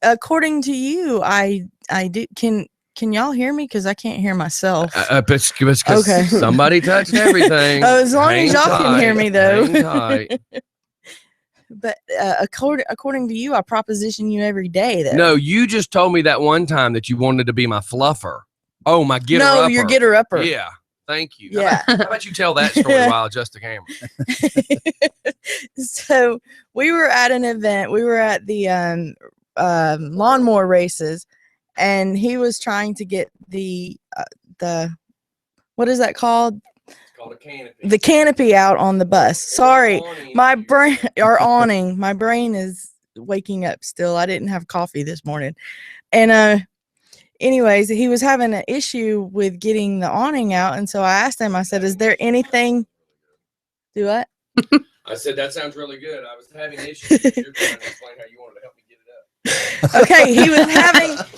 according to you, I did. Can y'all hear me? Because I can't hear myself. Okay. Somebody touched everything. As long as y'all can hear me, though. Hang tight. But according to you, I proposition you every day, though. No, you just told me that one time that you wanted to be my fluffer. Oh, my getter-upper. No, your getter-upper. Yeah. Thank you. Yeah. How about you tell that story while I adjust the camera? So we were at an event. We were at the lawnmower races, and he was trying to get the what is that called? Called a canopy. The canopy out on the bus. Sorry, my brain or awning. My brain is waking up still. I didn't have coffee this morning, and anyways, he was having an issue with getting the awning out, and so I asked him. I said, "Is there anything?" Do what? I said that sounds really good. I was having issues. You're trying to explain how you wanted to help me get it up. Okay,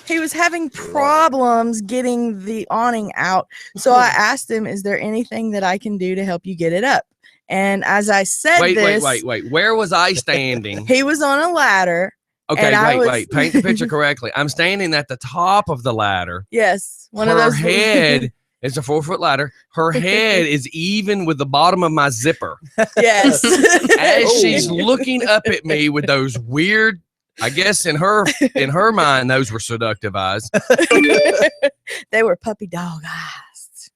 he was having problems getting the awning out. So I asked him, "Is there anything that I can do to help you get it up?" And as I said wait. Where was I standing? He was on a ladder. Okay, wait. Paint the picture correctly. I'm standing at the top of the ladder. Yes, one of those. Her head is a 4-foot ladder. Her head is even with the bottom of my zipper. Yes. As she's looking up at me with those weird, I guess in her mind, those were seductive eyes. They were puppy dog eyes.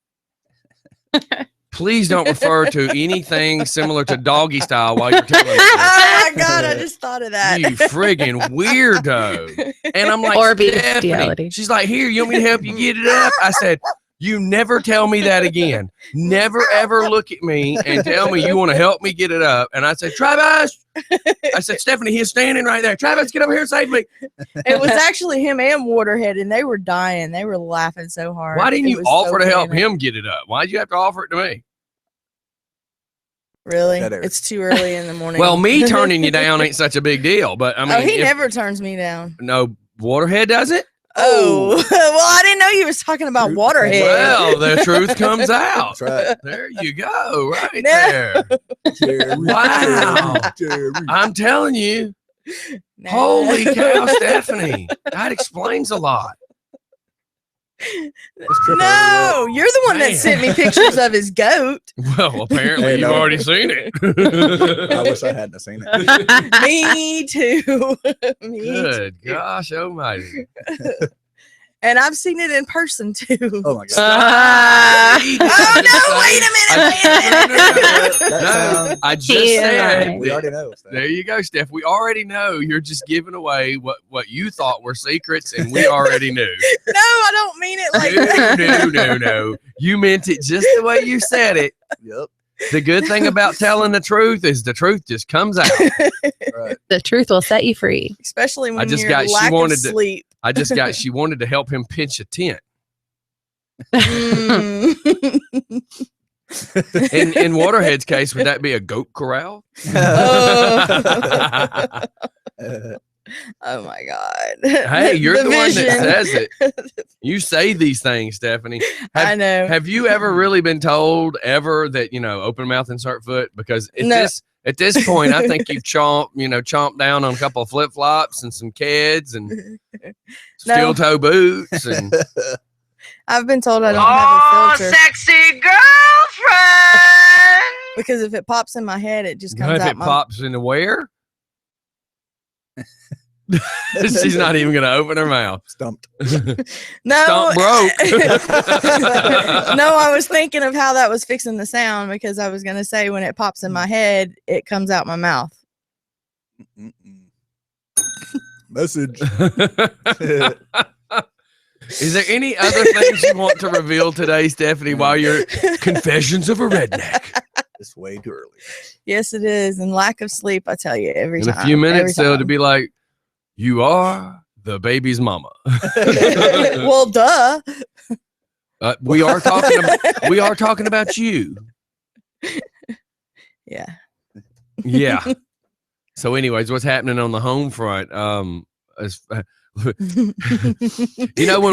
Please don't refer to anything similar to doggy style while you're telling me. Oh my God, I just thought of that. You friggin' weirdo. And I'm like, or Stephanie. She's like, here, you want me to help you get it up? I said, you never tell me that again. Never, ever look at me and tell me you want to help me get it up. And I said, Travis. I said, Stephanie, he's standing right there. Travis, get over here and save me. It was actually him and Waterhead, and they were dying. They were laughing so hard. Why didn't you offer to help him get it up? Why'd you have to offer it to me? Really? It's too early in the morning. Well, me turning you down ain't such a big deal. But I mean, he never turns me down. No, Waterhead does it? Oh, well, I didn't know you was talking about Waterhead. Well, the truth comes out. That's right. There you go, right there. Jerry, Wow. Jerry. I'm telling you. Holy cow, Stephanie. That explains a lot. No, you're the one that sent me pictures of his goat. Well, apparently you've already seen it. I wish I hadn't seen it. Me too. Good gosh almighty. And I've seen it in person too. Oh my God. Oh no, wait a minute. No, I just said. We already know. There you go, Steph. We already know you're just giving away what you thought were secrets, and we already knew. No, I don't mean it like that. No. You meant it just the way you said it. Yep. The good thing about telling the truth is the truth just comes out. Right. The truth will set you free. Especially when you're lack of sleep. She wanted to help him pitch a tent. In Waterhead's case, would that be a goat corral? Oh my God. Hey, you're the one that says it. You say these things, Stephanie. I know. Have you ever really been told that, open mouth, insert foot? Because at this point, I think you've chomped down on a couple of flip-flops and some Keds and steel toe boots. And I've been told I don't have a filter. Sexy girlfriend! Because if it pops in my head, it just comes out. If it pops into where? She's not even going to open her mouth. Stumped. No. Stump broke. No, I was thinking of how that was fixing the sound because I was going to say when it pops in my head, it comes out my mouth. Message. Is there any other things you want to reveal today, Stephanie, while you're confessions of a redneck? It's way too early. Yes, it is. And lack of sleep, I tell you, every time. In a few minutes, to be like, you are the baby's mama. Well, duh. We are talking about you. Yeah. Yeah. So anyways, what's happening on the home front? When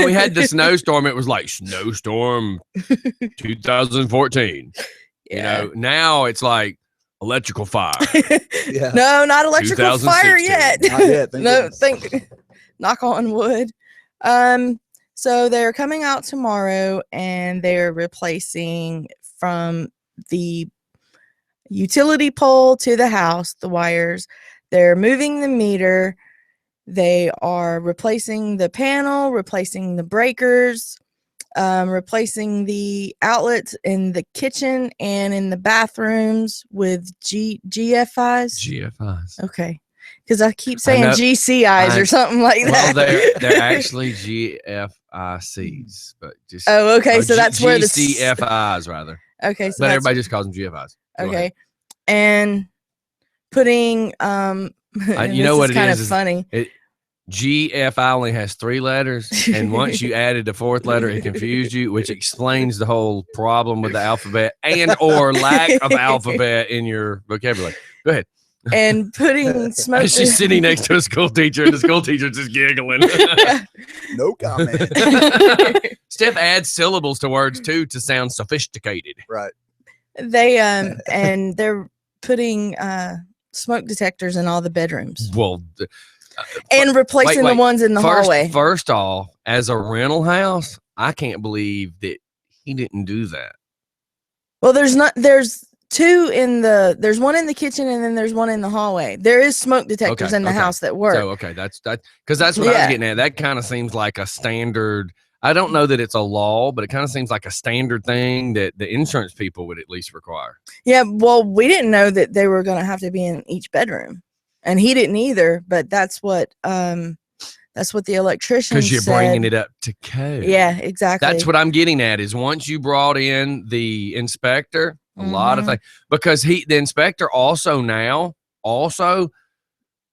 we had the snowstorm, it was like snowstorm 2014. Yeah. Now it's like electrical fire. Yeah. No, not electrical fire yet. Not yet. knock on wood. So they're coming out tomorrow and they're replacing from the utility pole to the house, the wires. They're moving the meter. They are replacing the panel, replacing the breakers, replacing the outlets in the kitchen and in the bathrooms with GFIs. GFIs. Okay. Because I keep saying know- GCIs or something like Well, that. they're actually GFICs, but just Oh, okay. or So that's where the GCFIs rather. Okay. So But that's, everybody just calls them GFIs. Go okay. ahead. And putting and you know this what is it kind is of funny. GFI only has 3 letters, and once you added the 4th letter, it confused you, which explains the whole problem with the alphabet and or lack of alphabet in your vocabulary. Go ahead. And putting smoke. She's sitting next to a school teacher, and the school teacher's just giggling. No comment. Steph adds syllables to words too to sound sophisticated. Right. They and they're putting smoke detectors in all the bedrooms Well, and replacing wait. the ones in the hallway. First off, as a rental house, I can't believe that he didn't do that. Well, there's 2 in the. There's one in the kitchen and then there's one in the hallway. There is smoke detectors Okay, in the okay. house that work. So okay, that's because that's what I was Yeah. getting at. That kind of seems like a standard. I don't know that it's a law, but it kind of seems like a standard thing that the insurance people would at least require. Yeah, well, we didn't know that they were going to have to be in each bedroom, and he didn't either. But that's what the electrician Because you're said. bringing it up to code. Yeah, exactly. That's what I'm getting at is once you brought in the inspector, a lot of things, because the inspector also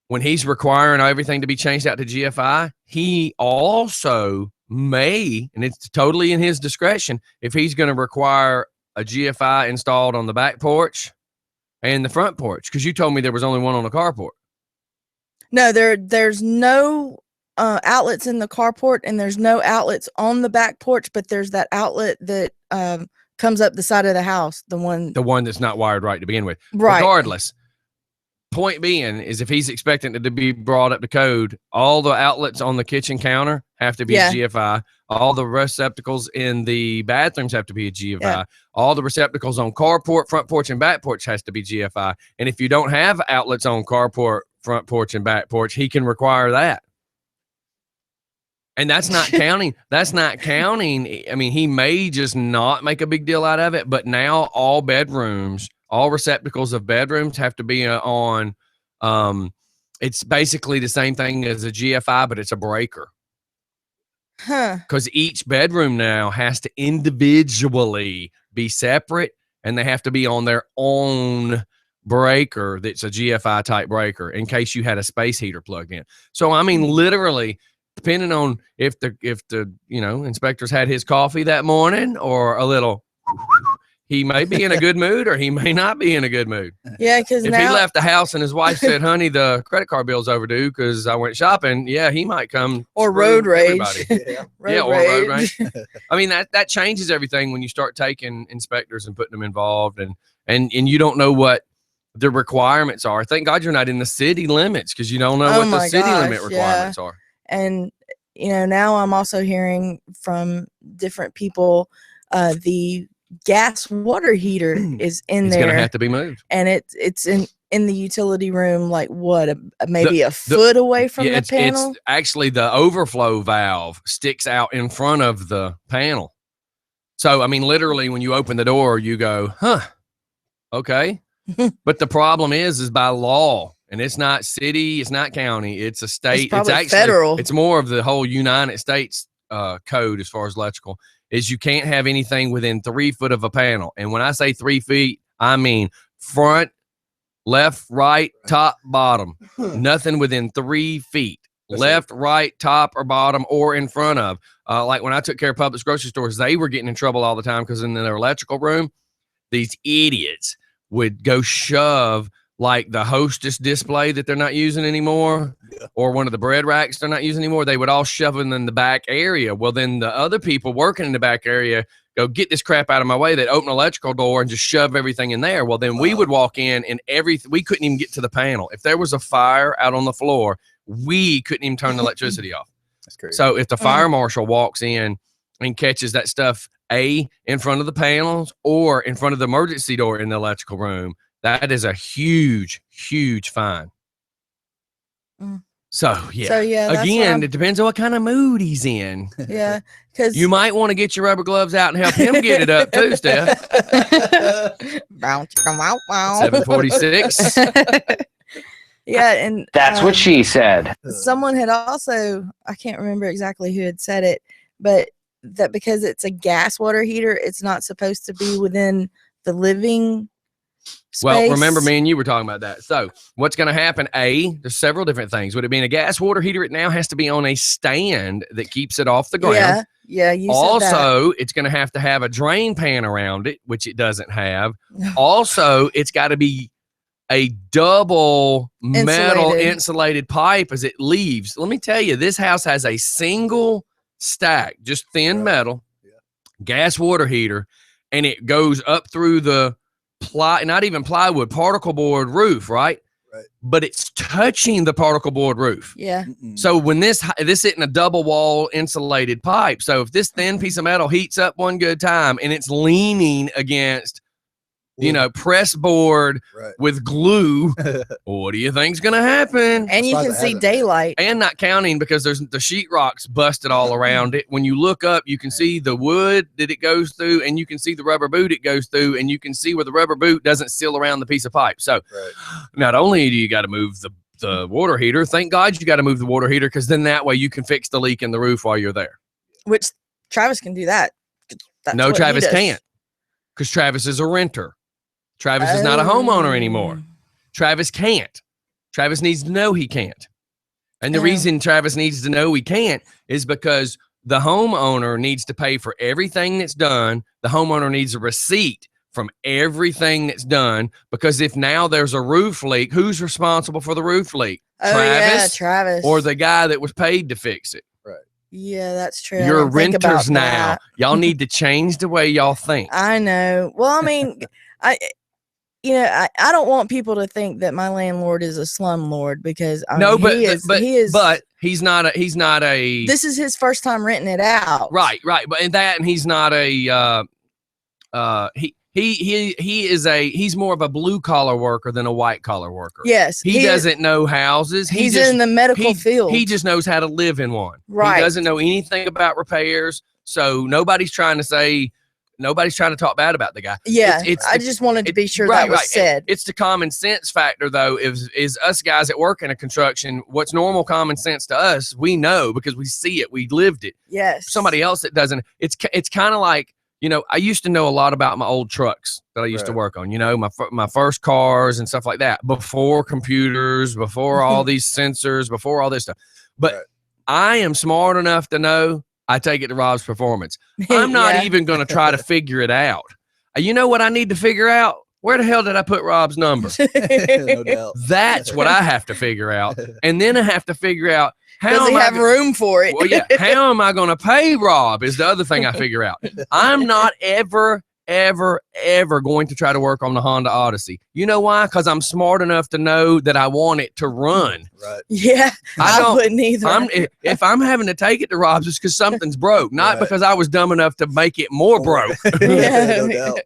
when he's requiring everything to be changed out to GFI, he also may, and it's totally in his discretion, if he's going to require a GFI installed on the back porch and the front porch, because you told me there was only one on the carport. No, there's no outlets in the carport, and there's no outlets on the back porch, but there's that outlet that comes up the side of the house, the one that's not wired right to begin with. right. Regardless, point being is if he's expecting it to be brought up to code, all the outlets on the kitchen counter have to be Yeah. a GFI. All the receptacles in the bathrooms have to be a GFI. Yeah. All the receptacles on carport, front porch, and back porch has to be GFI. And if you don't have outlets on carport, front porch, and back porch, he can require that. And that's not counting. That's not counting. I mean, he may just not make a big deal out of it, but now all bedrooms, all receptacles of bedrooms have to be on. It's basically the same thing as a GFI, but it's a breaker. Huh. Because each bedroom now has to individually be separate, and they have to be on their own breaker that's a GFI type breaker in case you had a space heater plugged in. So I mean, literally, depending on if the inspectors had his coffee that morning or a little, he may be in a good mood or he may not be in a good mood. Yeah, because If now he left the house and his wife said, "Honey, the credit card bill's overdue because I went shopping," yeah, he might come or screw road rage. everybody. Yeah. Road Or road rage. rage. I mean, that changes everything when you start taking inspectors and putting them involved, and you don't know what the requirements are. Thank God you're not in the city limits because you don't know Oh what the my city limit gosh, requirements are. And now I'm also hearing from different people the gas water heater is in It's there, going to have to be moved. and it's in the utility room, like what, maybe a foot away from the panel. It's actually the overflow valve sticks out in front of the panel. So, I mean, literally when you open the door, you go, huh, okay. But the problem is by law, and it's not city, it's not county, it's a state. It's probably actually federal. It's more of the whole United States code as far as electrical is you can't have anything within 3 foot of a panel. And when I say 3 feet, I mean front, left, right, top, bottom. Nothing within 3 feet. Left, right, top, or bottom, or in front of. Like when I took care of Publix grocery stores, they were getting in trouble all the time because in their electrical room, these idiots would go shove like the Hostess display that they're not using anymore, or one of the bread racks they're not using anymore. They would all shove them in the back area. Well, then the other people working in the back area go, "Get this crap out of my way." They'd open an electrical door and just shove everything in there. Well, then we would walk in and we couldn't even get to the panel. If there was a fire out on the floor, we couldn't even turn the electricity off. That's crazy. So if the fire marshal walks in and catches that stuff, in front of the panels or in front of the emergency door in the electrical room, that is a huge, huge fine. So yeah, again, it depends on what kind of mood he's in. Yeah, because You might want to get your rubber gloves out and help him get it up too, Steph. 746. Yeah, and That's what she said. someone had also, I can't remember exactly who had said it, but that because it's a gas water heater, it's not supposed to be within the living space. Well, remember, me and you were talking about that. So what's going to happen? There's several different things. With it being a gas water heater, it now has to be on a stand that keeps it off the ground. Yeah, you said Also, it's going to have a drain pan around it, which it doesn't have. Also, it's got to be a double metal insulated pipe as it leaves. Let me tell you, this house has a single stack, just thin metal, gas water heater, and it goes up through the not even plywood, particle board roof, right? But it's touching the particle board roof. Yeah. So when this isn't a double wall insulated pipe, so if this thin piece of metal heats up one good time and it's leaning against, press board with glue, what do you think's gonna happen? And you can see daylight. And not counting because there's the sheetrock's busted all around it. When you look up, you can see the wood that it goes through, and you can see the rubber boot it goes through, and you can see where the rubber boot doesn't seal around the piece of pipe. So not only do you got to move the water heater, thank God you got to move the water heater, because then that way you can fix the leak in the roof while you're there. Which Travis can do that. No, Travis can't, because Travis is a renter. Travis is not a homeowner anymore. Travis can't. Travis needs to know he can't. And the reason Travis needs to know he can't is because the homeowner needs to pay for everything that's done. The homeowner needs a receipt from everything that's done, because if now there's a roof leak, who's responsible for the roof leak? Travis. Or the guy that was paid to fix it. Yeah, that's true. You're renters now. Y'all need to change the way y'all think. I know. Well, I mean, I don't want people to think that my landlord is a slumlord, because he is. But he's not a. This is his first time renting it out. Right. But in that, and he's not a. He's more of a blue collar worker than a white collar worker. Yes, he doesn't know houses. He's in the medical field. He just knows how to live in one. Right. He doesn't know anything about repairs. So nobody's trying to talk bad about the guy. Yeah, I just wanted to be sure that was said. It's the common sense factor, though. Is us guys that work in a construction, what's normal common sense to us, we know because we see it, we lived it. Yes. Somebody else that doesn't, it's kind of like, I used to know a lot about my old trucks that I used to work on, my first cars and stuff like that, before computers, before all these sensors, before all this stuff. But I am smart enough to know I take it to Rob's Performance. I'm not even going to try to figure it out. You know what I need to figure out? Where the hell did I put Rob's number? No doubt. That's what I have to figure out. And then I have to figure out, does he have room for it? Well, yeah. How am I going to pay Rob is the other thing I figure out. I'm not ever going to try to work on the Honda Odyssey. You know why? Because I'm smart enough to know that I want it to run. Right. Yeah, I wouldn't either. If I'm having to take it to Rob's, it's because something's broke, not because I was dumb enough to make it more broke. No doubt.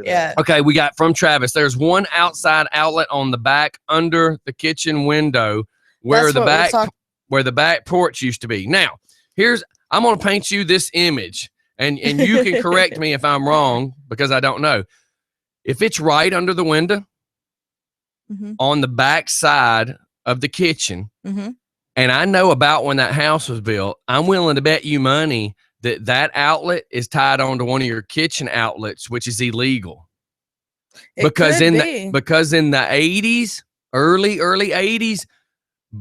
Yeah. Okay, we got from Travis. There's one outside outlet on the back under the kitchen window where the back porch used to be. Now, I'm going to paint you this image, and you can correct me if I'm wrong, because I don't know. If it's right under the window on the back side of the kitchen, and I know about when that house was built, I'm willing to bet you money that outlet is tied on to one of your kitchen outlets, which is illegal. Because in the 80s, early 80s,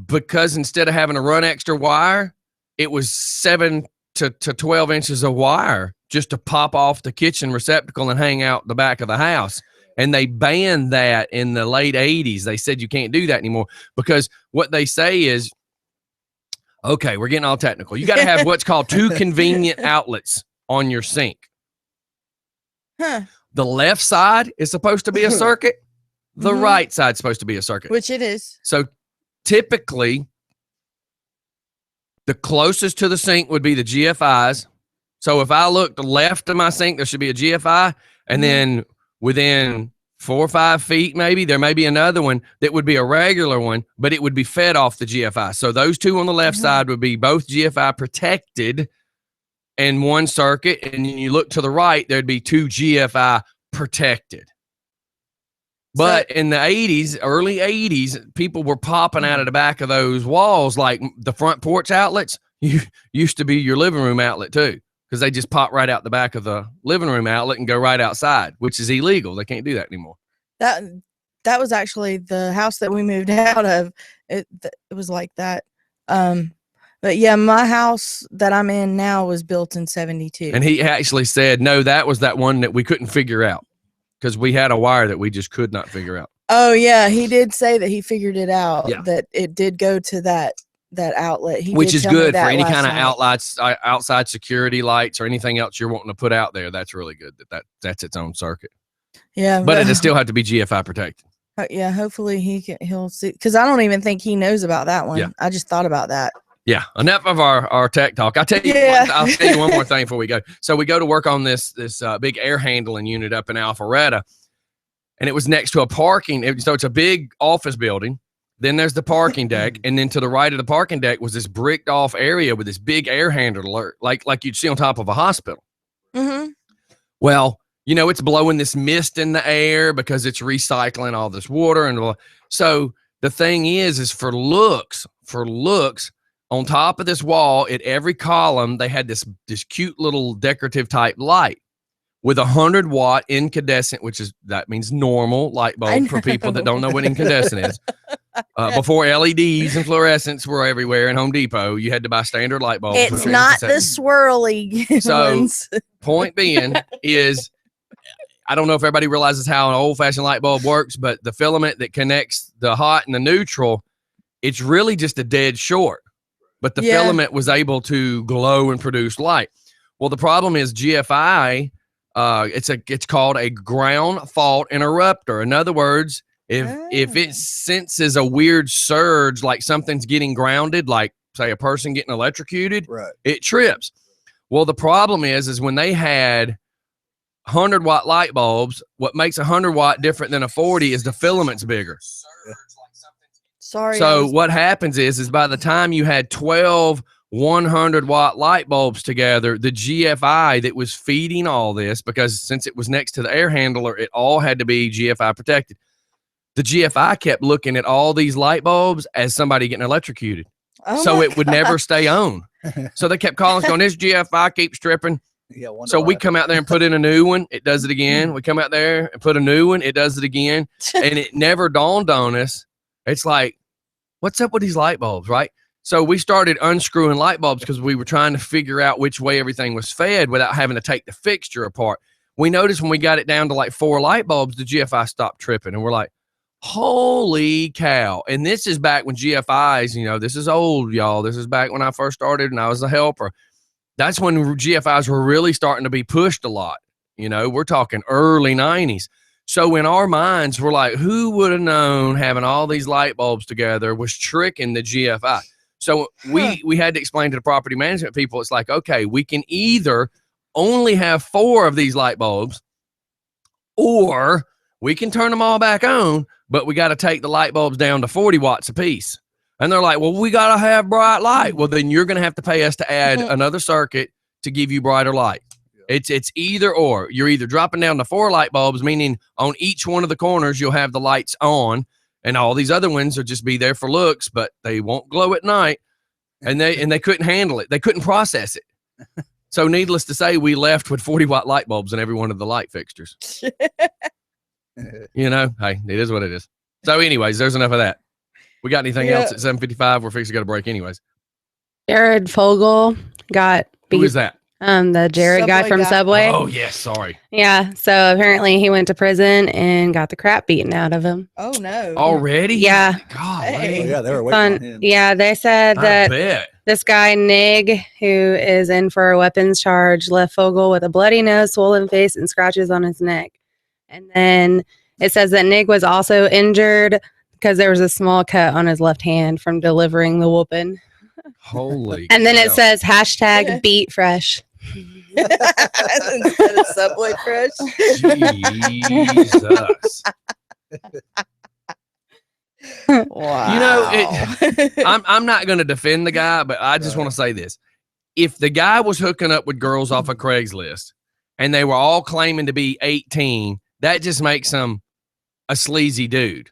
because instead of having to run extra wire, it was 7 to 12 inches of wire just to pop off the kitchen receptacle and hang out the back of the house. And they banned that in the late 80s. They said you can't do that anymore, because what they say is, okay, we're getting all technical. You got to have what's called 2 convenient outlets on your sink. The left side is supposed to be a circuit. The right side's supposed to be a circuit. Which it is. So typically the closest to the sink would be the GFIs. So if I looked left of my sink, there should be a GFI, and then within 4 or 5 feet, maybe there may be another one that would be a regular one, but it would be fed off the GFI. So those two on the left side would be both GFI protected and one circuit, and then you look to the right, there'd be 2 GFI protected. But in the 80s, early 80s, people were popping out of the back of those walls, like the front porch outlets used to be your living room outlet too, because they just pop right out the back of the living room outlet and go right outside, which is illegal. They can't do that anymore. That was actually the house that we moved out of. It was like that. But yeah, my house that I'm in now was built in 72. And he actually said, no, that was that one that we couldn't figure out because we had a wire that we just could not figure out. Oh yeah, he did say that he figured it out. Yeah. That it did go to that outlet. Which is good for any kind of outside security lights or anything else you're wanting to put out there. That's really good. That's its own circuit. Yeah, but it still have to be GFI protected. Yeah, hopefully he'll see, because I don't even think he knows about that one. Yeah. I just thought about that. Yeah, enough of our tech talk. I'll tell you one more thing before we go. So we go to work on this big air handling unit up in Alpharetta, and it was next to a parking. So it's a big office building. Then there's the parking deck, and then to the right of the parking deck was this bricked off area with this big air handler, like you'd see on top of a hospital. Mm-hmm. Well, it's blowing this mist in the air because it's recycling all this water, and so the thing is for looks. On top of this wall, at every column, they had this cute little decorative type light with 100-watt incandescent, that means normal light bulb for people that don't know what incandescent is. Before LEDs and fluorescents were everywhere in Home Depot, you had to buy standard light bulbs. It's not the swirly ones. Point being is, I don't know if everybody realizes how an old-fashioned light bulb works, but the filament that connects the hot and the neutral, it's really just a dead short. But the filament was able to glow and produce light. Well, the problem is GFI, it's called a ground fault interrupter. In other words, if it senses a weird surge, like something's getting grounded, like say a person getting electrocuted, it trips. Well, the problem is when they had 100-watt light bulbs, what makes a 100-watt different than a 40 is the filament's bigger. Sorry. So what happens is by the time you had 12 100-watt light bulbs together, the GFI that was feeding all this, because since it was next to the air handler, it all had to be GFI protected. The GFI kept looking at all these light bulbs as somebody getting electrocuted. So it would never stay on. So they kept calling, going, this GFI keeps tripping. Yeah, so we come out there and put in a new one. It does it again. We come out there and put a new one. It does it again. And it never dawned on us. It's like, what's up with these light bulbs, right? So we started unscrewing light bulbs because we were trying to figure out which way everything was fed without having to take the fixture apart. We noticed when we got it down to like 4 light bulbs, the GFI stopped tripping. And we're like, holy cow. And this is back when GFIs, this is old, y'all. This is back when I first started and I was a helper. That's when GFIs were really starting to be pushed a lot. We're talking early 90s. So in our minds, we're like, who would have known having all these light bulbs together was tricking the GFI? So we had to explain to the property management people, it's like, okay, we can either only have 4 of these light bulbs, or we can turn them all back on, but we got to take the light bulbs down to 40 watts a piece. And they're like, well, we got to have bright light. Well, then you're going to have to pay us to add another circuit to give you brighter light. It's either or. You're either dropping down to 4 light bulbs, meaning on each one of the corners, you'll have the lights on, and all these other ones will just be there for looks, but they won't glow at night. And they couldn't handle it. They couldn't process it. So needless to say, we left with 40-watt light bulbs in every one of the light fixtures. Hey, it is what it is. So anyways, there's enough of that. We got anything else at 7:55? We're fixing to go to break anyways. Jared Fogle got beat. Who is that? The Jared guy from Subway. Oh, yes. Sorry. Yeah. So apparently he went to prison and got the crap beaten out of him. Oh, no. Already? Yeah. God. Hey. Oh, yeah, they were waiting on him. Yeah, they said that this guy, Nig, who is in for a weapons charge, left Fogle with a bloody nose, swollen face, and scratches on his neck. And then it says that Nig was also injured. because there was a small cut on his left hand from delivering the whooping. Holy. And then it cow. says hashtag beat fresh. Instead of Subway Fresh. Jesus. Wow. I'm not going to defend the guy, but I just want to say this. If the guy was hooking up with girls off of Craigslist and they were all claiming to be 18, that just makes him a sleazy dude.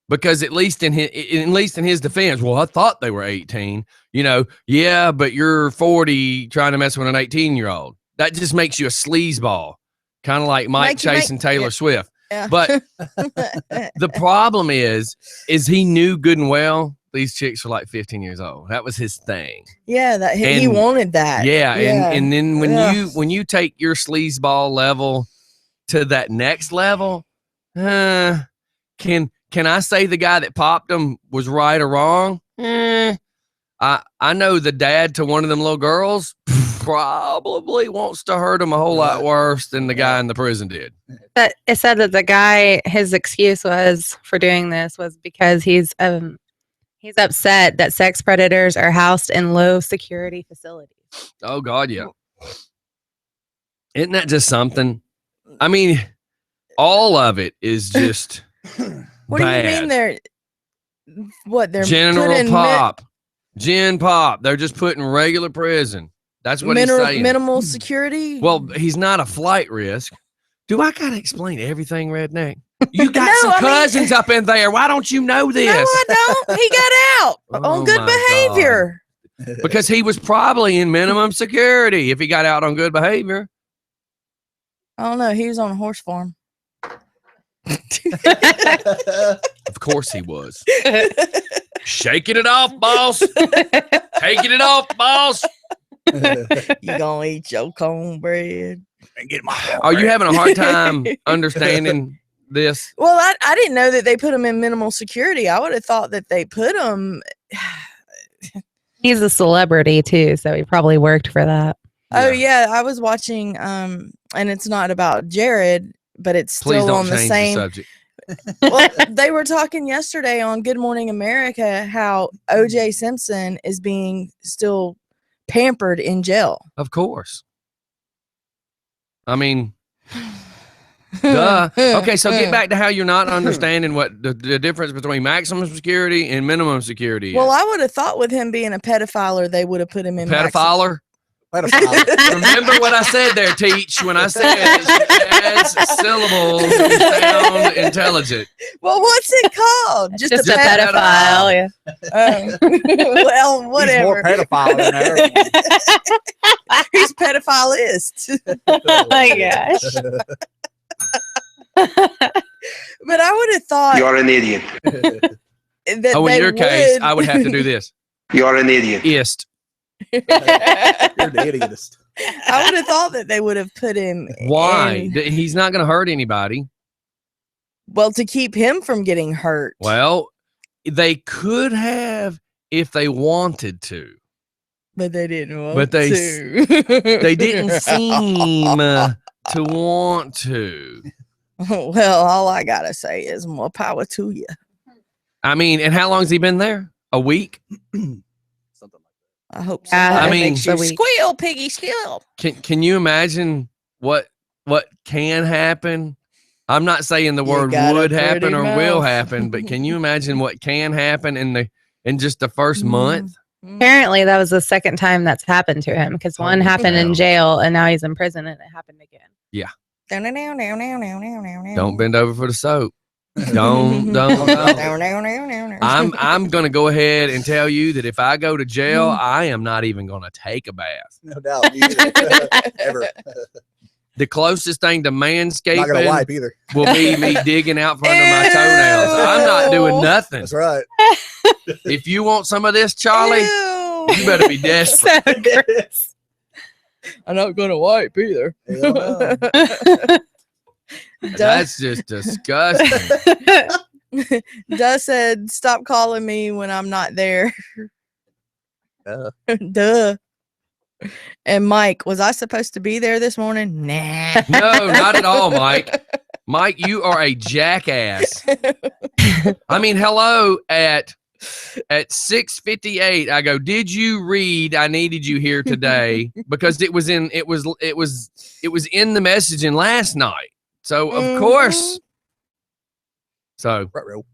Because at least in his defense, well, I thought they were 18. You know, yeah, but you're 40 trying to mess with an 18-year-old. That just makes you a sleazeball, kind of like Mike chasing Taylor Swift. Yeah. But the problem is he knew good and well these chicks were like 15 years old. That was his thing. Yeah, that he wanted that. Yeah, and then when you take your sleazeball level to that next level, can I say the guy that popped him was right or wrong? I know the dad to one of them little girls probably wants to hurt him a whole lot worse than the guy in the prison did. But it said that the guy, his excuse was for doing this was because he's upset that sex predators are housed in low security facilities. Oh God, yeah. Isn't that just something? I mean, all of it is just What bad. do you mean they're General putting Pop. Gen Pop. They're just putting regular prison. That's what he's saying. Minimal security? Well, he's not a flight risk. Do I gotta explain everything, Redneck? You got some No, cousins up in there. Why don't you know this? No, I don't. He got out Oh, on good my behavior. Because he was probably in minimum security if he got out on good behavior. I don't know. He was on a horse farm. Of course he was. Shaking it off, boss. Taking it off, boss. You gonna eat your cornbread? And get my Are you having a hard time understanding this? Well, I didn't know that they put him in minimal security. I would have thought that they put him. He's a celebrity too, so he probably worked for that. Oh yeah, I was watching. And it's not about Jared, but it's Please still don't on the change same. the subject. Well, they were talking yesterday on Good Morning America how O.J. Simpson is being still pampered in jail. Of course. I mean, duh. Okay, so get back to how you're not understanding what the difference between maximum security and minimum security is. Well, I would have thought with him being a pedophiler, they would have put him in Pedophiler? Pedophile. Remember what I said there, Teach, when I said that she adds syllables to sound intelligent. Well, what's it called? Just a pedophile. Yeah. Well, He's more whatever. pedophile than ever. He's pedophilist. Oh my gosh. But I would have thought You're an idiot. that Oh, in they your case, would- I would have to do this. You're an idiot. Ist. You're the idiotist. I would have thought that they would have put him. Why? in- He's not going to hurt anybody. well, to keep him from getting hurt. Well, they could have if they wanted to. But they didn't want But they to. They didn't seem to want to. Well, all I gotta say is more power to you. I mean, and how long has he been there? A week? Something like I hope Yeah, somebody I mean- makes you a week. squeal, piggy, squeal. Can you imagine what can happen? I'm not saying the You word got a would happen pretty or will mouth. happen, but can you imagine what can happen in just the first Mm. month? Apparently, that was the second time that's happened to him because one Holy happened cow. in jail and now he's in prison and it happened again. Don't bend over for the soap. Don't. I'm gonna go ahead and tell you that if I go to jail, I am not even gonna take a bath. No doubt. Me either. Ever. The closest thing to Not gonna manscaping wipe either. will be me digging out from under my toenails. I'm not doing Ew. nothing. That's right. If you want some of this, Charlie, you better be desperate. So gross. I'm not gonna wipe either. Hell no. That's just disgusting. Duh said, "Stop calling me when I'm not there." Duh. Duh. And Mike, was I supposed to be there this morning? Nah. No, not at all, Mike. Mike, you are a jackass. I mean, hello at 6:58. I go, did you read? I needed you here today because it was in the messaging last night. So of course. So Ruh-roh.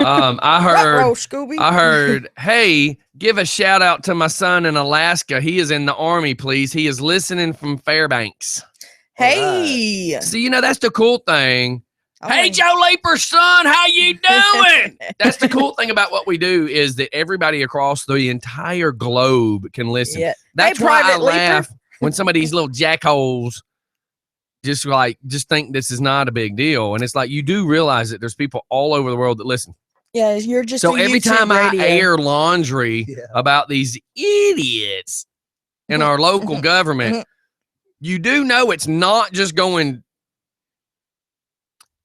I heard, hey, give a shout out to my son in Alaska. He is in the Army, please. He is listening from Fairbanks. Hey. So, that's the cool thing. Oh Hey, my- Joe Leaper's son, how you doing? That's the cool thing about what we do is that everybody across the entire globe can listen. Yeah. That's Hey, why I Private Leaper. laugh when some of these little jackholes just think this is not a big deal. And it's like, you do realize that there's people all over the world that listen. Yeah, you're just So a every YouTube time radio. I air laundry Yeah. about these idiots in our local government, you do know it's not just going.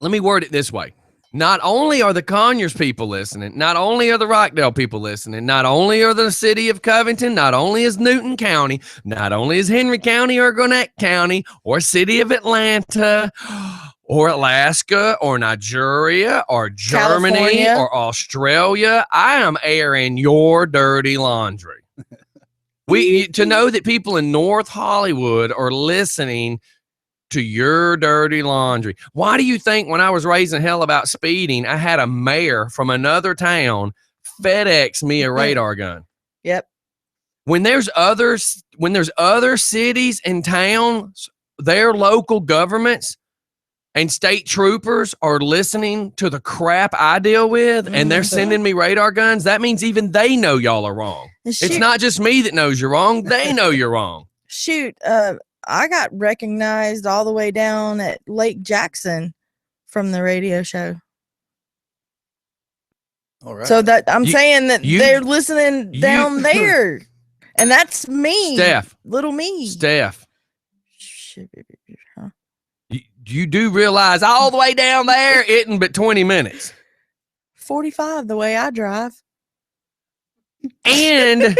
Let me word it this way. Not only are the Conyers people listening, not only are the Rockdale people listening, not only are the city of Covington, not only is Newton County, not only is Henry County or Gwinnett County or city of Atlanta or Alaska or Nigeria or Germany California. or Australia. I am airing your dirty laundry. To know that people in North Hollywood are listening to your dirty laundry. Why do you think when I was raising hell about speeding, I had a mayor from another town FedEx me a radar gun? Yep. When there's other cities and towns, their local governments and state troopers are listening to the crap I deal with and they're sending me radar guns, that means even they know y'all are wrong. It's not just me that knows you're wrong. They know you're wrong. Shoot, I got recognized all the way down at Lake Jackson from the radio show. All right. So that I'm saying that you- they're listening down there. And that's me. Steph, Little me. Steph, you do realize all the way down there isn't but 20 minutes. 45 the way I drive. And they're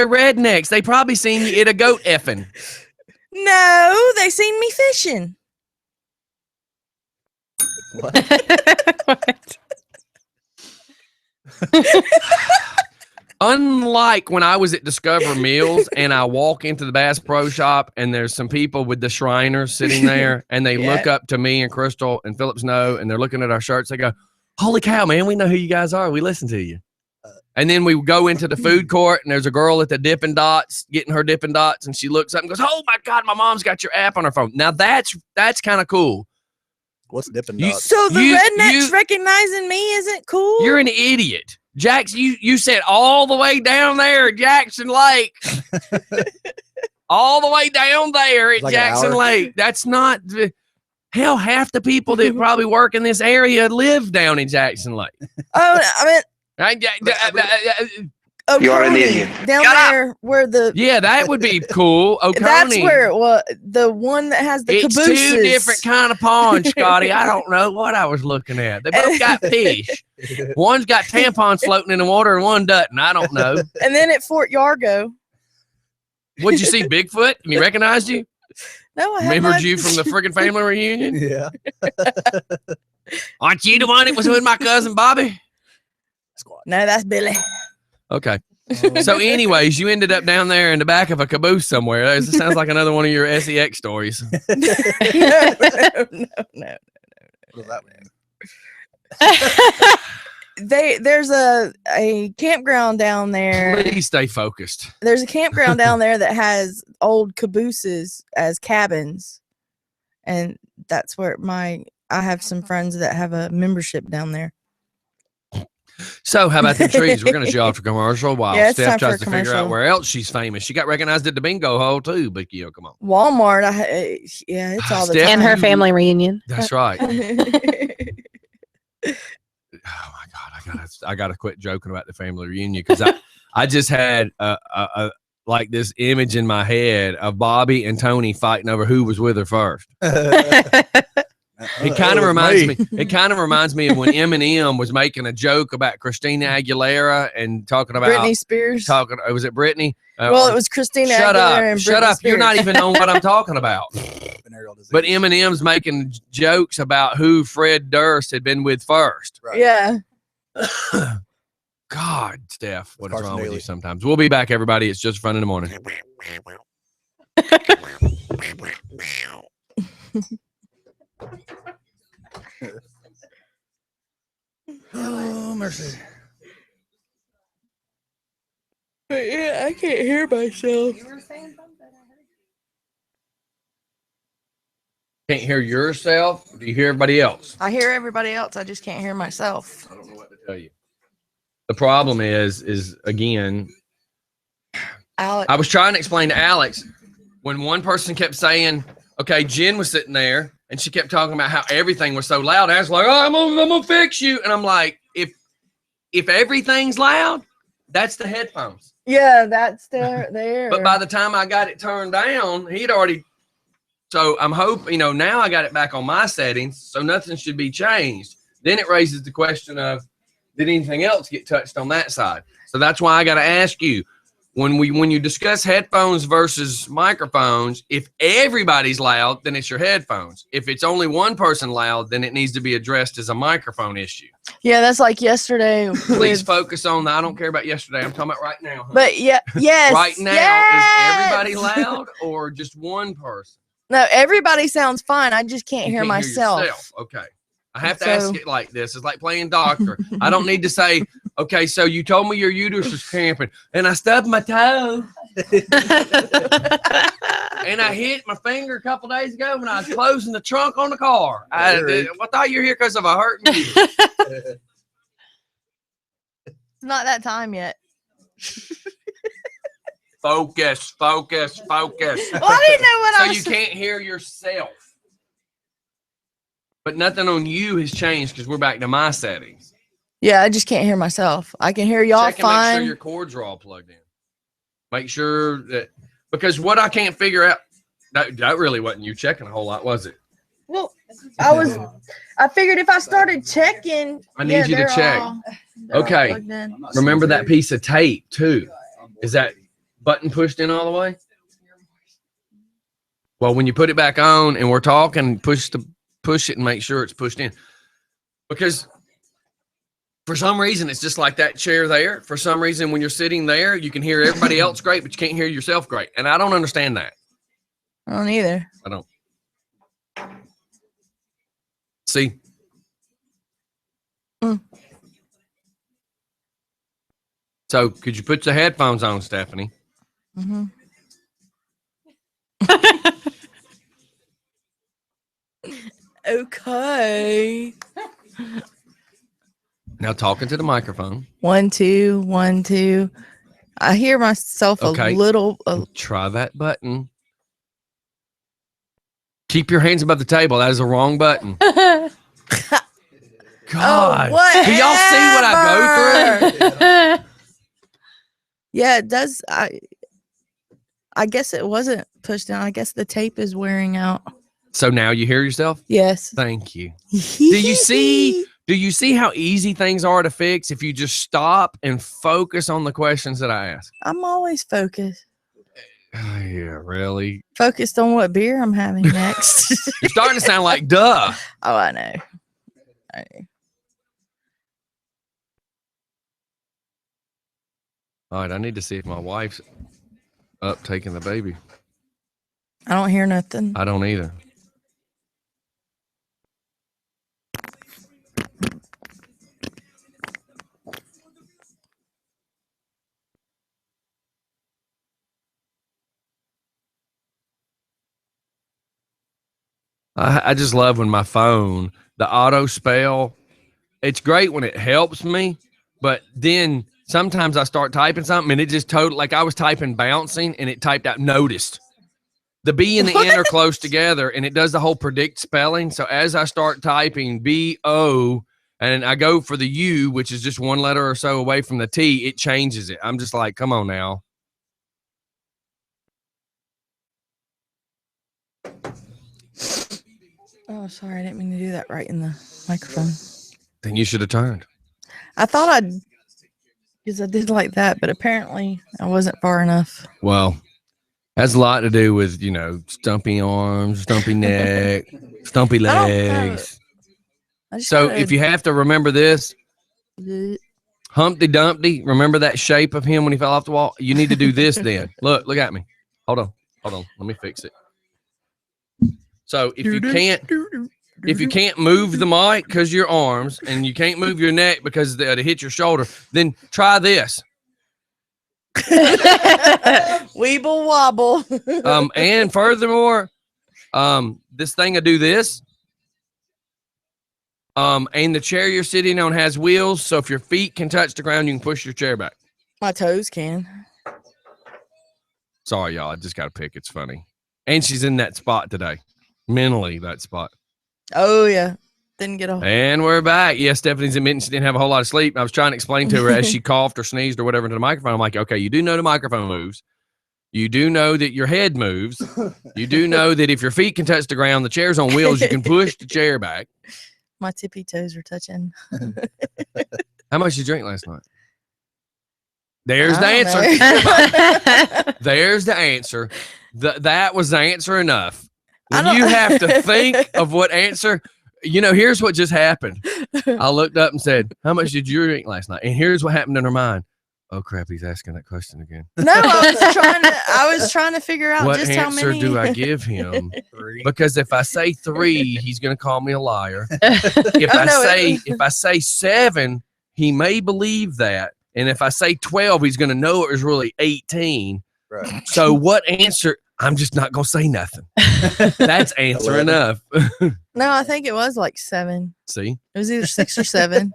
rednecks. They probably seen you at a goat effing. No, they seen me fishing. What? Unlike when I was at Discover Meals and I walk into the Bass Pro Shop and there's some people with the Shriners sitting there and they look up to me and Crystal and Philip Snow and they're looking at our shirts. They go, holy cow, man, we know who you guys are. We listen to you. And then we go into the food court and there's a girl at the Dippin' Dots getting her Dippin' Dots and she looks up and goes, oh my God, my mom's got your app on her phone. Now that's kind of cool. What's Dippin' You- Dots? So the You- rednecks you- recognizing me isn't cool? You're an idiot. Jax, you said all the way down there at Jackson Lake. All the way down there at Like an Jackson hour? Lake. That's not hell, half the people that probably work in this area live down in Jackson Lake. Oh, I mean, You are an Oconee, idiot. Down Shut up. there where the Yeah, that would be cool. Oconee. that's where it was. The one that has the It's cabooses. two different kind of ponds, Scotty. I don't know what I was looking at. They both got fish. One's got tampons floating in the water and one doesn't. I don't know. And then at Fort Yargo. What'd you see, Bigfoot? And he recognized you? No, I had Remembered my- you from the friggin' family reunion? Yeah. Aren't you the one that was with my cousin Bobby? Squad. No, that's Billy. Okay. So, anyways, you ended up down there in the back of a caboose somewhere. This sounds like another one of your SEX stories. no. What does that mean? There's a campground down there. Please stay focused. There's a campground down there that has old cabooses as cabins. And that's where I have some friends that have a membership down there. So, how about the trees? We're going to show off a commercial while Yeah, it's Steph time for tries a to figure out commercial. where else she's famous. She got recognized at the bingo hole, too, Becky. Oh, come on. Walmart, yeah, it's all the Steph- time. And her family reunion. That's right. Oh, my God. I gotta quit joking about the family reunion because I just had like this image in my head of Bobby and Tony fighting over who was with her first. It kind of reminds me. It kind of reminds me of when Eminem was making a joke about Christina Aguilera and talking about Britney Spears. Was it Britney? Well, it was Christina Shut Aguilera up! and Shut Britney up! You're not Spears. even knowing what I'm talking about. Venereal disease. But Eminem's making jokes about who Fred Durst had been with first. Right. Yeah. God, Steph, what is Carson wrong with you Daly. sometimes? We'll be back, everybody. It's just fun in the morning. Oh, mercy. Yeah, I can't hear myself. Can't hear yourself? Do you hear everybody else? I hear everybody else. I just can't hear myself. I don't know what to tell you. The problem is again, Alex. I was trying to explain to Alex when one person kept saying, okay, Jen was sitting there and she kept talking about how everything was so loud. I was like, oh, I'm gonna fix you. And I'm like, if everything's loud, that's the headphones. Yeah, that's there. But by the time I got it turned down, he'd already. So I'm hoping, now I got it back on my settings, so nothing should be changed. Then it raises the question of, did anything else get touched on that side? So that's why I got to ask you, when you discuss headphones versus microphones, if everybody's loud, then it's your headphones. If it's only one person loud, then it needs to be addressed as a microphone issue. Yeah, that's like yesterday. Please with, focus on I don't care about yesterday. I'm talking about right now. but yeah, yes. Right now, yes! is everybody loud or just one person? No, everybody sounds fine. I just can't You hear can't myself. yourself. Okay. I have to ask So- it like this. It's like playing doctor. I don't need to say, okay, so you told me your uterus was cramping and I stubbed my toe and I hit my finger a couple days ago when I was closing the trunk on the car. I thought you were here because of a hurting you. It's not that time yet. Focus. Well, I didn't know what So I you was. can't hear yourself. But nothing on you has changed because we're back to my settings. Yeah, I just can't hear myself. I can hear y'all Check and make fine. sure your cords are all plugged in. Make sure that, because what I can't figure out, that really wasn't you checking a whole lot, was it? Well, I figured if I started checking. I need you to they're check. they're all Okay. plugged in. Remember that piece of tape too. Is that button pushed in all the way? Well, when you put it back on and we're talking, push it and make sure it's pushed in. Because for some reason, it's just like that chair there. For some reason, when you're sitting there, you can hear everybody else great, but you can't hear yourself great. And I don't understand that. I don't either. I don't. See? Mm. So could you put the headphones on, Stephanie? Mm-hmm. Okay. Now talking to the microphone. 1 2 1 2. I hear myself Okay. a little. Try that button. Keep your hands above the table. That is the wrong button. God. what? Do y'all see what I go through? Yeah, it does. I guess it wasn't pushed down. I guess the tape is wearing out. So now you hear yourself? Yes. Thank you. Do you see how easy things are to fix if you just stop and focus on the questions that I ask? I'm always focused. Yeah, really? Focused on what beer I'm having next. You're starting to sound like duh. Oh, I know. All right, I need to see if my wife's up taking the baby. I don't hear nothing. I don't either. I just love when my phone, the auto spell, it's great when it helps me, but then sometimes I start typing something and it just totally, like I was typing bouncing and it typed out noticed. The B and the N are close together and it does the whole predict spelling. So as I start typing B-O and I go for the U, which is just one letter or so away from the T, it changes it. I'm just like, come on now. Oh, sorry, I didn't mean to do that right in the microphone. Then you should have turned. I thought I'd, because I did like that, but apparently I wasn't far enough. Well, has a lot to do with, stumpy arms, stumpy neck, stumpy I don't know. legs. I just So gotta- if you have to remember this, Humpty Dumpty, remember that shape of him when he fell off the wall? You need to do this then. Look at me. Hold on. Let me fix it. So if you can't move the mic because your arms and you can't move your neck because it hit your shoulder, then try this. Weeble wobble. And furthermore, this thing will do this. And the chair you're sitting on has wheels, so if your feet can touch the ground, you can push your chair back. My toes can. Sorry, y'all. I just got to pick. It's funny. And she's in that spot today. Mentally, that spot. Oh, yeah. Didn't get a And we're back. Yeah, Stephanie's admitting she didn't have a whole lot of sleep. I was trying to explain to her as she coughed or sneezed or whatever into the microphone. I'm like, okay, you do know the microphone moves. You do know that your head moves. You do know that if your feet can touch the ground, the chair's on wheels, you can push the chair back. My tippy toes are touching. How much did you drink last night? There's the I don't answer. know. There's the answer. That was the answer enough. I When don't- you have to think of what answer, here's what just happened. I looked up and said, how much did you drink last night? And here's what happened in her mind. Oh crap, he's asking that question again. No, I was trying to figure out What just how answer many. do I give him? 3. Because if I say 3, he's gonna call me a liar. If Oh, no, if I say 7, he may believe that. And if I say 12, he's gonna know it was really 18. Right. So what answer? I'm just not gonna say nothing. That's answer 11. enough. No, I think it was like 7. See, It was either 6 or 7.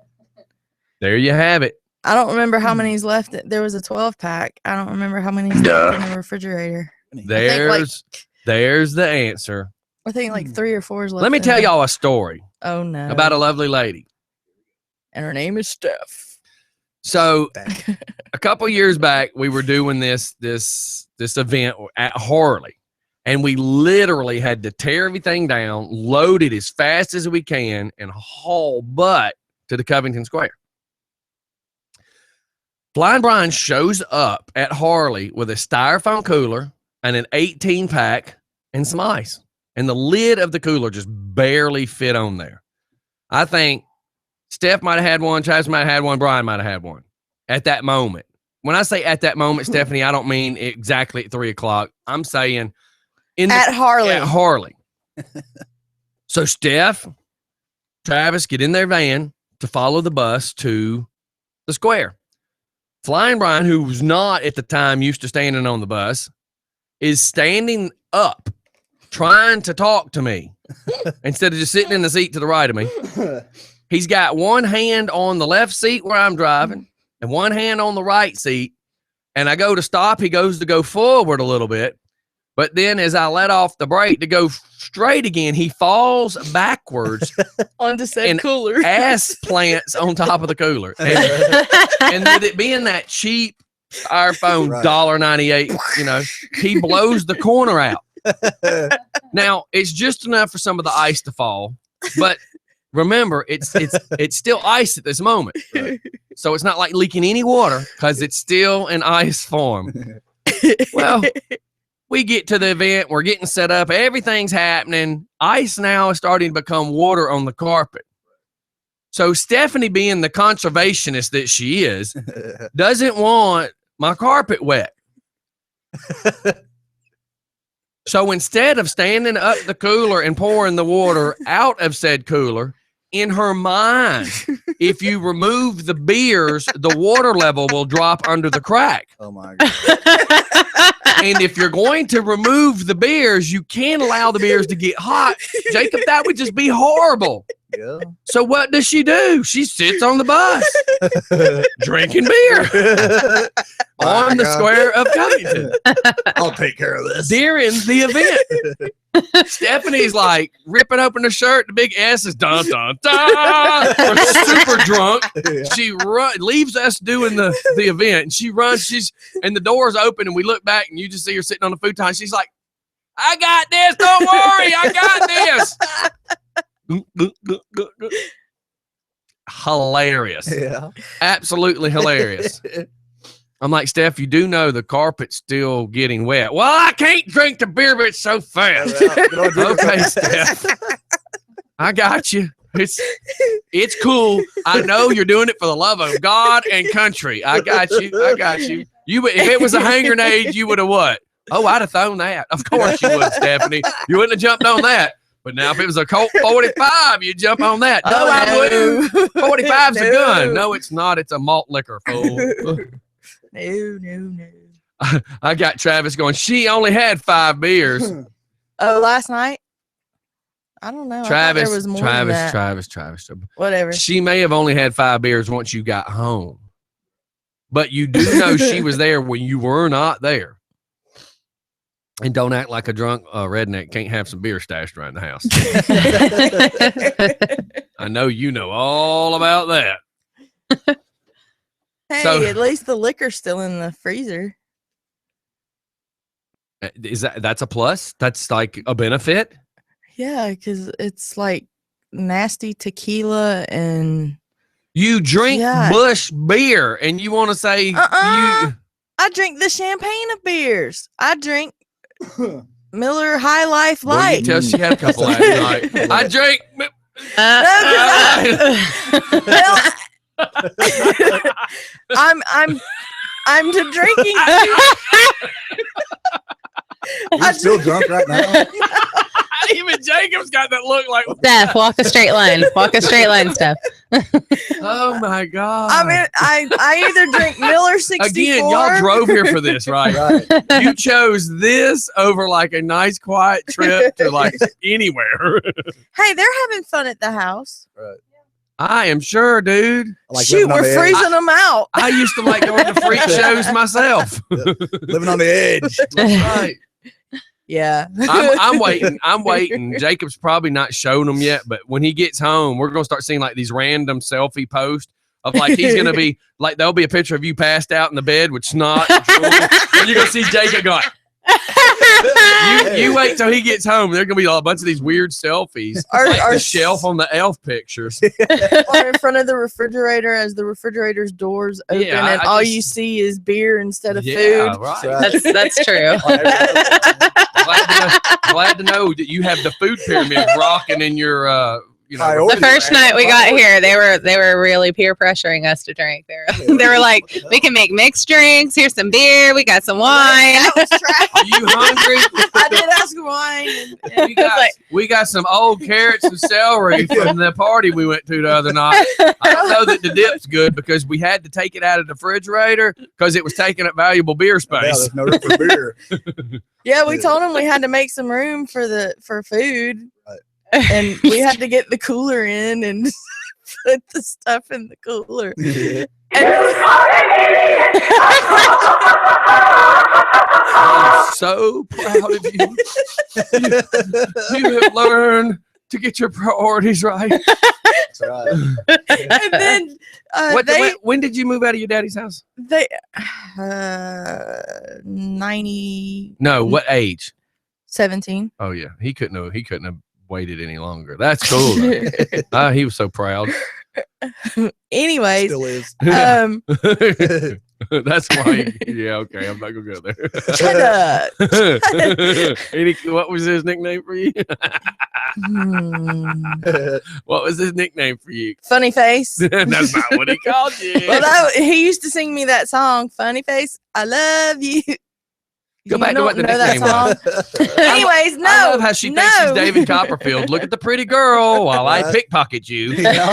there you have it. I don't remember how many's left. There was a 12 pack. I don't remember how many's left in the refrigerator. There's the answer. I think like 3 or 4 is left. Let me in tell there. y'all a story Oh no. about a lovely lady. And her name is Steph. So a couple years back, we were doing this event at Harley, and we literally had to tear everything down, load it as fast as we can, and haul butt to the Covington Square. Blind Brian shows up at Harley with a styrofoam cooler and an 18-pack and some ice. And the lid of the cooler just barely fit on there. I think Steph might have had one, Travis might have had one, Brian might have had one at that moment. When I say at that moment, Stephanie, I don't mean exactly at 3 o'clock. I'm saying At Harley. At Harley. So Steph, Travis get in their van to follow the bus to the square. Flying Brian, who was not at the time used to standing on the bus, is standing up trying to talk to me instead of just sitting in the seat to the right of me. He's got one hand on the left seat where I'm driving and one hand on the right seat. And I go to stop. He goes to go forward a little bit. But then as I let off the brake to go straight again, he falls backwards On the said and cooler. ass plants on top of the cooler. And with it being that cheap iPhone Right. $1.98, he blows the corner out. Now, it's just enough for some of the ice to fall. But remember, it's still ice at this moment. So it's not like leaking any water because it's still in ice form. Well, we get to the event. We're getting set up. Everything's happening. Ice now is starting to become water on the carpet. So Stephanie, being the conservationist that she is, doesn't want my carpet wet. So instead of standing up the cooler and pouring the water out of said cooler, in her mind, if you remove the beers, the water level will drop under the crack. Oh my god. And if you're going to remove the beers, you can't allow the beers to get hot. Jacob, that would just be horrible. Yeah. So what does she do? She sits on the bus drinking beer on the square of Covington I'll take care of this. during the event. Stephanie's like ripping open her shirt. The big S is dun dun dun. We're super drunk. Yeah. She leaves us doing the event, and she runs. And the door's open, and we look back, and you just see her sitting on the futon. She's like, "I got this. Don't worry, I got this." Hilarious. Yeah. Absolutely hilarious. I'm like, Steph, you do know the carpet's still getting wet. Well, I can't drink the beer, but it's so fast. Okay, Steph. I got you. It's cool. I know you're doing it for the love of God and country. I got you. If it was a hand grenade, you would have what? Oh, I'd have thrown that. Of course you would, Stephanie. You wouldn't have jumped on that. But now if it was a Colt 45, you'd jump on that. No, I wouldn't. 45's a gun. No, it's not. It's a malt liquor, fool. No. I got Travis going, she only had 5 beers. Oh, last night? I don't know. I thought there was more than that. Travis. Whatever. She may have only had 5 beers once you got home. But you do know she was there when you were not there. And don't act like a drunk redneck can't have some beer stashed around the house. I know you know all about that. Hey, at least the liquor's still in the freezer. That's a plus? That's like a benefit? Yeah, because it's like nasty tequila and you drink Yeah. Bush beer and you want to say I drink the champagne of beers. I drink Miller High Life Well, Light. you tell she had a couple last night. I drink. I'm to drinking. I'm still drunk right now. Even Jacob's got that look like. Steph, walk a straight line. Walk a straight line, Steph. Oh my God. I mean, I either drink Miller 64. Again, y'all drove here for this, right? Right. You chose this over like a nice quiet trip to like anywhere. Hey, they're having fun at the house. Right. I am sure, dude. I like Shoot, living on we're the edge. freezing them out. I used to like going to freak shows myself. Living on the edge. Right. Yeah. I'm waiting. Jacob's probably not shown them yet, but when he gets home, we're gonna start seeing like these random selfie posts of like he's gonna be like there'll be a picture of you passed out in the bed with snot, and you're gonna see Jacob going. You wait till he gets home. There's gonna be a bunch of these weird selfies, like the shelf on the elf pictures, or in front of the refrigerator as the refrirator's doors open, Yeah, and I all just- you see is beer instead of Yeah, food. right. That's true. Glad to know that you have the food pyramid rocking in your The first night we got here, they were really peer pressuring us to drink. They were like, we can make mixed drinks. Here's some beer. We got some wine. That was trash. Are you hungry? I did ask wine. And We got some old carrots and celery from the party we went to the other night. I don't know that the dip's good because we had to take it out of the refrigerator because it was taking up valuable beer Yeah, space. there's no room for beer. yeah, we told them we had to make some room for food. Right. And we had to get the cooler in and put the stuff in the cooler. I'm so proud of you. You have learned to get your priorities right. That's right. And then When did you move out of your daddy's house? they 90 No, what age? 17. Oh yeah, he couldn't have waited any longer. That's cool. though. He was so proud. Anyways, Still is. That's why. Yeah, okay. I'm not gonna go there. shut up. What was his nickname for you? What was his nickname for you? Funny face. That's not what he called you. Well, he used to sing me that song, Funny Face, I love you. Go You back to don't what the know that nickname was. song? Anyways, no. I love how she thinks she's no. David Copperfield. Look at the pretty girl while I pickpocket you. Yeah.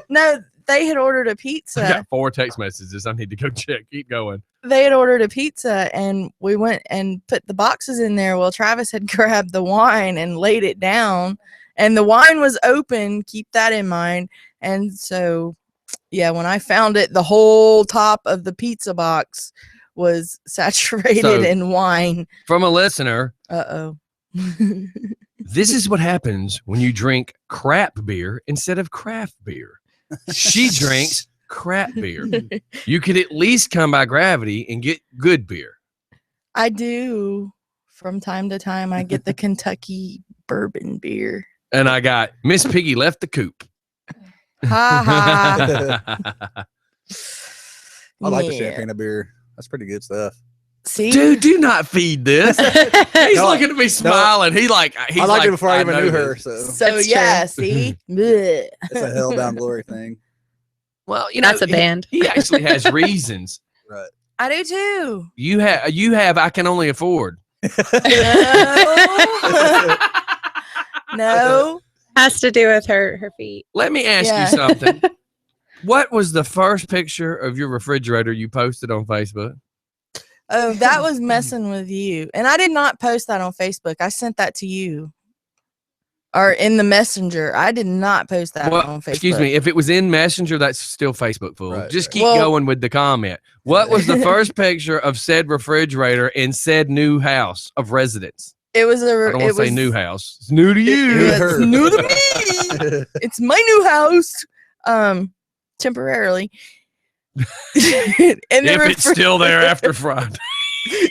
No, they had ordered a I pizza. got 4 text messages. I need to go check. Keep going. They had ordered a pizza and we went and put the boxes in there. Well, Travis had grabbed the wine and laid it down, and the wine was open. Keep that in mind. And so, yeah, when I found it, the whole top of the pizza box was saturated So- in wine. From a listener, Uh-oh. this is what happens when you drink crap beer instead of craft beer. She drinks crap beer. You could at least come by gravity and get good beer. I do. From time to time, I get the Kentucky bourbon beer. And I got Miss Piggy left the coop. Ha ha. I like the Yeah. champagne of beer. That's pretty good stuff. See, Dude, do not feed this. He's No, looking at me smiling. He's I like liked it before I even know knew her. this. So so That's yeah, true. see, Bleh. it's a hell down glory thing. Well, you know, That's a band. He actually has reasons. Right. I do too. You have. I can only afford. No, no. Has to do with her feet. Let me ask Yeah. you something. What was the first picture of your refrigerator you posted on Facebook? Oh, that was messing with you, and I did not post that on Facebook. I sent that to you, or in the messenger. I did not post that Well, on Facebook. excuse me. If it was in Messenger, that's still Facebook fool. Right, Just right. keep Well- going with the comment. What was the first picture of said refrigerator in said new house of residence? It was a. I don't want it to say was new house. It's new to you. It's Her. new to me. It's my new house. Temporarily. and the If it's still there after Friday.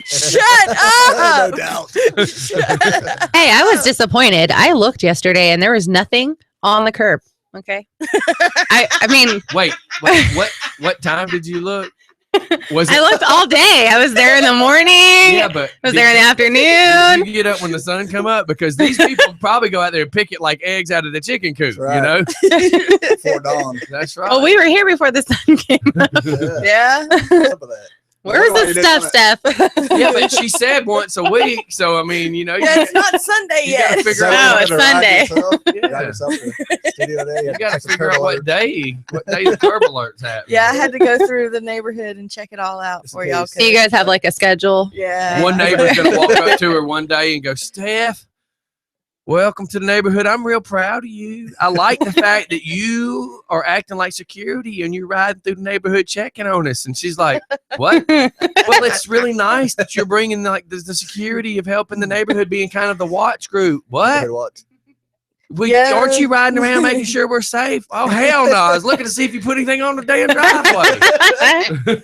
Shut no up. doubt. Shut up. Hey, I was disappointed. I looked yesterday and there was nothing on the curb. Okay. I mean, Wait, what time did you look? Was I looked all day. I was there in the morning. Yeah, but I was did there in the you- afternoon. Did you get up when the sun come up? Because these people probably go out there and pick it like eggs out of the chicken coop. That's right. You know, Before dawn. that's right. Well, we were here before the sun came up. Yeah. Yeah. What's up with that? Where's Why the you stuff, didn't Steph? Yeah, but she said once a week. So I mean, you know, Yeah, it's not Sunday You gotta yet. figure No, out it's Drive Sunday. yourself- Yeah. drive yourself to the studio day, you got to check some figure out turtle what alert. day the curb alerts happen. Yeah, I had to go through the neighborhood and check it all out Just for in y'all. case. So you guys have like a schedule? Yeah. One neighbor's gonna walk up to her one day and go, Steph, welcome to the neighborhood. I'm real proud of you. I like the fact that you are acting like security and you're riding through the neighborhood checking on us. And she's like, what? Well, it's really nice that you're bringing like the security of helping the neighborhood being kind of the watch group. What? What? Yeah. Aren't you riding around making sure we're safe? Oh, hell no. I was looking to see if you put anything on the damn driveway.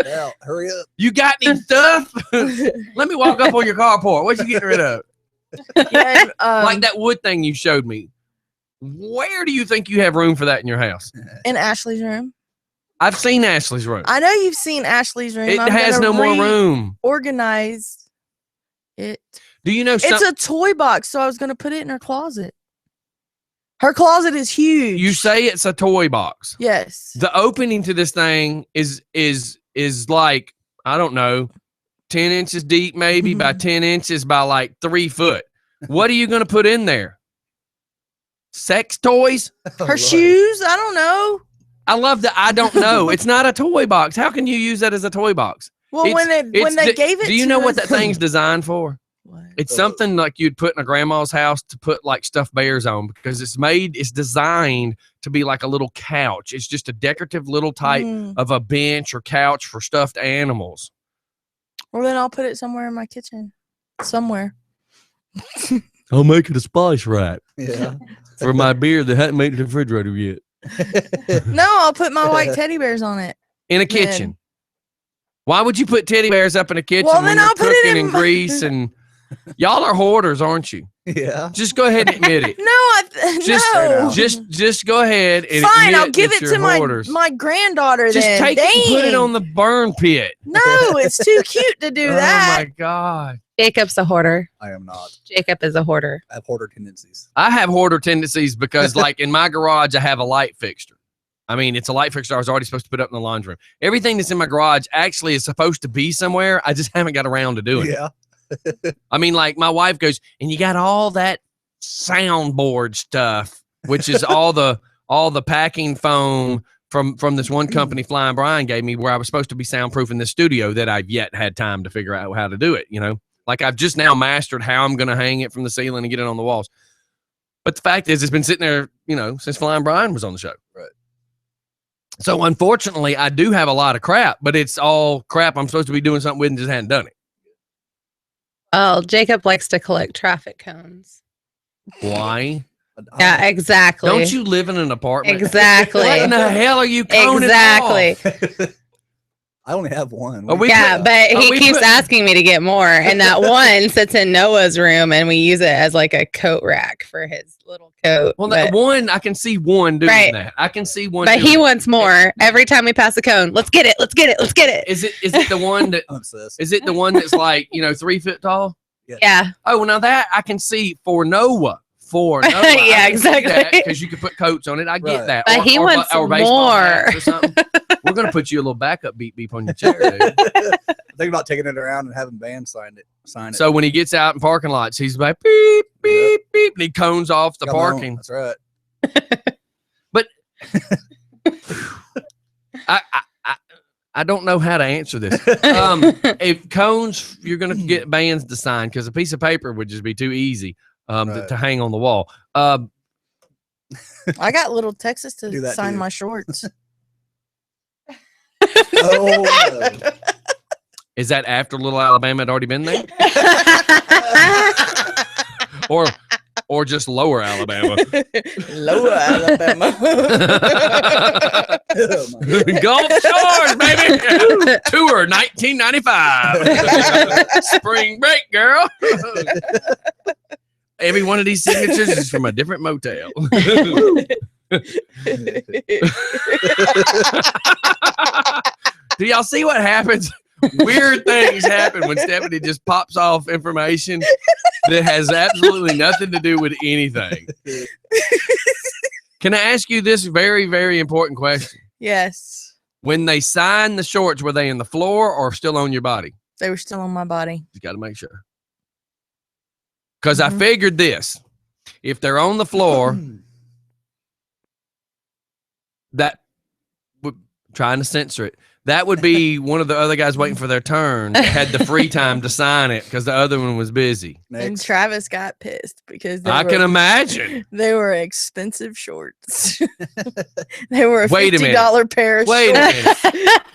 Now, hurry up. You got any stuff? Let me walk up on your carport. What you getting rid of? Yeah, Like that wood thing you showed me. Where do you think you have room for that in your house? in Ashley's room. I've seen Ashley's room. I know you've seen Ashley's room. It I'm has gonna no more room. Organize it. Do you know It's something? a toy box, so I was gonna put it in her closet. Her closet is huge. You say it's a toy box. yes. The opening to this thing is like, I don't know, 10 inches deep, maybe by 10 inches by like 3 foot. What are you going to put in there? Sex toys? Oh, Her Lord. shoes. I don't know. I love that. I don't know. It's not a toy box. How can you use that as a toy box? Well, It's- when It's they the- gave it, do you to know what us- that thing's designed for? What? It's something like you'd put in a grandma's house to put like stuffed bears on because it's designed to be like a little couch. It's just a decorative little type Mm. of a bench or couch for stuffed animals. Well, then I'll put it somewhere in my kitchen, somewhere. I'll make it a spice rack Yeah. for my beer that hadn't made it to the refrigerator yet. No, I'll put my white teddy bears on it. In a Then- kitchen. Why would you put teddy bears up in a kitchen Well, when then you're I'll put it cooking in in my- grease and y'all are hoarders, aren't you? Yeah. Just go ahead and admit it. No, Just- no. Just go ahead and Fine. I'll admit give that it you're to hoarders. my granddaughter. Just then. take it and put it Dang. on the burn pit. No, it's too cute to do Oh that. my God. Jacob's a hoarder. I am not. Jacob is a hoarder. I have hoarder tendencies. I have hoarder tendencies because like in my garage, I have a light fixture. I mean, it's a light fixture I was already supposed to put up in the laundry room. Everything that's in my garage actually is supposed to be somewhere. I just haven't got around to doing it. Yeah. I mean, like my wife goes, and you got all that soundboard stuff, which is all the packing foam from this one company Flying Brian gave me where I was supposed to be soundproof in the studio that I've yet had time to figure out how to do it, you know? Like I've just now mastered how I'm gonna hang it from the ceiling and get it on the walls. But the fact is it's been sitting there, you know, since Flying Brian was on the show. Right. So unfortunately I do have a lot of crap, but it's all crap I'm supposed to be doing something with and just hadn't done it. Oh, Jacob likes to collect traffic cones. Why? Yeah, exactly. Don't you live in an apartment? Exactly. What in the hell are you coning Exactly. off? I only have one. Oh, we Yeah, put- but oh, he we keeps put- asking me to get more, and that one sits in Noah's room, and we use it as like a coat rack for his little coat. Well, but, that one, I can see one doing Right. that. I can see one. but doing he it. wants more every time we pass a cone. Let's get it. Let's get it. Let's get it. Is it the one that I'm obsessed. is it the one that's like 3 foot tall? Yeah. Oh, well, now that I can see for Noah. For Noah, Yeah, exactly. Because you can put coats on it. I get Right. that. But he wants baseball hats more. or something. We're gonna put you a little backup beep on your chair, dude. Think about taking it around and having bands sign it. So when he gets out in parking lots, he's like beep beep beep, and he cones off the Got my own- parking. That's right. I don't know how to answer this. If cones, you're gonna get bands to sign because a piece of paper would just be too easy Right. to hang on the wall. I got little Texas to Do that sign too. my shorts. Oh, no. Is that after Little Alabama had already been there, or just Lower Alabama? Lower Alabama. Oh, my God. Gulf Shores, baby. Tour 1995. Spring break, girl. Every one of these signatures is from a different motel. Do y'all see what happens? Weird things happen when Stephanie just pops off information that has absolutely nothing to do with anything. Can I ask you this very, very important question? Yes, When they signed the shorts, were they in the floor or still on your body? they were still on my body. You got to make sure. Because I Mhm. figured this. If they're on the floor, that would trying to censor it. That would be one of the other guys waiting for their turn that had the free time to sign it because the other one was busy. And Next. Travis got pissed because I can imagine. they were expensive shorts. They were a Wait a minute. $50 pair of Wait a shorts.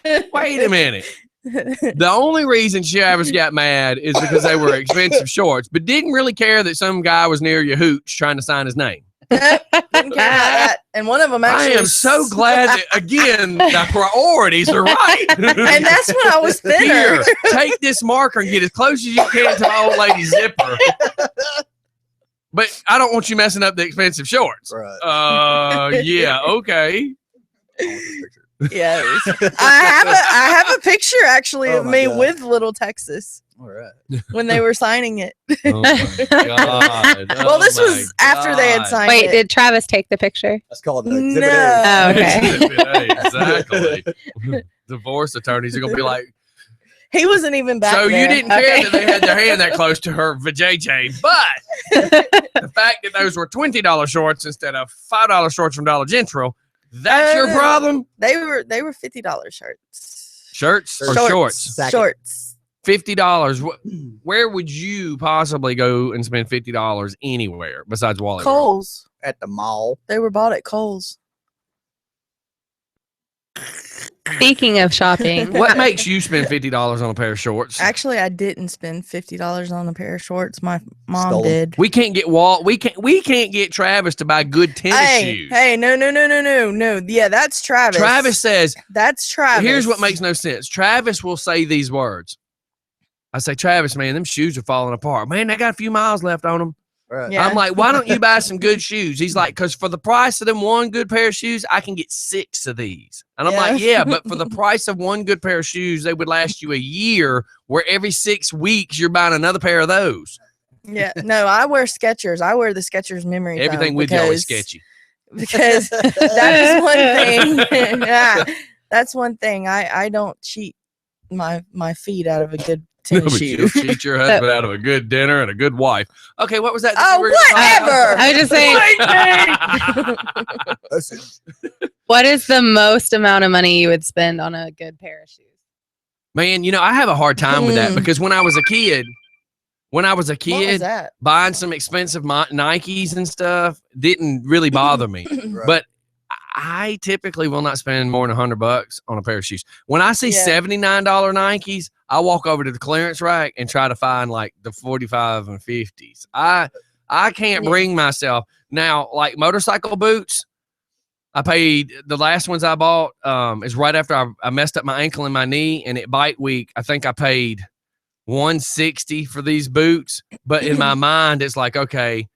minute. Wait a minute. The only reason Travis got mad is because they were expensive shorts, but didn't really care that some guy was near your hooch trying to sign his name. Didn't care about that. And one of them I actually. am so glad that, again, the priorities are right. And that's when I was thinner. Here, take this marker and get as close as you can to my old lady's zipper. But I don't want you messing up the expensive shorts. Right. Yeah, okay. Yeah, I have a picture actually Oh of my me God. with Little Texas All right. when they were signing it. Oh my God. Well, this Oh was after they had God. signed Wait, it. did Travis take the picture? That's called the exhibit No. A. Oh, okay. Exactly. Divorce attorneys are gonna be like, He wasn't even back so you there. didn't care Okay. that they had their hand that close to her vajayjay, but the fact that those were $20 shorts instead of $5 shorts from Dollar General, that's your problem? They were $50 shirts. Shirts or shorts? Sack it. Shorts. $50. Where would you possibly go and spend $50 anywhere besides Wally World? Kohl's. At the mall. They were bought at Kohl's. Speaking of shopping, What makes you spend $50 on a pair of shorts? Actually, I didn't spend $50 on a pair of shorts. My mom Stole 'em. did. We can't get we can't get Travis to buy good tennis shoes. Hey, no. Yeah, that's Travis. Travis says, That's Travis. here's what makes no sense. Travis will say these words. I say, Travis, man, them shoes are falling apart. Man, they got a few miles left on them. Right. Yeah. I'm like, why don't you buy some good shoes? He's like, because for the price of them one good pair of shoes, I can get 6 of these. And I'm like, Yeah. yeah, but for the price of one good pair of shoes, they would last you a year, where every 6 weeks you're buying another pair of those. Yeah, no, I wear Skechers. I wear the Skechers memory foam Everything with you always because- sketchy. Because that is one thing. Yeah, that's one thing. I don't cheat my feet out of a good No, tennis but shoe. you'll cheat your husband out of a good dinner and a good wife. Okay, what was that? Oh, you were gonna whatever. I was just saying, Listen, what is the most amount of money you would spend on a good pair of shoes? Man, I have a hard time with that because when I was a kid, What was that? buying some expensive Nikes and stuff didn't really bother me. right. But I typically will not spend more than $100 on a pair of shoes. When I see Yeah. $79 Nikes, I walk over to the clearance rack and try to find like the 45 and 50s. I can't Yeah. bring myself now, like motorcycle boots. I paid the last ones I bought is right after I messed up my ankle and my knee, and at bite week, I think I paid $160 for these boots. But in my mind, it's like, okay,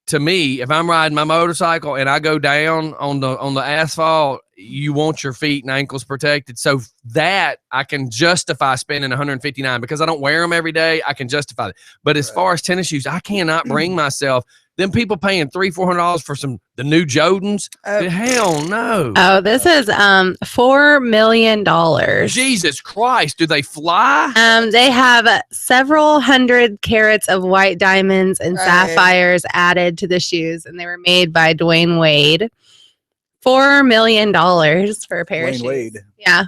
to me, if I'm riding my motorcycle and I go down on the asphalt, you want your feet and ankles protected. So that I can justify spending $159 because I don't wear them every day. I can justify it. But as far as tennis shoes, I cannot bring myself. Them people paying $300-400 for the new Jordans. Hell no. Oh, this is $4 million. Jesus Christ, do they fly? They have several hundred carats of white diamonds and sapphires added to the shoes, and they were made by Dwayne Wade. $4 million for a pair of shoes. Dwayne Wade. Yeah,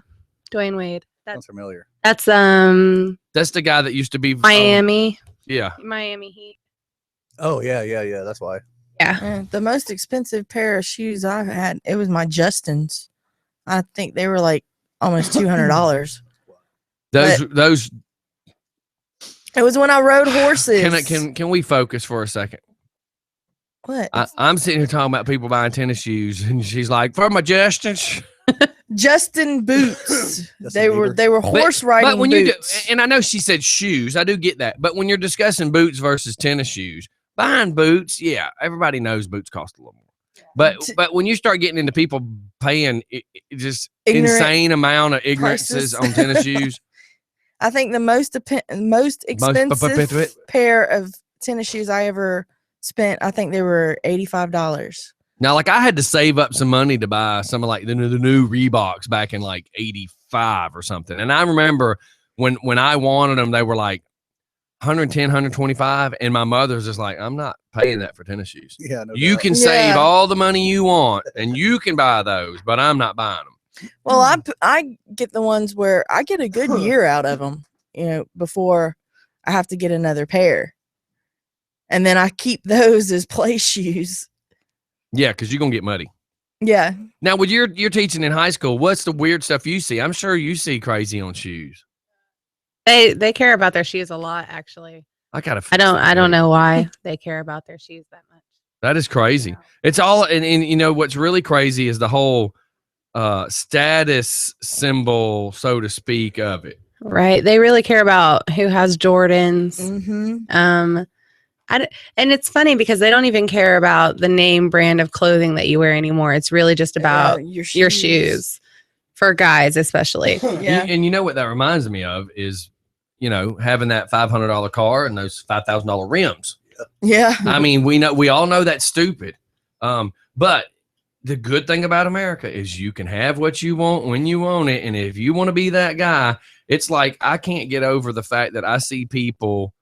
Dwayne Wade. Sounds familiar. That's That's the guy that used to be Miami. Yeah. Miami Heat. Oh yeah. That's why. Yeah. The most expensive pair of shoes I've had, it was my Justins. I think they were like almost $200. Those. It was when I rode horses. Can we focus for a second? What? I'm sitting here talking about people buying tennis shoes, and she's like, "For my Justins." Justin boots. They were Bieber. horse riding But when boots. you do, and I know she said shoes, I do get that. But when you're discussing boots versus tennis shoes, buying boots, yeah, everybody knows boots cost a little more. But when you start getting into people paying just Ignorant insane amount of ignorances prices. on tennis shoes, I think the most expensive pair of tennis shoes I ever spent, I think they were $85. now like I had to save up some money to buy some of like the new Reeboks back in like '85 or something, and I remember when I wanted them, they were like 110, 125, and my mother's just like, I'm not paying that for tennis shoes. Yeah. No You doubt. can save all the money you want, and you can buy those, but I'm not buying them. Well, I get the ones where I get a good year out of them, before I have to get another pair. And then I keep those as play shoes. Yeah, because you're gonna get muddy. Yeah. Now, when you're teaching in high school, what's the weird stuff you see? I'm sure you see crazy on shoes. They care about their shoes a lot, actually. I don't know why they care about their shoes that much. That is crazy. Yeah. It's all, and you know what's really crazy is the whole status symbol, so to speak, of it. Right. They really care about who has Jordans. Mm-hmm. And it's funny because they don't even care about the name brand of clothing that you wear anymore. It's really just about your shoes for guys, especially. Yeah. And you know what that reminds me of is, having that $500 car and those $5,000 rims. Yeah. I mean, we all know that's stupid. But the good thing about America is you can have what you want when you want it. And if you want to be that guy, it's like, I can't get over the fact that I see people,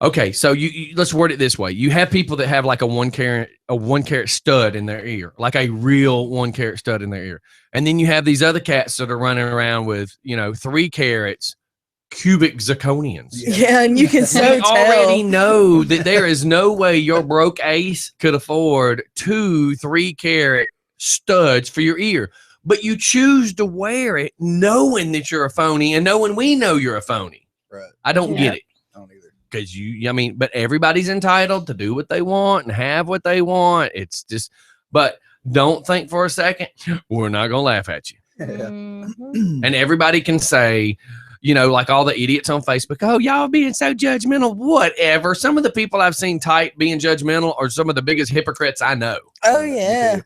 okay, so you let's word it this way. You have people that have like a one carat stud in their ear, like a real 1 carat stud in their ear. And then you have these other cats that are running around with, 3 carats cubic zirconians. Yeah, and you can so We already tell. know that there is no way your broke ace could afford 2 3-carat studs for your ear. But you choose to wear it knowing that you're a phony and knowing we know you're a phony. Right. I don't get it. I don't either. Because but everybody's entitled to do what they want and have what they want. It's just, but don't think for a second, we're not going to laugh at you. Mhm. And everybody can say, like all the idiots on Facebook, oh, y'all being so judgmental, whatever. Some of the people I've seen type being judgmental are some of the biggest hypocrites I know. Oh yeah.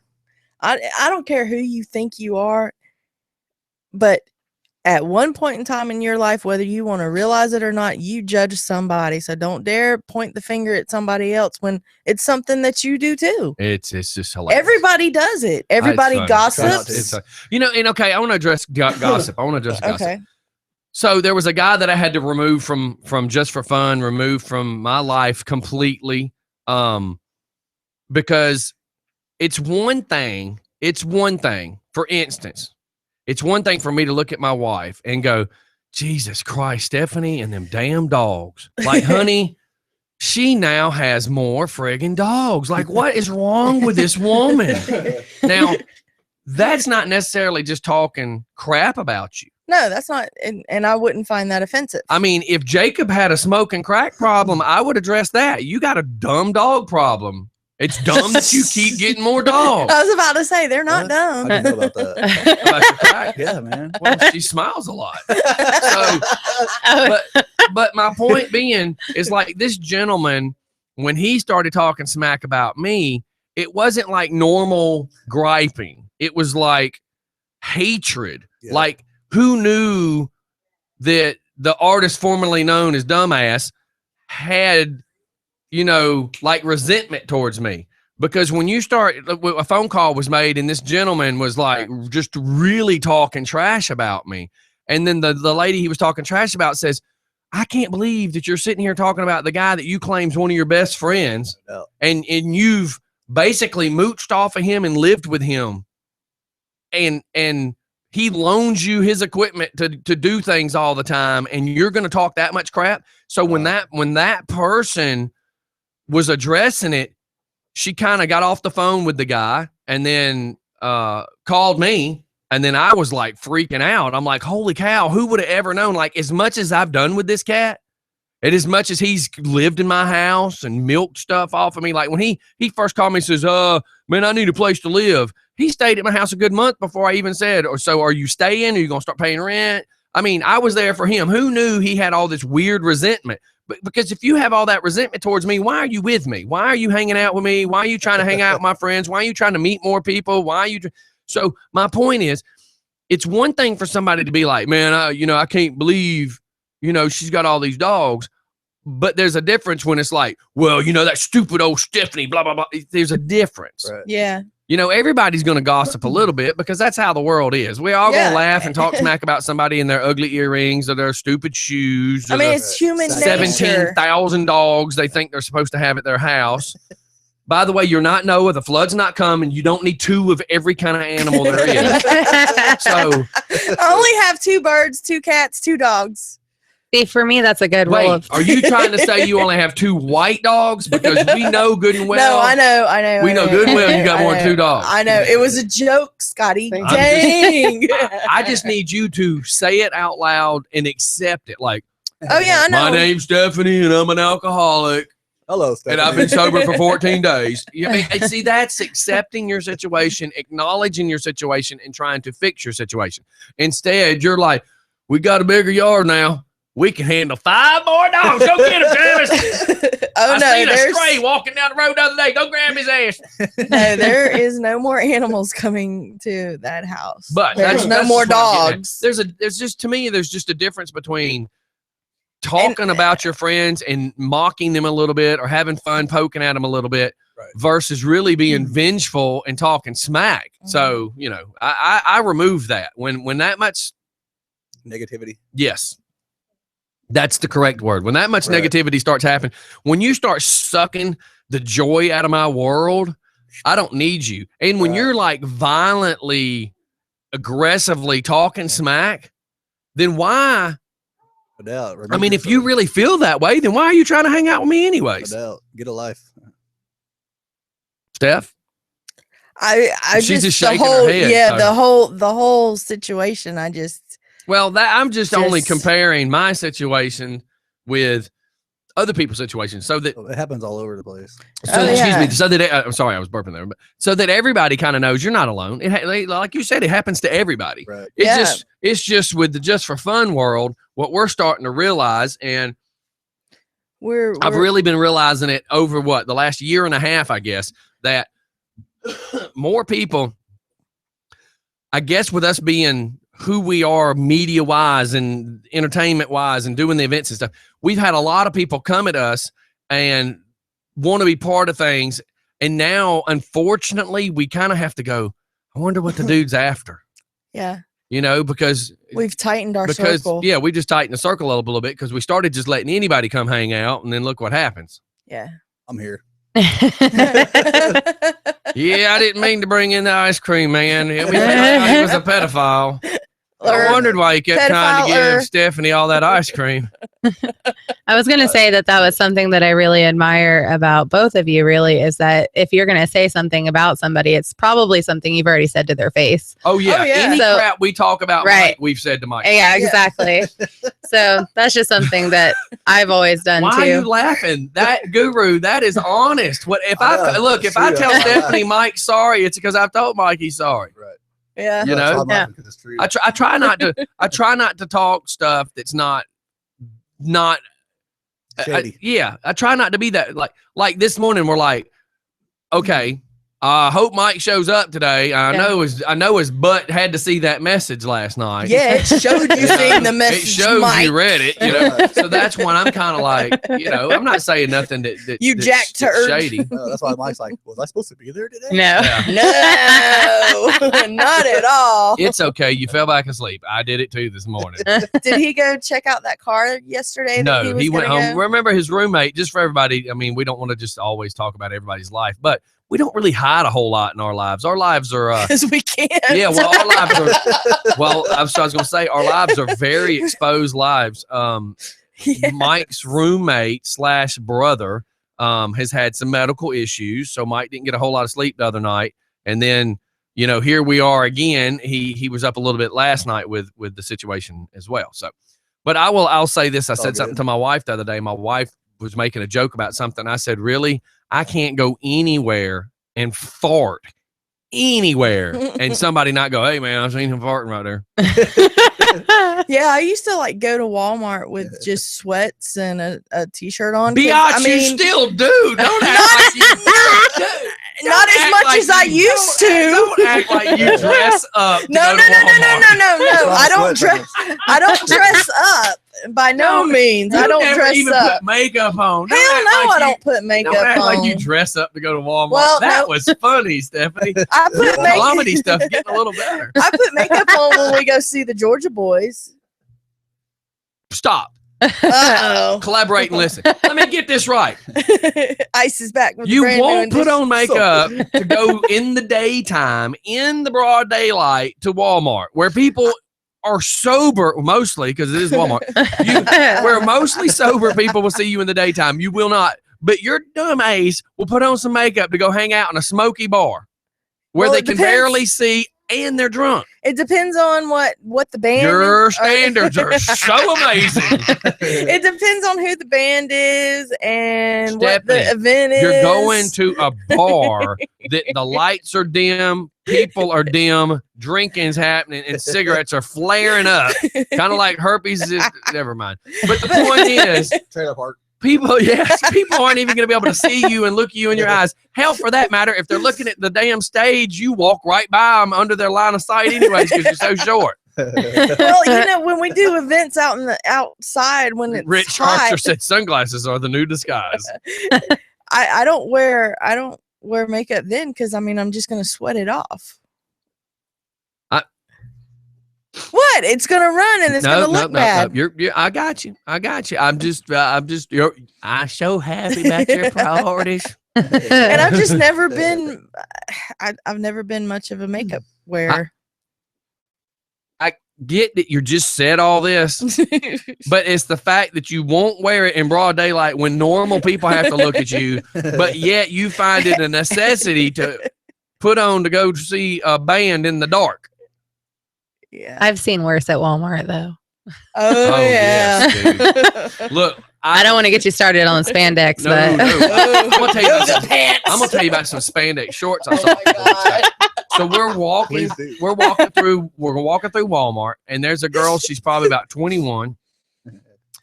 I don't care who you think you are, but at one point in time in your life, whether you want to realize it or not, you judge somebody. So don't dare point the finger at somebody else when it's something that you do too. It's just hilarious. Everybody does it. Everybody funny. gossips. It's and okay, I want to address gossip. I want to address gossip. Okay. So there was a guy that I had to remove from Just for Fun, remove from my life completely, because it's one thing. For instance, it's one thing for me to look at my wife and go, Jesus Christ, Stephanie and them damn dogs. Like, honey, she now has more friggin' dogs. Like, what is wrong with this woman? Now, that's not necessarily just talking crap about you. No, that's not, and I wouldn't find that offensive. I mean, if Jacob had a smoke and crack problem, I would address that. You got a dumb dog problem. It's dumb that you keep getting more dogs. I was about to say they're not What? I dumb. didn't know about that. About your cat? Yeah, man. Well, she smiles a lot. So, but my point being is like this gentleman, when he started talking smack about me, it wasn't like normal griping. It was like hatred. Yeah. Like, who knew that the artist formerly known as Dumbass had, like resentment towards me? Because when you start, a phone call was made and this gentleman was like just really talking trash about me. And then the lady he was talking trash about says, I can't believe that you're sitting here talking about the guy that you claim's one of your best friends. No. And you've basically mooched off of him and lived with him. And he loans you his equipment to do things all the time. And you're going to talk that much crap. So when that person was addressing it, she kind of got off the phone with the guy and then called me. And then I was like freaking out. I'm like, holy cow, who would have ever known? Like, as much as I've done with this cat, and as much as he's lived in my house and milked stuff off of me, like when he first called me and says, man, I need a place to live. He stayed at my house a good month before I even said, so are you staying? Are you going to start paying rent? I mean, I was there for him. Who knew he had all this weird resentment? But because if you have all that resentment towards me, why are you with me? Why are you hanging out with me? Why are you trying to hang out with my friends? Why are you trying to meet more people? Why are you? So my point is, it's one thing for somebody to be like, man, I can't believe, she's got all these dogs. But there's a difference when it's like, well, that stupid old Stephanie, blah, blah, blah. There's a difference. Right. Yeah. Everybody's going to gossip a little bit because that's how the world is. We all going to laugh and talk smack about somebody in their ugly earrings or their stupid shoes. I mean, it's human nature. 17,000 dogs they think they're supposed to have at their house. By the way, you're not Noah. The flood's not coming. You don't need 2 of every kind of animal there is. So I only have 2 birds, 2 cats, 2 dogs. See, for me, that's a good rule wait, of. are you trying to say you only have 2 white dogs? Because we know good and well. No, I know. We know good and well you got more than 2 dogs. I know. It was a joke, Scotty. I'm Dang. I just need you to say it out loud and accept it. Like, Oh, yeah, I know. my name's Stephanie and I'm an alcoholic. Hello, Stephanie. And I've been sober for 14 days. See, that's accepting your situation, acknowledging your situation, and trying to fix your situation. Instead, you're like, we got a bigger yard now. We can handle 5 more dogs. Go get him, Travis. I seen a stray walking down the road the other day. Go grab his ass. No, there is no more animals coming to that house. But there's no that's more just what I'm getting dogs. at. There's just a difference between talking about your friends and mocking them a little bit or having fun poking at them a little bit versus really being vengeful and talking smack. So, I remove that when that much negativity. Yes. That's the correct word. When that much negativity starts happening, when you start sucking the joy out of my world, I don't need you. And when you're like violently, aggressively talking smack, then why? No doubt. I mean, if you really feel that way, then why are you trying to hang out with me anyways? No doubt. Get a life. Steph? I She's just the shaking whole her head, yeah so. the whole situation. Well, I'm just only comparing my situation with other people's situations, so that it happens all over the place. Excuse me. So that I'm sorry, I was burping there, but so that everybody kind of knows you're not alone. Like you said, it happens to everybody. Right. It's just with the Just for Fun world, what we're starting to realize, and I've really been realizing it over the last year and a half, I guess, that more people, I guess, with us being who we are media wise and entertainment wise and doing the events and stuff, we've had a lot of people come at us and want to be part of things. And now, unfortunately, we kind of have to go, I wonder what the dude's after. Yeah. Because we've tightened our circle. Yeah, we just tightened the circle a little bit because we started just letting anybody come hang out, and then look what happens. Yeah. I'm here. Yeah, I didn't mean to bring in the ice cream, man. He was a pedophile. I wondered why you kept trying to pedophile or- give Stephanie all that ice cream. I was going to say that was something that I really admire about both of you, really, is that if you're going to say something about somebody, it's probably something you've already said to their face. Oh, yeah. Oh, yeah. Any So- crap we talk about Right. Mike, we've said to Mike. Yeah, exactly. So that's just something that I've always done Why are you too. laughing? That Guru, that is honest. What if I I know, look? it's If I true. tell I know. Stephanie Mike's sorry, it's because I've told Mike he's sorry. Right. Yeah. You No, it's know? not mine Yeah. because it's true. I try not to. I try not to talk stuff that's not. Shady. Yeah, I try not to be that. Like this morning, we're like, okay. I hope Mike shows up today. I know his butt had to see that message last night. Yeah, it showed you You know, seeing the message, It shows Mike. you read it. You know, so that's when I'm kind of like, I'm not saying nothing that You that's- jack that's turd. shady. No, that's why Mike's like, was I supposed to be there today? No. Yeah. No, not at all. It's okay. You fell back asleep. I did it too this morning. Did he go check out that car yesterday? that No, was he went gonna home. go? Remember his roommate, just for everybody. I mean, we don't want to just always talk about everybody's life, but we don't really hide a whole lot in our lives. Our lives are, Because we can't. yeah, well, our lives are, well, I was going to say, our lives are very exposed lives. Yeah. Mike's roommate / brother has had some medical issues. So Mike didn't get a whole lot of sleep the other night. And then, here we are again. He was up a little bit last night with the situation as well. So, but I'll say this. I It's all said good. something to my wife the other day. My wife was making a joke about something. I said, really? I can't go anywhere and fart anywhere and somebody not go, hey man, I've seen him farting right there. Yeah, I used to go to Walmart with just sweats and a t-shirt on. 'cause, Biatch, you still do. Don't act like you do. not as much as I used to. Don't act like you dress up. to No, go no, to no, no, no, Walmart. no, no. I don't Sweats, dress. I don't dress up. By no means. I You don't never dress even up. put makeup on. Hell Don't act no, like I you- don't put makeup Don't act on. like you dress up to go to Walmart. Well, that no. was funny, Stephanie. I put makeup. Comedy stuff getting a little better. I put makeup on when we go see the Georgia boys. Stop. Uh Collaborate and listen. Let me get this right. oh. Ice is back. With You brand new won't put edition. on makeup to go in the daytime, in the broad daylight to Walmart, where people are sober, mostly because it is Walmart, where mostly sober people will see you in the daytime. You will not. But your dumb ace will put on some makeup to go hang out in a smoky bar where Well, they it can depends. barely see and they're drunk. It depends on what the band. Your is- standards are so amazing. It depends on who the band is and what the Stephanie, event is. You're going to a bar that the lights are dim, people are dim, drinking's happening, and cigarettes are flaring up. Kind of like herpes is, never mind. But the point is, Trailer park. people aren't even going to be able to see you and look you in your eyes. Hell, for that matter, if they're looking at the damn stage, you walk right by them under their line of sight anyways because you're so short. Well, when we do events out in the outside when it's Rich hot, Archer said sunglasses are the new disguise. I don't wear makeup then because I'm just gonna sweat it off. What? It's gonna run and it's gonna look bad. You're, I got you. I'm just, I so happy about your priorities. And I've just never been. I've never been much of a makeup wearer. Get that you just said all this, but it's the fact that you won't wear it in broad daylight when normal people have to look at you, but yet you find it a necessity to put on to go see a band in the dark. Yeah. I've seen worse at Walmart though. Oh, yeah. yes, dude. Look, I don't want to get you started on the spandex, No, but no. I'm gonna tell you about Yoga some, pants. I'm gonna tell you about some spandex shorts I Oh saw. my God. So we're walking Please do. we're walking through Walmart, and there's a girl. She's probably about 21.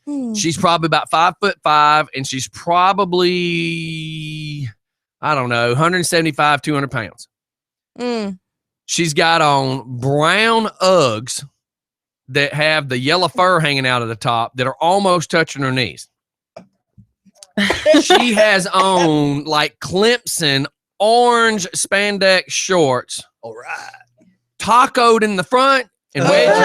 Hmm. She's probably about 5'5", and she's probably, I don't know, 175, 200 pounds. Mm. She's got on brown Uggs that have the yellow fur hanging out of the top that are almost touching her knees. She has on like Clemson orange spandex shorts, All right. tacoed in the front and Oh wedged,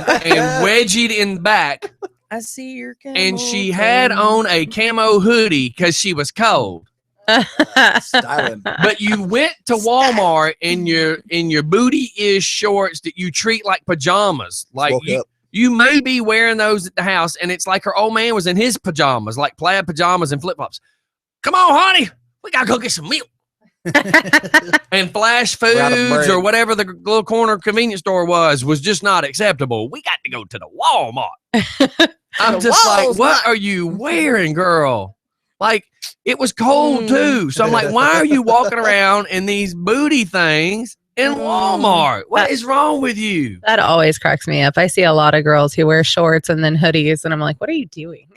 my and wedgied in the back. I see your And she had on a camo hoodie because she was cold. Styling. But you went to Walmart in your booty-ish shorts that you treat like pajamas. Like Woke up. you may be wearing those at the house, and it's like her old man was in his pajamas, like plaid pajamas and flip-flops. Come on, honey, we gotta go get some milk. And Flash We're out of Foods bread. or whatever the little corner convenience store was just not acceptable. We got to go to the Walmart. I'm The just like, Walmart. what are you wearing, girl? Like, it was cold too. So I'm like, why are you walking around in these booty things in Walmart? What is wrong with you? That always cracks me up. I see a lot of girls who wear shorts and then hoodies, and I'm like, what are you doing?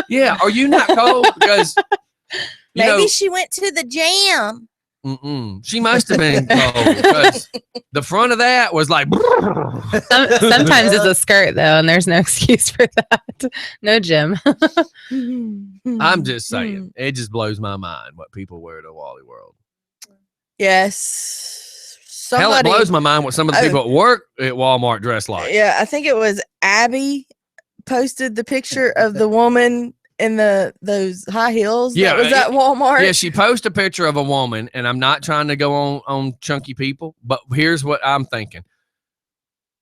Yeah, are you not cold? Because you Maybe know, she went to the jam. she must have been cold because the front of that was like. Sometimes it's a skirt, though, and there's no excuse for that. No gym. I'm just saying, it just blows my mind what people wear to Wally World. Yes. Hell, it Somebody, blows my mind what some of the people at work at Walmart dress like. yeah, I think it was Abby posted the picture of the woman in those high heels. Yeah, that was at Walmart. Yeah, she posted a picture of a woman, and I'm not trying to go on chunky people, but here's what I'm thinking.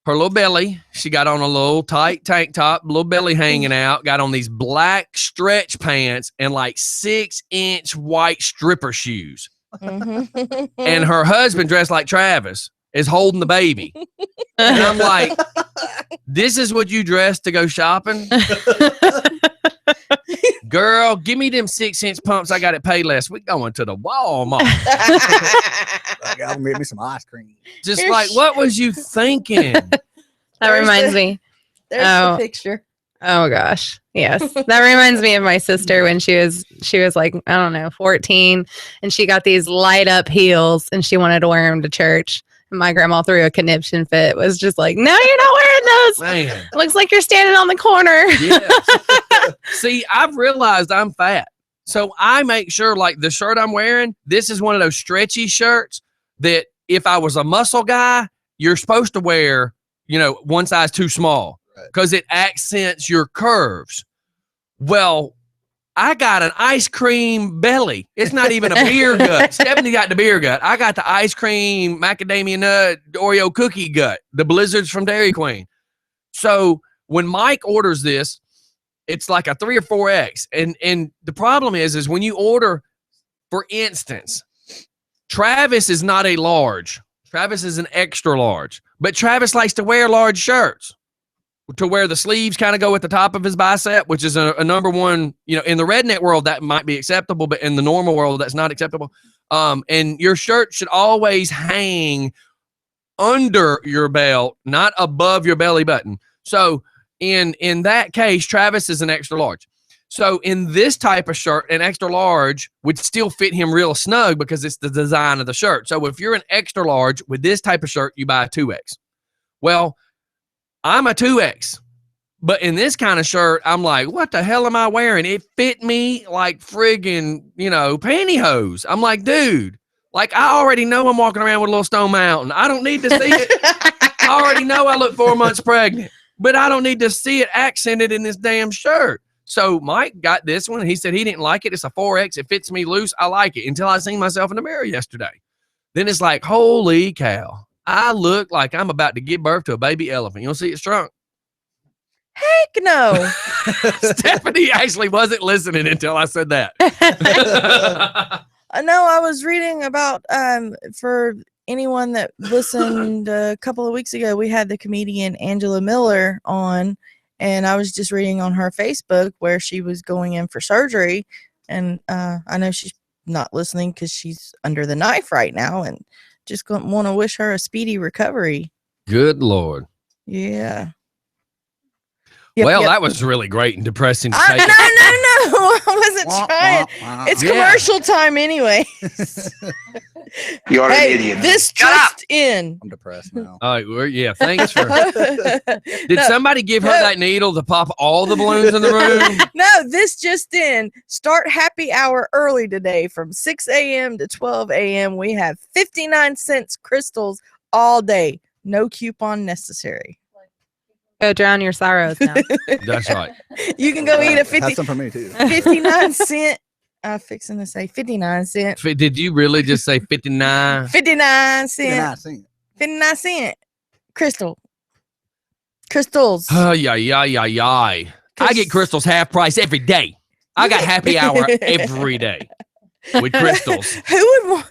Her little belly, she got on a little tight tank top, little belly hanging out, got on these black stretch pants and like 6-inch white stripper shoes. Mhm. And her husband, dressed like Travis, is holding the baby. And I'm like, this is what you dress to go shopping? Girl, give me them 6-inch pumps. I got it Payless. We going to the Walmart. I gotta get me some ice cream. Just Here's- like, what was you thinking? That There's reminds the- me. There's Oh. the picture. Oh gosh. Yes. That reminds me of my sister when she was like, I don't know, 14, and she got these light up heels and she wanted to wear them to church. And my grandma threw a conniption fit. Was just like, no, you're not wearing those. Man. It looks like you're standing on the corner. Yes. See, I've realized I'm fat. So I make sure, like the shirt I'm wearing, this is one of those stretchy shirts that if I was a muscle guy, you're supposed to wear, one size too small because it accents your curves. Well, I got an ice cream belly. It's not even a beer gut. Stephanie got the beer gut. I got the ice cream macadamia nut Oreo cookie gut, the blizzards from Dairy Queen. So when Mike orders this, it's like a 3 or 4X. And the problem is when you order, for instance, Travis is not a large. Travis is an extra large. But Travis likes to wear large shirts to where the sleeves kind of go at the top of his bicep, which is a number one, in the redneck world, that might be acceptable, but in the normal world, that's not acceptable. And your shirt should always hang under your belt, not above your belly button. So in that case, Travis is an extra large. So in this type of shirt, an extra large would still fit him real snug because it's the design of the shirt. So if you're an extra large with this type of shirt, you buy a 2X. Well, I'm a 2X, but in this kind of shirt, I'm like, what the hell am I wearing? It fit me like friggin', pantyhose. I'm like, dude, like I already know I'm walking around with a little Stone Mountain. I don't need to see it. I already know I look 4 months pregnant, but I don't need to see it accented in this damn shirt. So Mike got this one. He said he didn't like it. It's a 4X. It fits me loose. I like it until I seen myself in the mirror yesterday. Then it's like, holy cow. I look like I'm about to give birth to a baby elephant. You'll see it shrunk. Heck no. Stephanie actually wasn't listening until I said that. No, I was reading about for anyone that listened a couple of weeks ago, we had the comedian Angela Miller on, and I was just reading on her Facebook where she was going in for surgery, and I know she's not listening because she's under the knife right now, and just want to wish her a speedy recovery. Good Lord. Yeah. That was really great and depressing to take. No, I wasn't trying. It's commercial time anyway. You're an Hey, idiot. this just in. I'm depressed now. All right, yeah, thanks for. Did No, somebody give her that needle to pop all the balloons in the room? No, this just in. Start happy hour early today from 6 a.m. to 12 a.m. We have 59-cent crystals all day. No coupon necessary. Go drown your sorrows now. That's right. You can go eat a Have some for me too. 59-cent I'm fixing to say 59 cents. Did you really just say 59? 59 cents. 59 cents. Crystals. Oh, yeah. I get crystals half price every day. I got happy hour every day with crystals. Who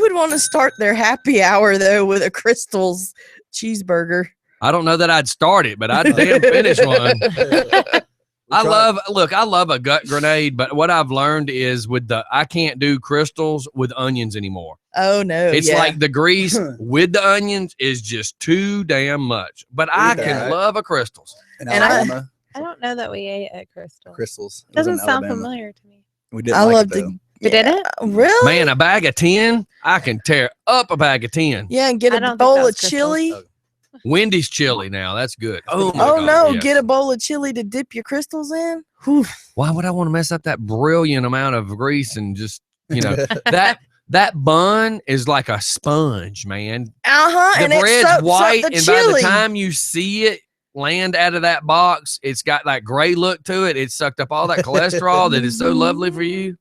would want to start their happy hour though with a Crystals cheeseburger? I don't know that I'd start it, but I'd damn finish one. I love a gut grenade, but what I've learned is I can't do crystals with onions anymore. Oh no. It's like the grease with the onions is just too damn much. But I can love a crystals. In And Alabama, I don't know that we ate at Crystal. crystals. It was in Doesn't sound Alabama. familiar to me. We didn't I like love it, though. to. You did it? Really? Man, a bag of 10, I can tear up a bag of 10. Yeah, and get I a don't think bowl that of was Crystals. chili. Oh. Wendy's chili now. That's good. Oh, my Oh God, no, yes. get a bowl of chili to dip your crystals in. Whew. Why would I want to mess up that brilliant amount of grease and just, that bun is like a sponge, man. Uh-huh. The And it bread's soaks white, up the and by the chili. time you see it land out of that box, it's got that gray look to it. It's sucked up all that cholesterol that is so lovely for you.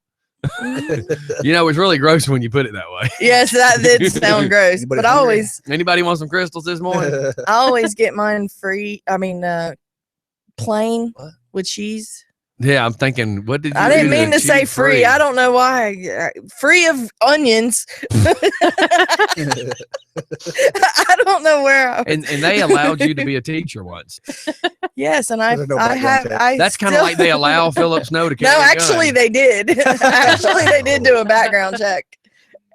It's really gross when you put it that way. Yes, that did sound gross. Anybody But I hungry? Anybody want some crystals this morning? I always get mine free. I mean, plain What? with cheese. Yeah, I'm thinking, what did you I do didn't mean to say cheese free. I don't know why. Free of onions. I don't know where. And they allowed you to be a teacher once. Yes, and There's no I background have. check. I That's kind of still- like they allow Philip Snow to carry No, a gun. actually, they did. Actually, they did do a background check,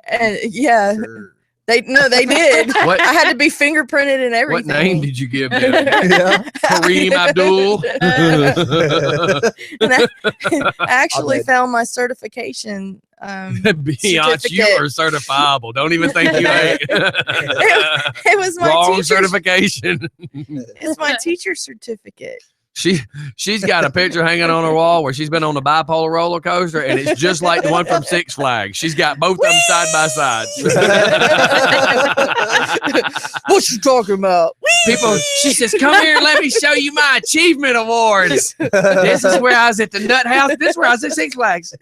and yeah, Sure. they did. What- I had to be fingerprinted and everything. What name did you give them? Yeah. Kareem Abdul. And I actually bet. found my certification. Beyonce, you Certificate. are certifiable. Don't even think you ain't. It was my Wrong teacher's. certification. It's my teacher certificate. She's got a picture hanging on her wall where she's been on the bipolar roller coaster, and it's just like the one from Six Flags. She's got both of them side by side. What you talking about? People, she says, "Come here, let me show you my achievement awards. This is where I was at the Nut House. This is where I was at Six Flags.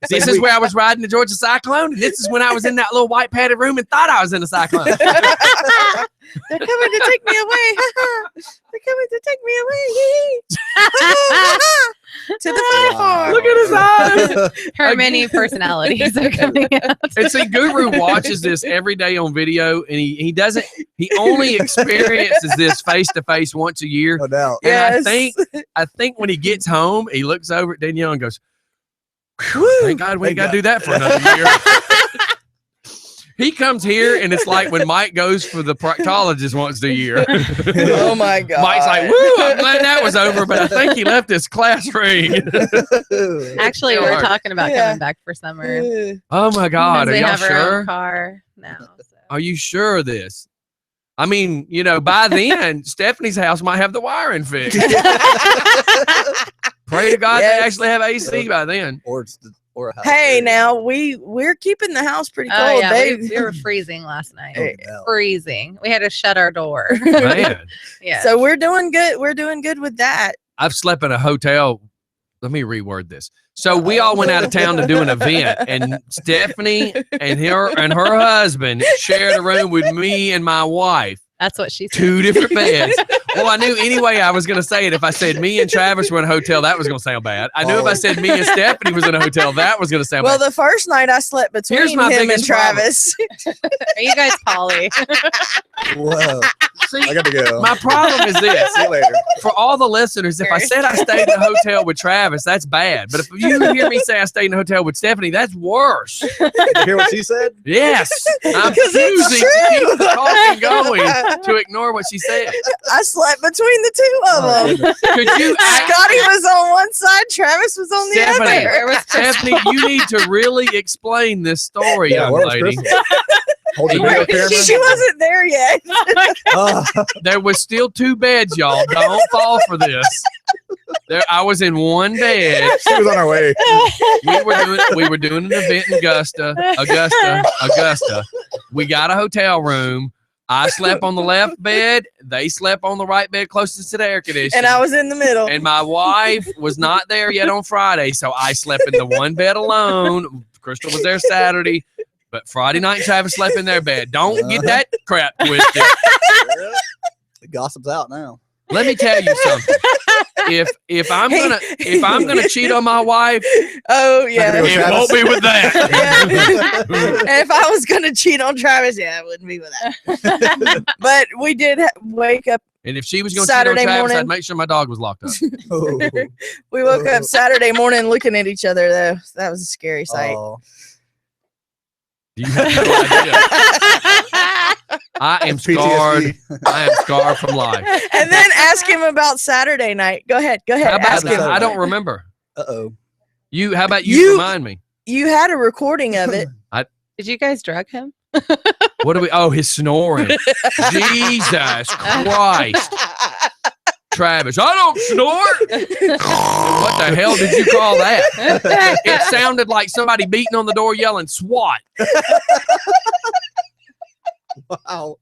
This is where I was riding the Georgia Cyclone. And this is when I was in that little white padded room and thought I was in a cyclone." They're coming to take me away. They're coming to take me away. To the fire farm. Look at his eyes. Her many personalities are coming out. And see, Guru watches this every day on video, and he only experiences this face to face once a year. No doubt. And Yes. I think when he gets home, he looks over at Danielle and goes, Woo. "Thank God we ain't got to Thank do that for another year." He comes here, and it's like when Mike goes for the proctologist once a year. Oh my God. Mike's like, "Woo! I'm glad that was over, but I think he left his class ring." Actually, Still we're hard. talking about Yeah. coming back for summer. Oh my God, Because are they y'all have our own sure? car now. So. Are you sure of this? I mean, by then, Stephanie's house might have the wiring fixed. Pray to God Yes. they actually have AC by then. Or a house Hey, there. now we're keeping the house pretty cold. Oh yeah, They- we were freezing last night. No doubt. Freezing. We had to shut our door. Man, Yeah. So we're doing good. We're doing good with that. I've slept in a hotel. Let me reword this. So we all went out of town to do an event, and Stephanie and her husband shared a room with me and my wife. That's what she said. 2 different beds. Well, I knew anyway I was going to say it. If I said me and Travis were in a hotel, that was going to sound bad. I knew if I said me and Stephanie was in a hotel, that was going to sound Well, bad. the first night I slept between Here's my him and biggest problem. Travis. Are you guys poly? Whoa. See, I got to go. my problem is this. See you later. For all the listeners, if I said I stayed in a hotel with Travis, that's bad. But if you hear me say I stayed in a hotel with Stephanie, that's worse. Did you hear what she said? Yes. I'm 'Cause it's choosing to keep the true. talking going to ignore what she said. I slept between the two of Oh, them. goodness. Could you Scotty was on one side, Travis was on the Stephanie. other. Stephanie, you need to really explain this story, Yeah, young where was lady. Crystal? Hold your video camera. She wasn't there yet. Oh, There was still 2 beds, y'all. Don't fall for this. I was in one bed. she was on her way. We were doing an event in Augusta. We got a hotel room. I slept on the left bed. They slept on the right bed closest to the air conditioning. And I was in the middle. And my wife was not there yet on Friday, so I slept in the one bed alone. Crystal was there Saturday, but Friday night Travis slept in their bed. Don't get that crap twisted. The gossip's out now. Let me tell you something. If I'm gonna cheat on my wife, oh yeah, it won't be with that. Yeah. And if I was gonna cheat on Travis, yeah, it wouldn't be with that. But we did wake up. And if she was gonna Saturday cheat on Travis, morning. I'd make sure my dog was locked up. Oh. We woke up Saturday morning looking at each other. Though that was a scary sight. Oh. You have no idea. I am scarred. PTSD. I am scarred from life. And then ask him about Saturday night. Go ahead. How How about ask that? him. I don't remember. Uh-oh. How about you remind me? You had a recording of it. Did you guys drug him? What do we? Oh, his snoring. Jesus Christ. Travis, I don't snort. What the hell did you call that? It sounded like somebody beating on the door yelling SWAT. Wow.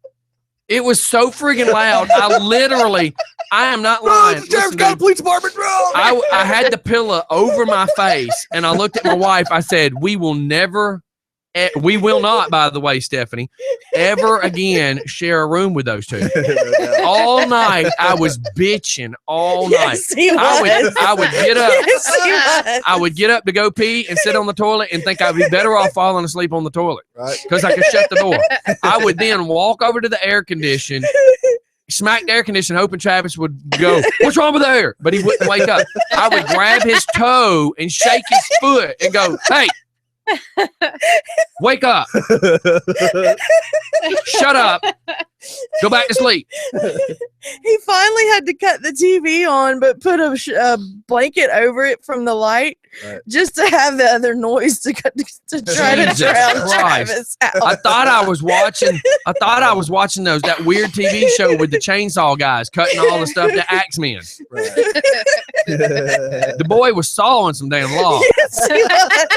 It was so freaking loud. I am not lying. Listen, dude, police department, bro. I had the pillow over my face and I looked at my wife. I said, we will not, by the way, Stephanie, ever again share a room with those two. All night, I was bitching all night. Yes, he was. I would get up. Yes, he was. I would get up to go pee and sit on the toilet and think I'd be better off falling asleep on the toilet Right. because I could shut the door. I would then walk over to the air condition, smack the air condition, hoping Travis would go, what's wrong with the air? But he wouldn't wake up. I would grab his toe and shake his foot and go, hey, wake up. Shut up. Go back to sleep. He finally had to cut the TV on, but put a blanket over it from the light, Right. just to have the other noise to try to Jesus drown Christ. Travis out. I thought I was watching that weird TV show with the chainsaw guys cutting all the stuff to Axemen. Right. The boy was sawing some damn logs. Yes, he was.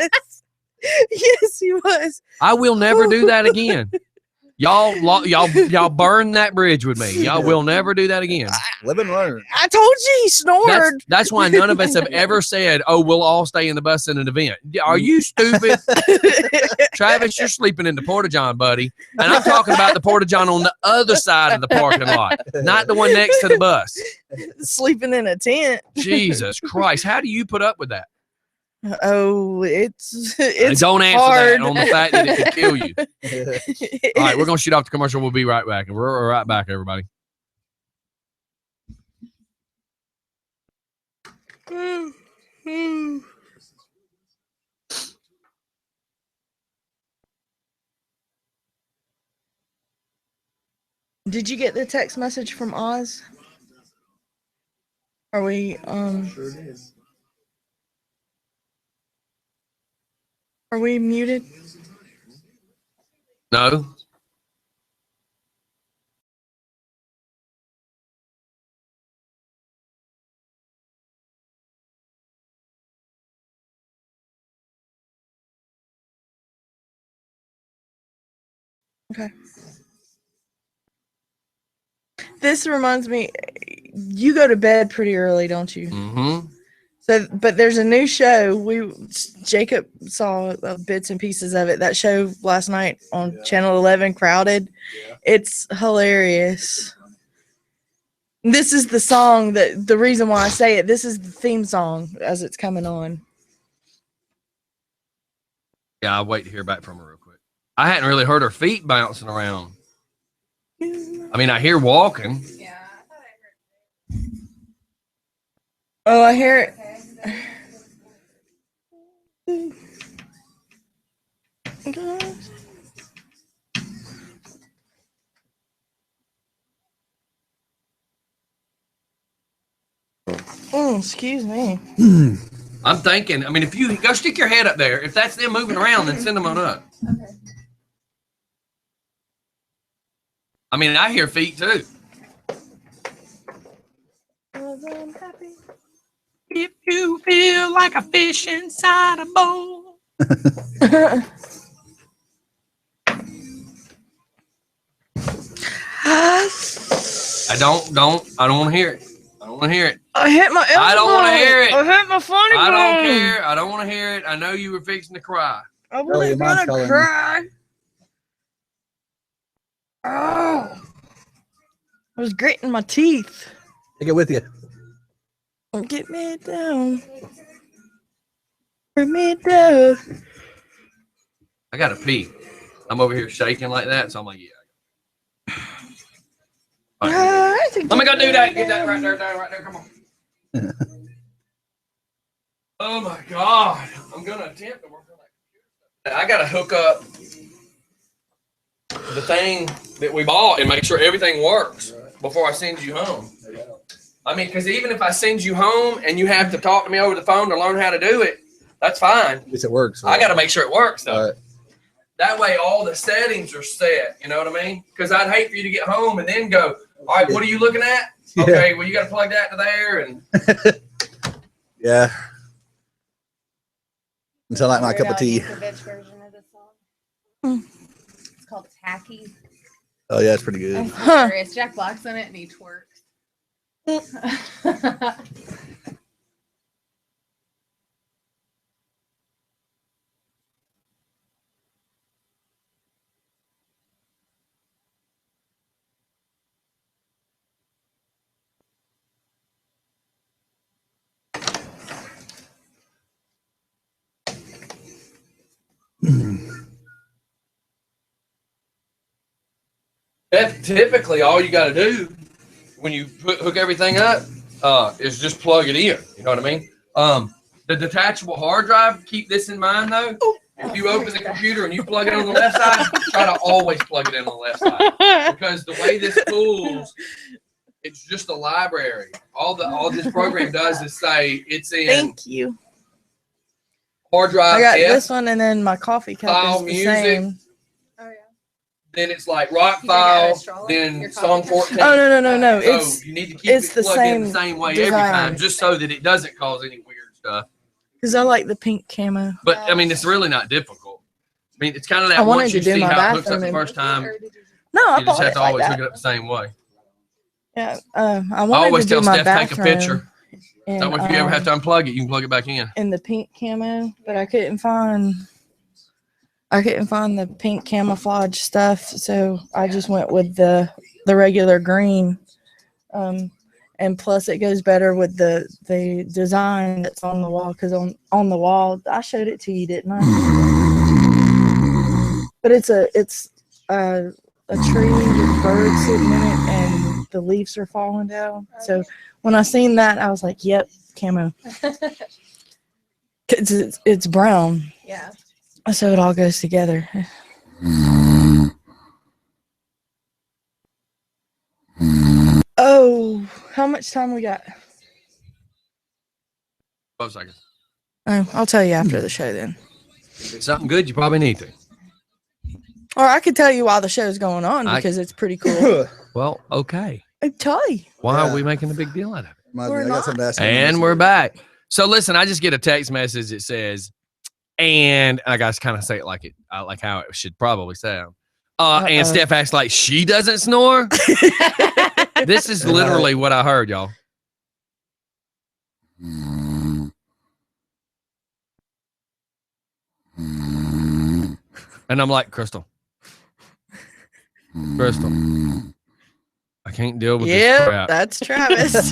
Yes, he was. I will never do that again. Y'all burn that bridge with me. Y'all will never do that again. Live and learn. I told you he snored. That's why none of us have ever said, "Oh, we'll all stay in the bus in an event." Are you stupid, Travis? You're sleeping in the porta-john, buddy, and I'm talking about the porta-john on the other side of the parking lot, not the one next to the bus. Sleeping in a tent. Jesus Christ, how do you put up with that? Oh, it's Don't answer hard. that on the fact that it could kill you. All right, we're gonna shoot off the commercial. We'll be right back, and we're right back, everybody. Did you get the text message from Oz? Are we Are we muted? No. Okay. This reminds me, you go to bed pretty early, don't you? Mm-hmm. So, but there's a new show. Jacob saw bits and pieces of it. That show last night on Channel 11, Crowded. Yeah. It's hilarious. This is the song the reason why I say it. This is the theme song as it's coming on. Yeah, I'll wait to hear back from her real quick. I hadn't really heard her feet bouncing around. I mean, I hear walking. Oh, I hear it. Excuse me. I'm thinking, I mean, if you go stick your head up there, if that's them moving around, then send them on up. Okay. I mean, I hear feet too. If you feel like a fish inside a bowl. I don't want to hear it. I don't want to hear it. I hit my elbow. I don't want to hear it. I hit my funny bone. I don't care. I don't want to hear it. I know you were fixing to cry. I Ellie, wasn't mine's gonna telling me. cry. Oh. I was gritting my teeth. Take it with you. Get me down. Bring me down. I got to pee. I'm over here shaking like that, so I'm like, yeah. All right. Let me go do that. Get that right there. Come on. Oh my God. I'm going to attempt to work on that. I got to hook up the thing that we bought and make sure everything works before I send you home. I mean, because even if I send you home and you have to talk to me over the phone to learn how to do it, that's fine. At least it works. I got to make sure it works, though. All right. That way, all the settings are set. You know what I mean? Because I'd hate for you to get home and then go, all right, what are you looking at? Yeah. Okay, well, you got to plug that to there. And Yeah. Until like my cup of tea. The bitch version of this song. It's called Tacky. Oh yeah, it's pretty good. Huh. It's Jack Black's in it and he twerks. that's typically all you got to do when you hook everything up is just plug it in. You know what I mean? The detachable hard drive, keep this in mind, though. If you open the computer and you plug it on the left side, try to always plug it in on the left side. Because the way this pulls, it's just a library. All this program does is say it's in Thank you. hard drive I got F, this one, and then my coffee cup file is the music. same. Oh yeah. then it's like rock You think I file, was trolling? then You're song calling me? 14. Oh no! So It's you need to keep it's it the plugged in the same same way every time, design. just so that it doesn't cause any weird stuff. because I like the pink camo. But I mean, it's really not difficult. I mean, it's kind of I that wanted once to you do see my how it hooks up bathroom the and- first time, Or did you just- No, I you just bought have it to like always that. hook it up the same way. Yeah, I I wanted always to do tell my Steph, take a bathroom picture. in, That way, if you ever have to unplug it, you can plug it back in. in the pink camo, but I couldn't find the pink camouflage stuff, so I just went with the regular green. And plus it goes better with the design that's on the wall, because on the wall I showed it to you, didn't I? But it's a tree with birds sitting in it and the leaves are falling down. So when I seen that, I was like, yep, camo. It's brown, Yeah. so it all goes together. Oh, how much time we got? 12 seconds. Oh, I'll tell you after the show then. If it's something good, you probably need to. Or I could tell you while the show's going on because it's pretty cool. Well, okay. I'd tell you. Why Yeah. are we making a big deal out of it? We're I got something to ask you. And we're back. So listen, I just get a text message that says, and I got to kind of say it like how it should probably sound. And Uh-oh. Steph acts like she doesn't snore. This is literally what I heard, y'all. And I'm like, Crystal, I can't deal with this Yep, crap. that's Travis.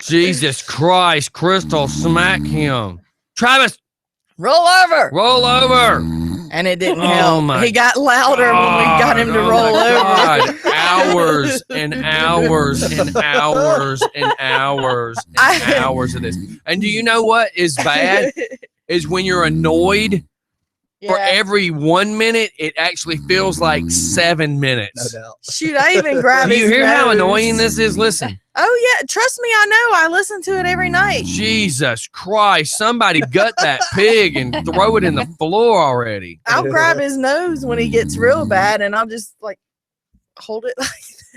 Jesus Christ, Crystal, smack him. Travis, Roll over. roll over. And it didn't Oh help. my He got louder when we got him to God, roll oh my over. God. Hours and hours and hours and hours and hours of this. And do you know what is bad? Is when you're annoyed for Yeah. every 1 minute, it actually feels like 7 minutes. No doubt. Shoot, I even grabbed Do you his hear how nose. annoying this is? Listen, Oh, yeah. Trust me, I know. I listen to it every night. Jesus Christ, somebody gut that pig and throw it in the floor already. I'll grab his nose when he gets real bad, and I'll just, like, hold it like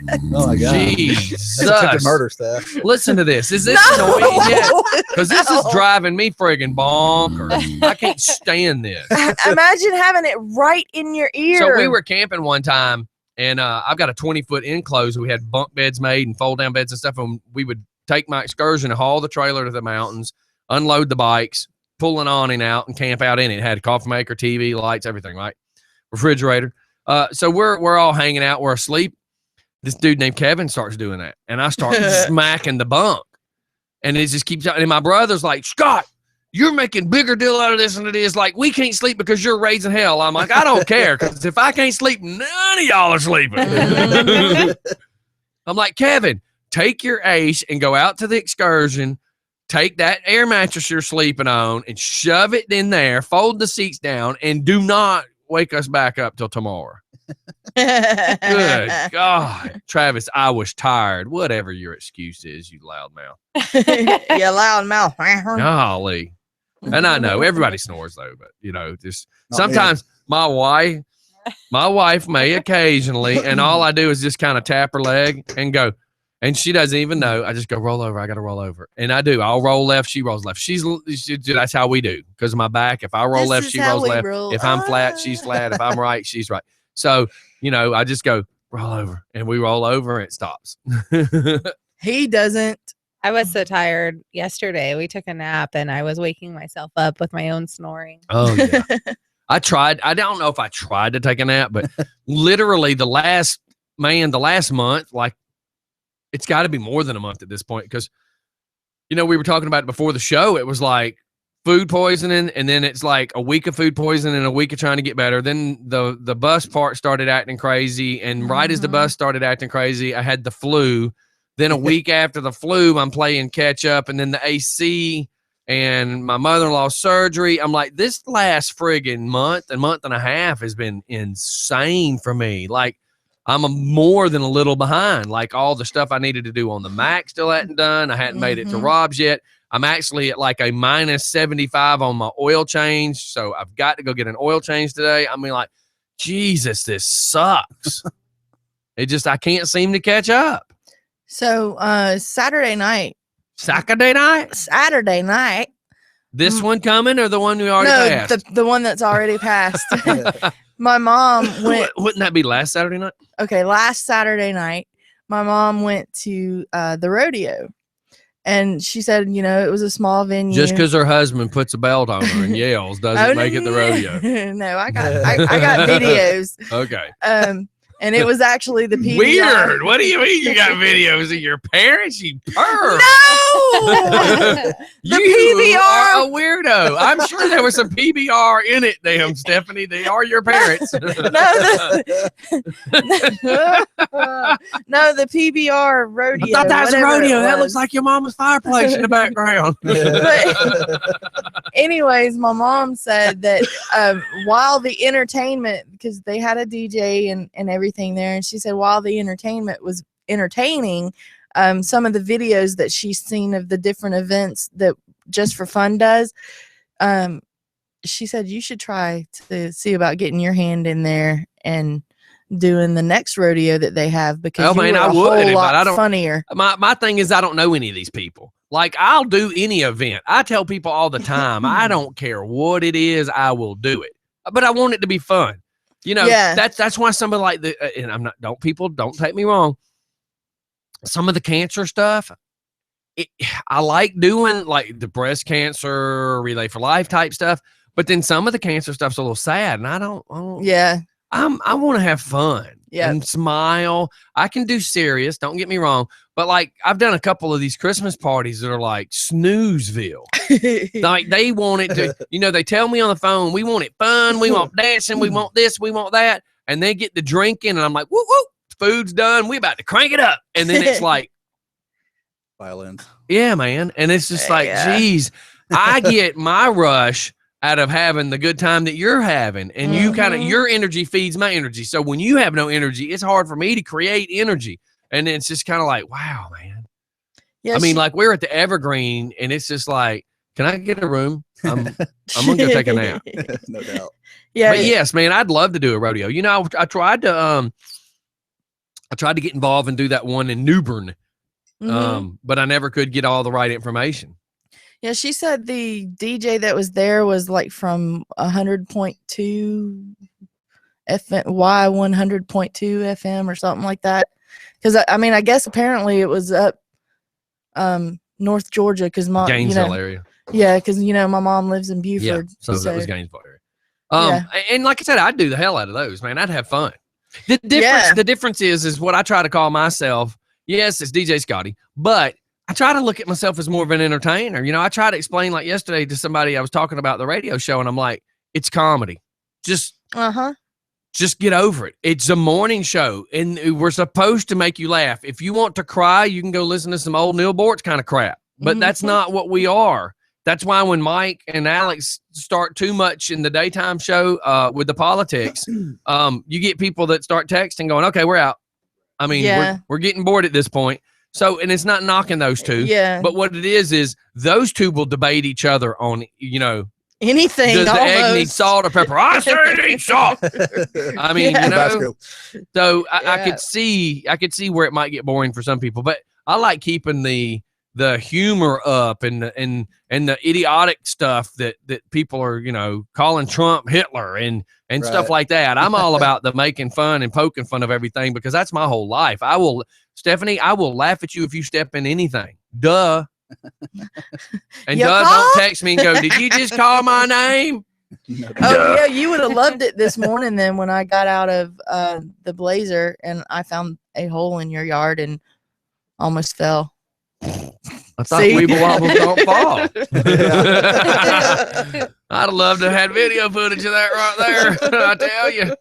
that. Oh my god. Jesus. That's attempted murder stuff. Listen to this. Is this No! annoying yet? Because this is No. driving me friggin' bonkers. I can't stand this. Imagine having it right in your ear. So we were camping one time, And I've got a 20-foot enclosed. We had bunk beds made and fold down beds and stuff. And we would take my excursion and haul the trailer to the mountains, unload the bikes, pull an awning out and camp out in it. It had a coffee maker, TV, lights, everything, right? Refrigerator. So we're all hanging out. We're asleep. This dude named Kevin starts doing that. And I start smacking the bunk. And it just keeps, and my brother's like, Scott, you're making bigger deal out of this than it is. Like, we can't sleep because you're raising hell. I'm like, I don't care, because if I can't sleep, none of y'all are sleeping. I'm like, Kevin, take your ace and go out to the excursion, take that air mattress you're sleeping on and shove it in there, fold the seats down, and do not wake us back up till tomorrow. Good God. Travis, I was tired. Whatever your excuse is, you loudmouth. You loudmouth. Golly. And I know everybody snores though, but just Not sometimes my wife may occasionally, and all I do is just kind of tap her leg and go, and she doesn't even know. I just go, roll over. I got to roll over. And I do. I'll roll left. She rolls left. That's how we do. Because of my back. If I roll left, she rolls left. If I'm flat, she's flat. If I'm right, she's right. So, I just go, roll over. And we roll over and it stops. He doesn't. I was so tired yesterday. We took a nap and I was waking myself up with my own snoring. Oh, yeah. I tried. I don't know if I tried to take a nap, but literally the last month, like, it's got to be more than a month at this point, because, we were talking about it before the show. It was like food poisoning, and then it's like a week of food poisoning and a week of trying to get better. Then the bus part started acting crazy, and right as the bus started acting crazy, I had the flu. Then a week after the flu, I'm playing catch up, and then the AC and my mother-in-law's surgery. I'm like, this last friggin' month and a half has been insane for me. Like, I'm more than a little behind. Like, all the stuff I needed to do on the Mac still hadn't done. I hadn't made it to Rob's yet. I'm actually at like a minus 75 on my oil change. So I've got to go get an oil change today. I mean, like, Jesus, this sucks. I can't seem to catch up. So Saturday night. This one coming, or the one we already passed? the one that's already passed. My mom went. Wouldn't that be last Saturday night? Okay, last Saturday night, my mom went to the rodeo, and she said, it was a small venue. Just because her husband puts a belt on her and yells doesn't make it the rodeo. No, I got videos. Okay. And it was actually the PBR. Weird. What do you mean you got videos of your parents? You perv. No! You PBR. are a weirdo. I'm sure there was some PBR in it, damn, Stephanie. They are your parents. No, the PBR rodeo. I thought that was a whatever rodeo. it That was. looks like your mama's fireplace in the background. But anyways, my mom said that while the entertainment, because they had a DJ and everything there, and she said while the entertainment was entertaining, some of the videos that she's seen of the different events that Just for Fun does, she said you should try to see about getting your hand in there and doing the next rodeo that they have, because I would, whole lot but I don't. funnier. My thing is, I don't know any of these people. Like, I'll do any event. I tell people all the time, I don't care what it is, I will do it. But I want it to be fun. That's why somebody like and I'm not, don't take me wrong. Some of the cancer stuff, I like doing, like the breast cancer, Relay for Life type stuff. But then some of the cancer stuff's a little sad, and I don't. Yeah. I want to have fun and smile. I can do serious, don't get me wrong, but like, I've done a couple of these Christmas parties that are like snoozeville. Like, they want it to, they tell me on the phone, we want it fun, we want dancing, we want this, we want that, and they get the drinking, and I'm like, whoop whoop, food's done, we about to crank it up, and then it's like violins. Yeah, man, and it's just like, geez, I get my rush out of having the good time that you're having, and you kind of, your energy feeds my energy. So when you have no energy, it's hard for me to create energy. And it's just kind of like, wow, man. Yeah, I mean, like, we're at the Evergreen, and it's just like, can I get a room? I'm gonna go take a nap. No doubt. Yeah. But yes, man, I'd love to do a rodeo. I tried to get involved and do that one in New Bern, but I never could get all the right information. Yeah, she said the DJ that was there was like from 100.2 FM Y100.2 FM or something like that. Because I mean, I guess apparently it was up North Georgia because mom, Gainesville area. Yeah, because my mom lives in Yeah, Buford. so that was Gainesville area. And like I said, I'd do the hell out of those, man. I'd have fun. The difference is what I try to call myself. Yes, it's DJ Scotty, but I try to look at myself as more of an entertainer. I try to explain, like yesterday to somebody, I was talking about the radio show, and I'm like, it's comedy. Just get over it. It's a morning show, and we're supposed to make you laugh. If you want to cry, you can go listen to some old Neil Boortz kind of crap, but that's not what we are. That's why when Mike and Alex start too much in the daytime show with the politics, you get people that start texting going, okay, we're out. I mean, we're getting bored at this point. So, and it's not knocking those two. Yeah. But what it is those two will debate each other on, anything. Does the egg need salt or pepper? I say it needs salt. I mean, so I could see where it might get boring for some people, but I like keeping the humor up and the idiotic stuff that people are, calling Trump Hitler and stuff like that. I'm all about the making fun and poking fun of everything because that's my whole life. Stephanie, I will laugh at you if you step in anything. Duh. And Doug don't text me and go, did you just call my name? Yeah, you would have loved it this morning then when I got out of the Blazer and I found a hole in your yard and almost fell. I thought Weeble Wobbles don't fall. I'd have loved to have had video footage of that right there. I tell you.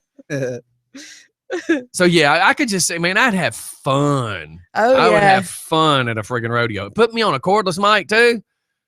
So yeah, I could just say, man, I'd have fun. I would have fun at a friggin' rodeo. Put me on a cordless mic too.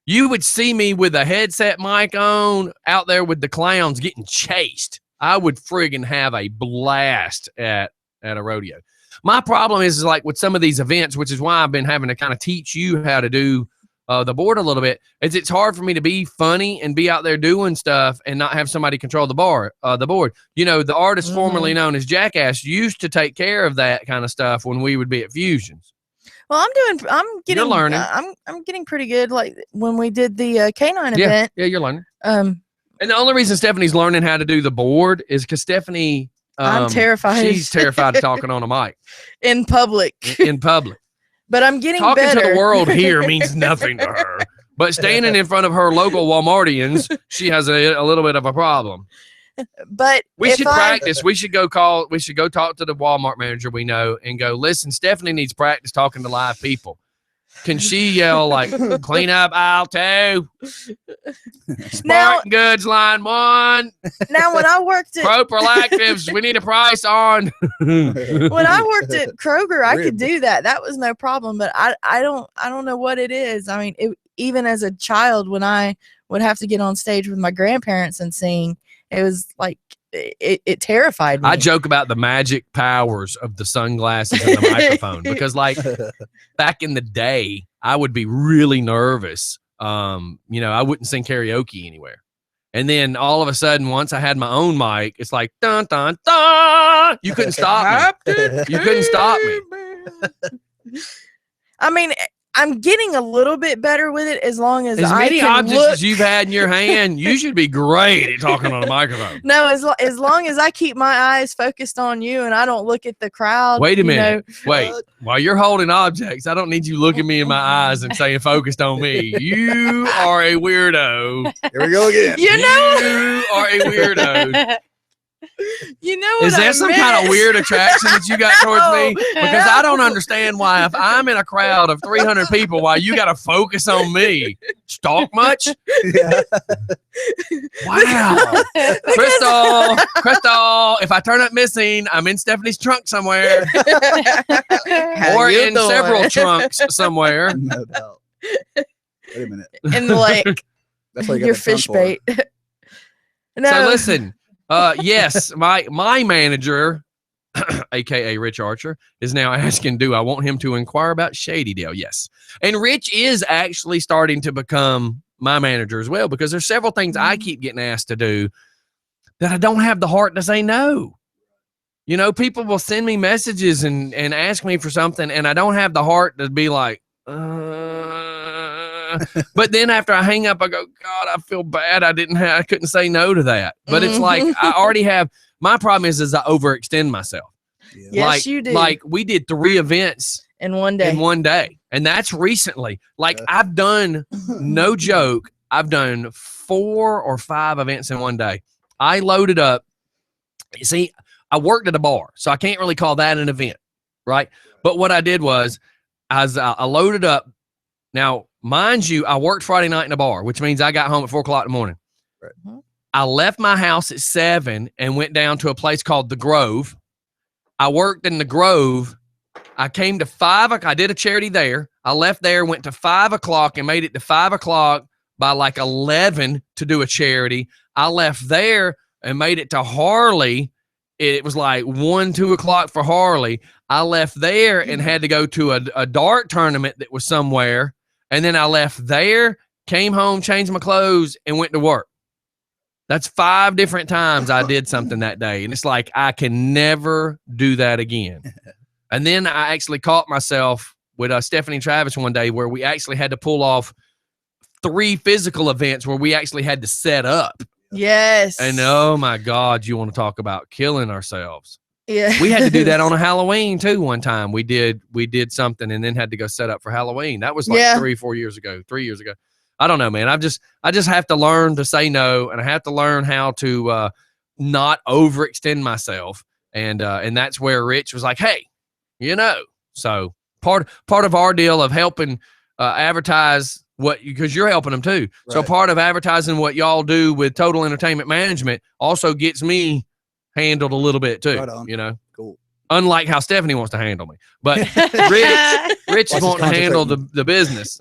You would see me with a headset mic on out there with the clowns getting chased. I would friggin' have a blast at a rodeo. My problem is like with some of these events, which is why I've been having to kind of teach you how to do the board a little bit, is it's hard for me to be funny and be out there doing stuff and not have somebody control the board. The artist formerly known as Jackass used to take care of that kind of stuff when we would be at Fusions. Well, you're learning. I'm getting pretty good. Like when we did the canine event. Yeah, you're learning. And the only reason Stephanie's learning how to do the board is because Stephanie, I'm terrified. She's terrified of talking on a mic in public. But I'm getting talking better. To the world here means nothing to her. But standing in front of her local Walmartians, she has a little bit of a problem. But we should practice. We should go talk to the Walmart manager we know and go, listen, Stephanie needs practice talking to live people. Can she yell like, clean up aisle 2? Spartan Goods line 1. Now when I worked at Proprolactives, we need a price on. When I worked at Kroger, I could do that. That was no problem. But I don't know what it is. I mean, even as a child, when I would have to get on stage with my grandparents and sing, it was like it terrified me. I joke about the magic powers of the sunglasses and the microphone because, like, back in the day, I would be really nervous. I wouldn't sing karaoke anywhere. And then all of a sudden, once I had my own mic, it's like, dun, dun, dun. You couldn't stop me. You couldn't stop me. I mean, I'm getting a little bit better with it as long as many objects as you've had in your hand, you should be great at talking on a microphone. No, as long as I keep my eyes focused on you and I don't look at the crowd. Wait a minute. Wait. While you're holding objects, I don't need you looking me in my eyes and saying focused on me. You are a weirdo. Here we go again. You are a weirdo. You know what? Is there some kind of weird attraction that you got towards me? Because I don't understand why if I'm in a crowd of 300 people, why you got to focus on me. Stalk much? Yeah. Wow. Crystal, if I turn up missing, I'm in Stephanie's trunk somewhere. Or in several trunks somewhere. No doubt. Wait a minute. In the lake. That's why you got your that tongue fish for. bait. No. So listen, yes, my manager, aka Rich Archer, is now asking, do I want him to inquire about Shady Dale? Yes. And Rich is actually starting to become my manager as well, because there's several things I keep getting asked to do that I don't have the heart to say no. You know, people will send me messages and ask me for something, and I don't have the heart to be like, But then after I hang up, I go, God, I feel bad. I couldn't say no to that. But it's like I already have. My problem is I overextend myself. Yeah. Yes, like, you do. Like we did 3 events in one day. in one day, and that's recently. Like I've done, no joke, I've done 4 or 5 events in one day. I loaded up. See, I worked at a bar, so I can't really call that an event, right? But what I did was, I loaded up. Now, mind you, I worked Friday night in a bar, which means I got home at 4 o'clock in the morning. Right. I left my house at 7 and went down to a place called The Grove. I worked in The Grove. I came to 5 o'clock. I did a charity there. I left there, went to 5 o'clock and made it to 5 o'clock by like 11 to do a charity. I left there and made it to Harley. It was like 1, 2 o'clock for Harley. I left there and had to go to a dart tournament that was somewhere. And then I left there, came home, changed my clothes, and went to work. That's 5 different times I did something that day. And it's like, I can never do that again. And then I actually caught myself with Stephanie and Travis one day where we actually had to pull off 3 physical events where we actually had to set up. Yes. And oh my God, you want to talk about killing ourselves. Yeah. We had to do that on a Halloween too one time. We did something and then had to go set up for Halloween. That was like 3 years ago. I don't know, man. I just have to learn to say no, and I have to learn how to not overextend myself. And that's where Rich was like, hey, so part of our deal of helping advertise because you're helping them too. Right. So part of advertising what y'all do with Total Entertainment Management also gets me handled a little bit too. Right. Cool. Unlike how Stephanie wants to handle me, but Rich is wanting to handle the business,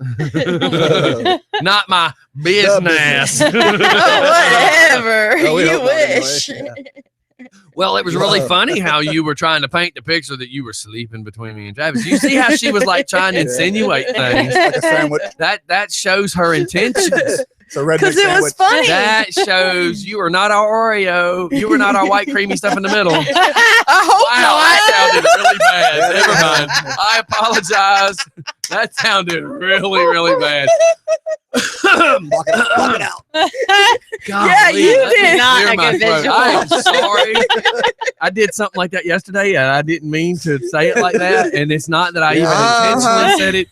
not my business. Whatever you wish. Anyway. Yeah. Well, it was really funny how you were trying to paint the picture that you were sleeping between me and Travis. You see how she was like trying to insinuate things? Like a sandwich. That shows her intentions. Because it was funny. That shows you are not our Oreo. You are not our white creamy stuff in the middle. I hope that sounded really bad. Never mind. I apologize. That sounded really, really bad. Block it out. Yeah, you did. Not a good visual. I am sorry. I did something like that yesterday, and I didn't mean to say it like that. And it's not that I even intentionally said it.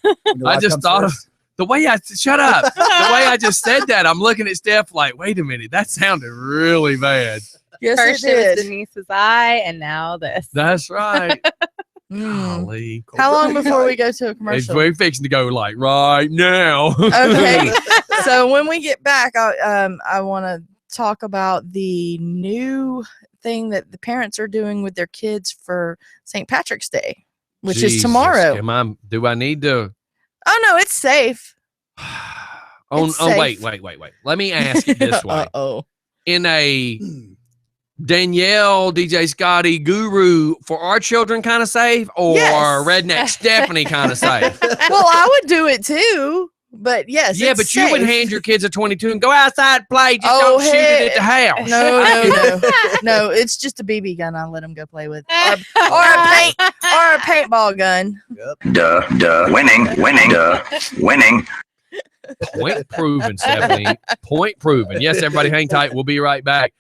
I just thought of the way shut up. The way I just said that, I'm looking at Steph like, wait a minute, that sounded really bad. Yes, First it it was did. Denise's eye, and now this. That's right. Mm. Golly. How long before we go to a commercial? We're fixing to go like right now. Okay. So when we get back, I want to talk about the new thing that the parents are doing with their kids for St. Patrick's Day, which is tomorrow. Do I need to? Oh no, it's safe. Wait. Let me ask it this way. In a Danielle, DJ Scotty, Guru for our children kind of safe, or Yes. Redneck Stephanie kind of safe? Well, I would do it too, but yes. Yeah, it's but you would safe. hand your kids a 22 and go outside and play. Just Oh, don't shoot it at the house. No, it's just a BB gun. I let them go play with, or a paintball gun. Duh. Winning. Point proven, Stephanie. Point proven. Yes, everybody hang tight. We'll be right back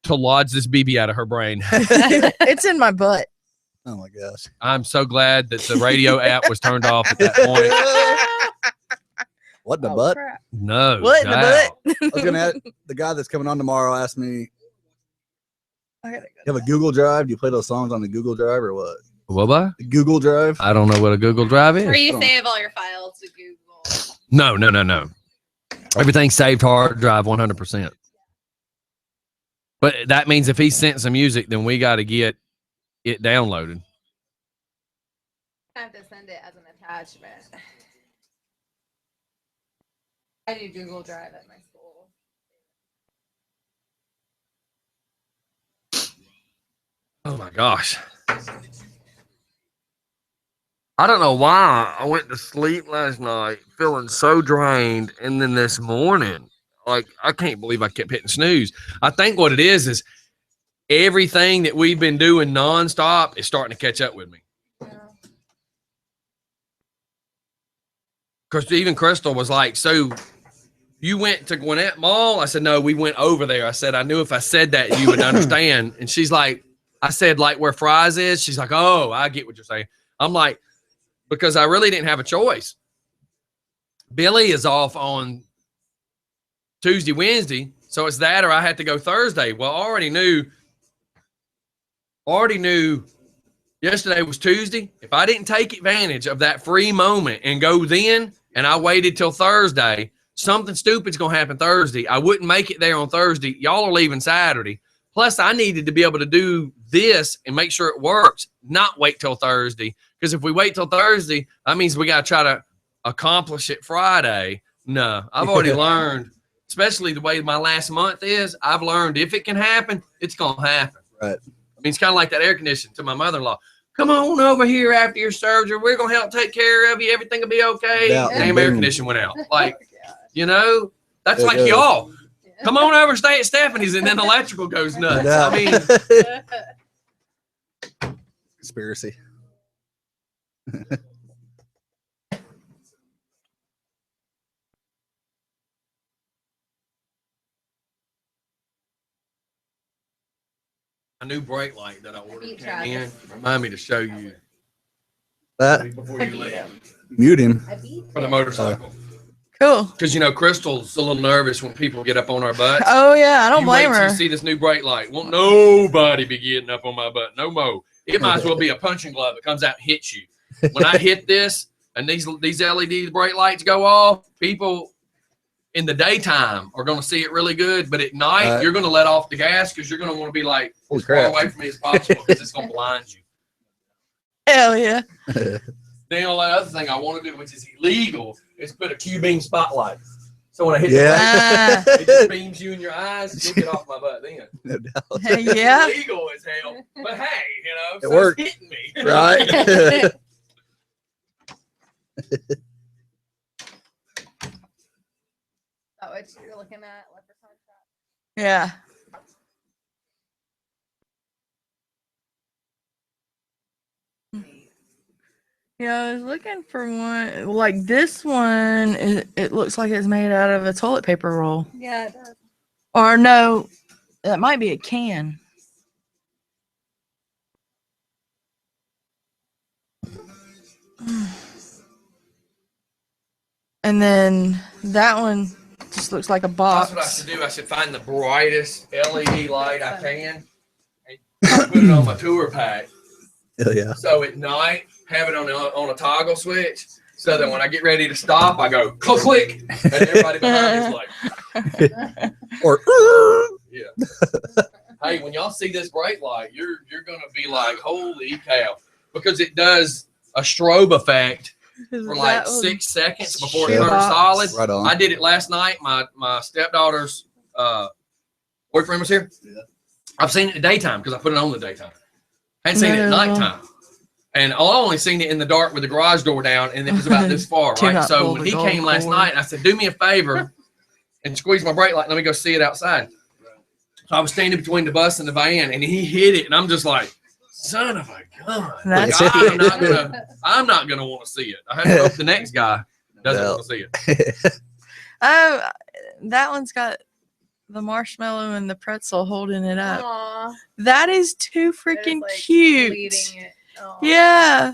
to lodge this BB out of her brain. It's in my butt. Oh my gosh. I'm so glad that the radio app was turned off at that point. What the butt? crap. No. What in the doubt. butt? I was gonna ask, the guy that's coming on tomorrow asked me, I gotta you have a Google Drive? Do you play those songs on the Google Drive or what? What? The Google Drive? I don't know what a Google Drive Where is. you save all your files to Google. No. Everything's saved hard drive 100%. But that means if he sent some music, then we got to get it downloaded. I have to send it as an attachment. I do Google Drive at my school. Oh my gosh. I don't know why I went to sleep last night feeling so drained, and then this morning, like, I can't believe I kept hitting snooze. I think what it is everything that we've been doing nonstop is starting to catch up with me. because even Crystal was like, so you went to Gwinnett Mall? I said, no, we went over there. I said, I knew if I said that, you would understand. And she's like, I said, like where Fry's is? She's like, oh, I get what you're saying. I'm like, because I really didn't have a choice. Billy is off on Tuesday, Wednesday. So it's that or I had to go Thursday. Well, I already knew yesterday was Tuesday. If I didn't take advantage of that free moment and go then, and I waited till Thursday, something stupid's going to happen Thursday. I wouldn't make it there on Thursday. Y'all are leaving Saturday. Plus, I needed to be able to do this and make sure it works, not wait till Thursday. Because if we wait till Thursday, that means we got to try to accomplish it Friday. No, I've already learned, especially the way my last month is, I've learned if it can happen, it's going to happen. Right. I mean, it's kind of like that air conditioning to my mother-in-law. Come on over here after your surgery. We're going to help take care of you. Everything will be okay. Yeah, Damn air conditioning went out. Like, you know, that's Yeah, like yeah. y'all. Come on over, stay at Stephanie's, and then the electrical goes nuts. Yeah. I mean, Conspiracy. a new brake light that I ordered came in. Remind me to show you That before you leave mute him. for the motorcycle. Cool. Because, you know, Crystal's a little nervous when people get up on our butts. Oh yeah, I don't You blame wait till her. you see this new brake light. Won't nobody be getting up on my butt. No mo. It might as well be a punching glove that comes out and hits you. When I hit this and these LED brake lights go off, people in the daytime are going to see it really good. But at night, you're going to let off the gas because you're going to want to be like Holy as far crap. away from me as possible because it's going to blind you. Hell yeah. The only other thing I want to do, which is illegal, is put a Q-beam spotlight. So when I hit Yeah. the light, it just beams you in your eyes. You'll get off my butt then. No doubt. Yeah. It's illegal as hell. But hey, you know, It so worked. it's hitting me. Right? That what you're looking at? Leprechaun shop? Yeah. Yeah, I was looking for one like this one. It looks like it's made out of a toilet paper roll. Yeah, it does. Or no, that might be a can. And then that one just looks like a box. That's what I should do. I should find the brightest LED light I can and put it on my tour pack. Hell yeah. So at night, have it on a toggle switch. So that when I get ready to stop, I go click, click, and everybody behind me is like, Or yeah. Hey, when y'all see this bright light, you're gonna be like, holy cow, because it does a strobe effect for like 6 seconds before it Shit. turns solid. right on. I did it last night. My stepdaughter's boyfriend was here. Yeah. I've seen it in the daytime because I put it on in the daytime. I hadn't seen it at No. nighttime. And I only seen it in the dark with the garage door down, and it was about this far, Do right? not So pull when the he gold came last cord. night, I said, do me a favor and squeeze my brake light. Let me go see it outside. So I was standing between the bus and the van, and he hit it, and I'm just like, son of a gun. That's Like, cute. I'm not gonna want to see it. I have to hope the next guy doesn't No. want to see it. Oh, that one's got the marshmallow and the pretzel holding it up. Aw, That is too that is, freaking like, cute. bleeding it. Aw. Yeah.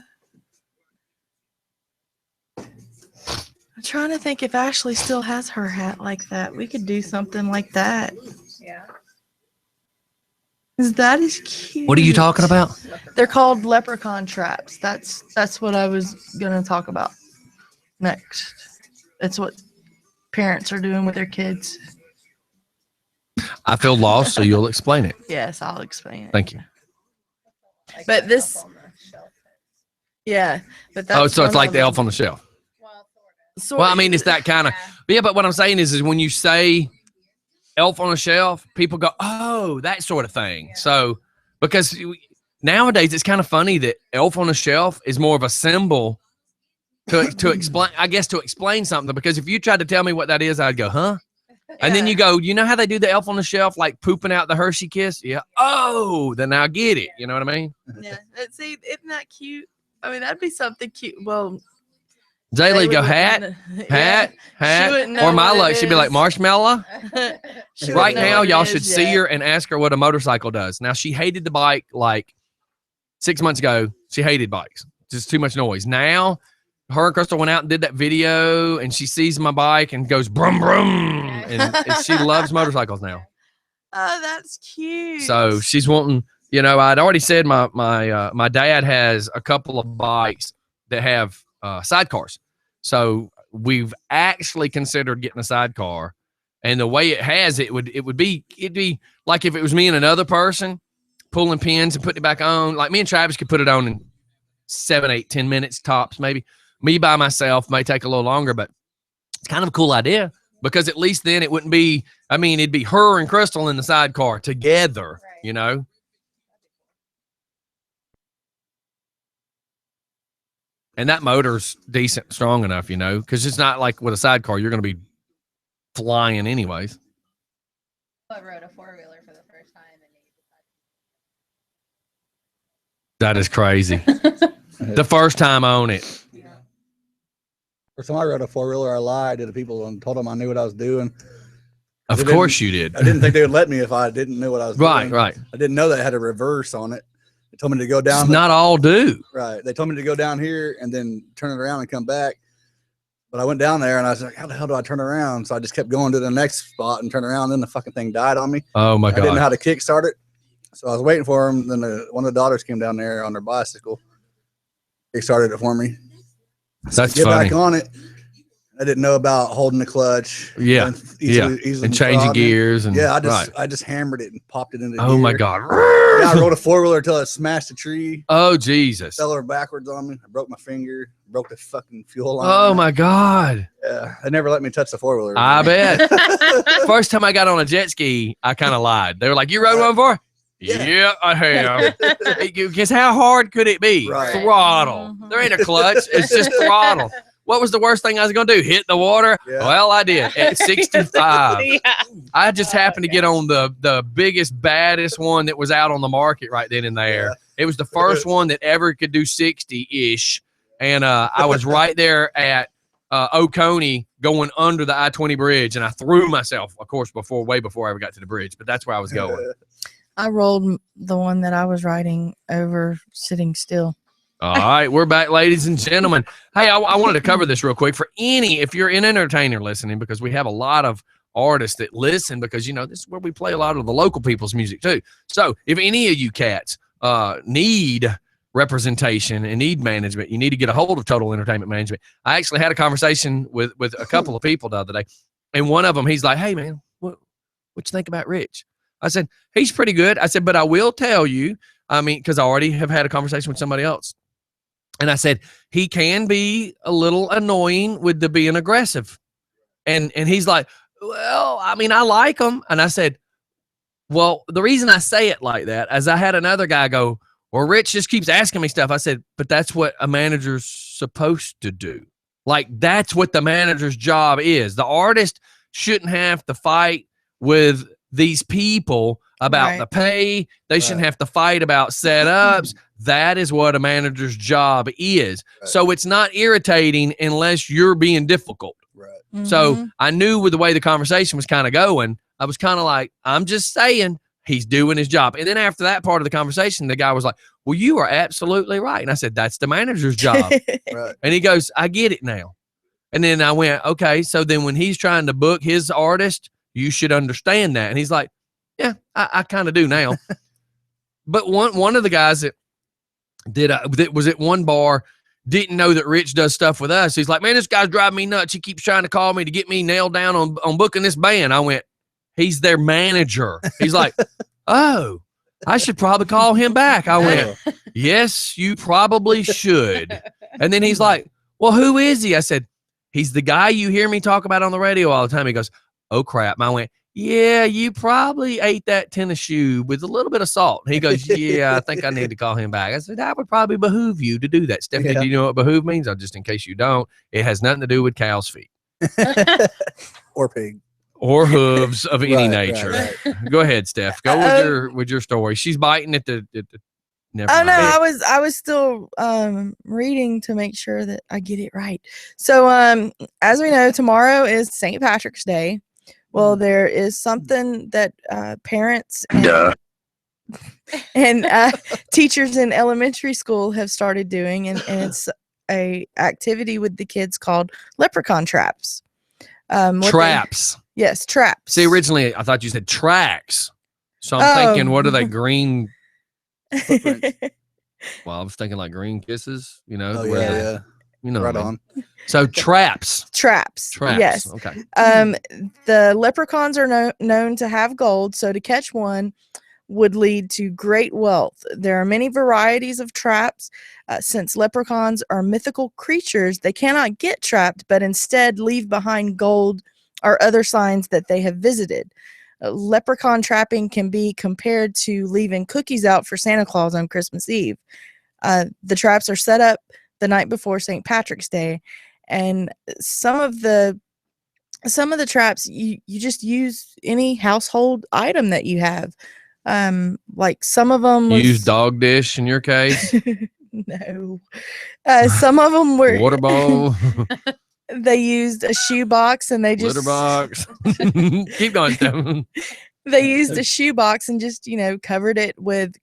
I'm trying to think if Ashley still has her hat like that. We could do something like that. Yeah. 'Cause that is cute. What are you talking about? They're called leprechaun traps. That's what I was gonna talk about next. That's what parents are doing with their kids. I feel lost, so you'll explain it. Yes, I'll explain it. Thank you. Like But the this- elf on the shelf. Yeah, but that's Oh, so it's one like of the elf them. on the shelf. Well, sort Sort Well, I mean, it's that kind of. Yeah. Yeah, but what I'm saying is when you say elf on a shelf, people go, oh, that sort of thing. Yeah. So, because nowadays it's kind of funny that elf on a shelf is more of a symbol to explain, I guess, to explain something. Because if you tried to tell me what that is, I'd go, huh? And then Yeah. you go, you know how they do the elf on the shelf, like pooping out the Hershey Kiss? Yeah. Oh, then I get it. You know what I mean? Yeah. See, isn't that cute? I mean, that'd be something cute. Well, Zaylee They go would- hat, Yeah. hat, hat. wouldn't Or know my what it luck, she'd be like is. marshmallow. She Right wouldn't know now, what it y'all is should see yet. her and ask her what a motorcycle does. Now, she hated the bike like 6 months ago. She hated bikes, just too much noise. Now, her and Crystal went out and did that video, and she sees my bike and goes brum brum, and she loves motorcycles now. Oh, that's cute. So she's wanting, I'd already said my dad has a couple of bikes that have sidecars. So we've actually considered getting a sidecar. And the way it has it'd be like if it was me and another person pulling pins and putting it back on. Like me and Travis could put it on in 7, 8, 10 minutes tops, maybe. Me by myself may take a little longer, but it's kind of a cool idea because at least then it wouldn't be, it'd be her and Crystal in the sidecar together, And that motor's decent, strong enough, because it's not like with a sidecar, you're going to be flying anyways. I rode a 4-wheeler for the first time. That is crazy. The first time on it. First time I rode a 4-wheeler, I lied to the people and told them I knew what I was doing. Of course you did. I didn't think they would let me if I didn't know what I was doing. Right. I didn't know that it had a reverse on it. They told me to go down. It's not all do. Right. They told me to go down here and then turn it around and come back. But I went down there and I was like, how the hell do I turn around? So I just kept going to the next spot and turn around. And then the fucking thing died on me. Oh my I didn't know God. how to kickstart it. So I was waiting for him. Then one of the daughters came down there on their bicycle. Kickstarted it for me. That's Get funny. back on it. I didn't know about holding the clutch. Yeah. And easily And changing throttling. gears. And Yeah, right. I just hammered it and popped it into Oh my gear. God. Yeah, I rode a 4-wheeler until it smashed a tree. Oh Jesus. Fell over backwards on me. I broke my finger. Broke the fucking fuel line. Oh my God. Yeah, they never let me touch the 4-wheeler. I bet. First time I got on a jet ski, I kind of lied. They were like, "You rode one before?" Yeah, I have. Because how hard could it be? Right. Throttle. Mhm. There ain't a clutch. It's just throttle. What was the worst thing I was going to do? Hit the water? Yeah. Well, I did at 65. Yeah. I just happened to get on the biggest, baddest one that was out on the market right then and there. Yeah. It was the first one that ever could do 60-ish. And I was right there at Oconee going under the I-20 bridge. And I threw myself, of course, way before I ever got to the bridge. But that's where I was going. I rolled the one that I was riding over sitting still. All right, we're back, ladies and gentlemen. Hey, I wanted to cover this real quick for if you're an entertainer listening, because we have a lot of artists that listen because, this is where we play a lot of the local people's music too. So if any of you cats need representation and need management, you need to get a hold of Total Entertainment Management. I actually had a conversation with a couple of people the other day, and one of them, he's like, "Hey, man, what you think about Rich?" I said, "He's pretty good." I said, "But I will tell you, because I already have had a conversation with somebody else. And I said, he can be a little annoying with the being aggressive." And he's like, "Well, I like him." And I said, "Well, the reason I say it like that is I had another guy go, 'Well, Rich just keeps asking me stuff.'" I said, "But that's what a manager's supposed to do. Like, that's what the manager's job is. The artist shouldn't have to fight with these people about Right. the pay. They shouldn't have to fight about setups. That is what a manager's job is. Right. So it's not irritating unless you're being difficult." Right. So Mhm. I knew with the way the conversation was kind of going, I was kind of like, I'm just saying he's doing his job. And then after that part of the conversation, the guy was like, "Well, you are absolutely right." And I said, "That's the manager's job." Right. And he goes, "I get it now." And then I went, "Okay, so then when he's trying to book his artist, you should understand that." And he's like, "Yeah, I kind of do now." But one of the guys that was at one bar didn't know that Rich does stuff with us. He's like, "Man, this guy's driving me nuts. He keeps trying to call me to get me nailed down on booking this band." I went, "He's their manager." He's like, "Oh, I should probably call him back." I went, "Yes, you probably should." And then he's like, "Well, who is he?" I said, "He's the guy you hear me talk about on the radio all the time." He goes, "Oh, crap." I went, "Yeah, you probably ate that tennis shoe with a little bit of salt." He goes, "Yeah, I think I need to call him back." I said, "That would probably behoove you to do that." Stephanie, Yeah. do you know what behoove means? Just in case you don't, it has nothing to do with cow's feet Or pig. or hooves of any Right, nature. right, Go ahead, Steph. Go with your story. She's biting at the Never Oh no, mind. I was still reading to make sure that I get it right. So as we know, tomorrow is St. Patrick's Day. Well, there is something that parents Duh. and teachers in elementary school have started doing, and it's a activity with the kids called leprechaun traps. Traps. Yes, traps. See, originally I thought you said tracks. So I'm Oh. thinking, what are they green? Footprints. Well, I was thinking like green kisses, you know, Oh where yeah, the- yeah. you know, Right what I mean. on. So traps. Traps. Traps. Yes. Okay. The leprechauns are known to have gold, so to catch one would lead to great wealth. There are many varieties of traps. Since leprechauns are mythical creatures, they cannot get trapped, but instead leave behind gold or other signs that they have visited. Leprechaun trapping can be compared to leaving cookies out for Santa Claus on Christmas Eve. The traps are set up the night before St. Patrick's Day, and some of the traps you just use any household item that you have. Like some of them You use dog dish in your case, no. Some of them were water bowl, they used a shoebox and they just litter box. Keep going, Stephen. they used a shoebox and just covered it with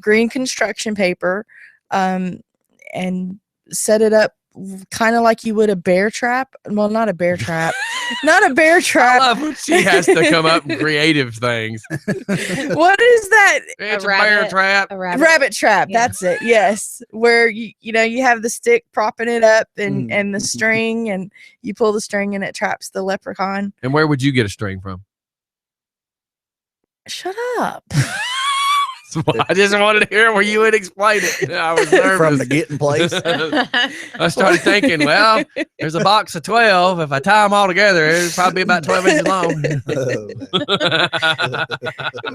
green construction paper, and set it up kind of like you would a bear trap. Well, not a bear trap. Not a bear I trap. love when she has to come up with creative things. What is that? It's a rabbit. bear trap. A rabbit. Rabbit trap. Yeah. That's it. Yes. Where you have the stick propping it up and the string, and you pull the string and it traps the leprechaun. And where would you get a string from? Shut up. I just wanted to hear where you would explain it. I was nervous. From the getting place. I started thinking, well, there's a box of 12. If I tie them all together, it'd probably be about 12 inches long.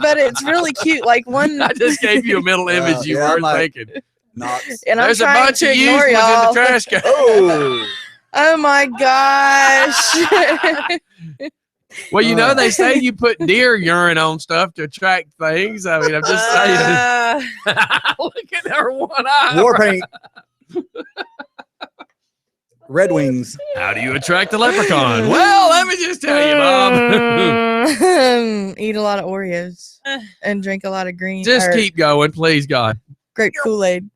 But it's really cute. Like one I just gave you a mental image you yeah, weren't I'm like- thinking. Knots. and I'm There's a trying bunch to of used ignore ones in y'all. the trash can. Oh. Oh my gosh. Well, they say you put deer urine on stuff to attract things. I mean, I'm just saying. Look at her one eye. War paint. Red Wings. How do you attract a leprechaun? Well, let me just tell you, Bob. Eat a lot of Oreos and drink a lot of green. Just or keep going, please, God. grape Kool-Aid.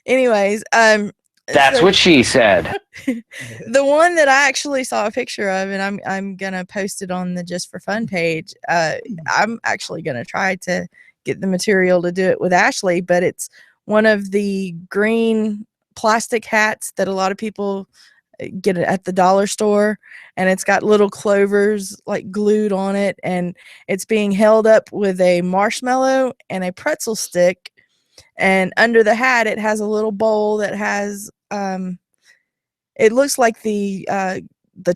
Anyways, That's so what she said. the one that I actually saw a picture of, and I'm gonna post it on the Just for Fun page. I'm actually gonna try to get the material to do it with Ashley, but it's one of the green plastic hats that a lot of people get at the dollar store, and it's got little clovers like glued on it, and it's being held up with a marshmallow and a pretzel stick, and under the hat it has a little bowl that has it looks like the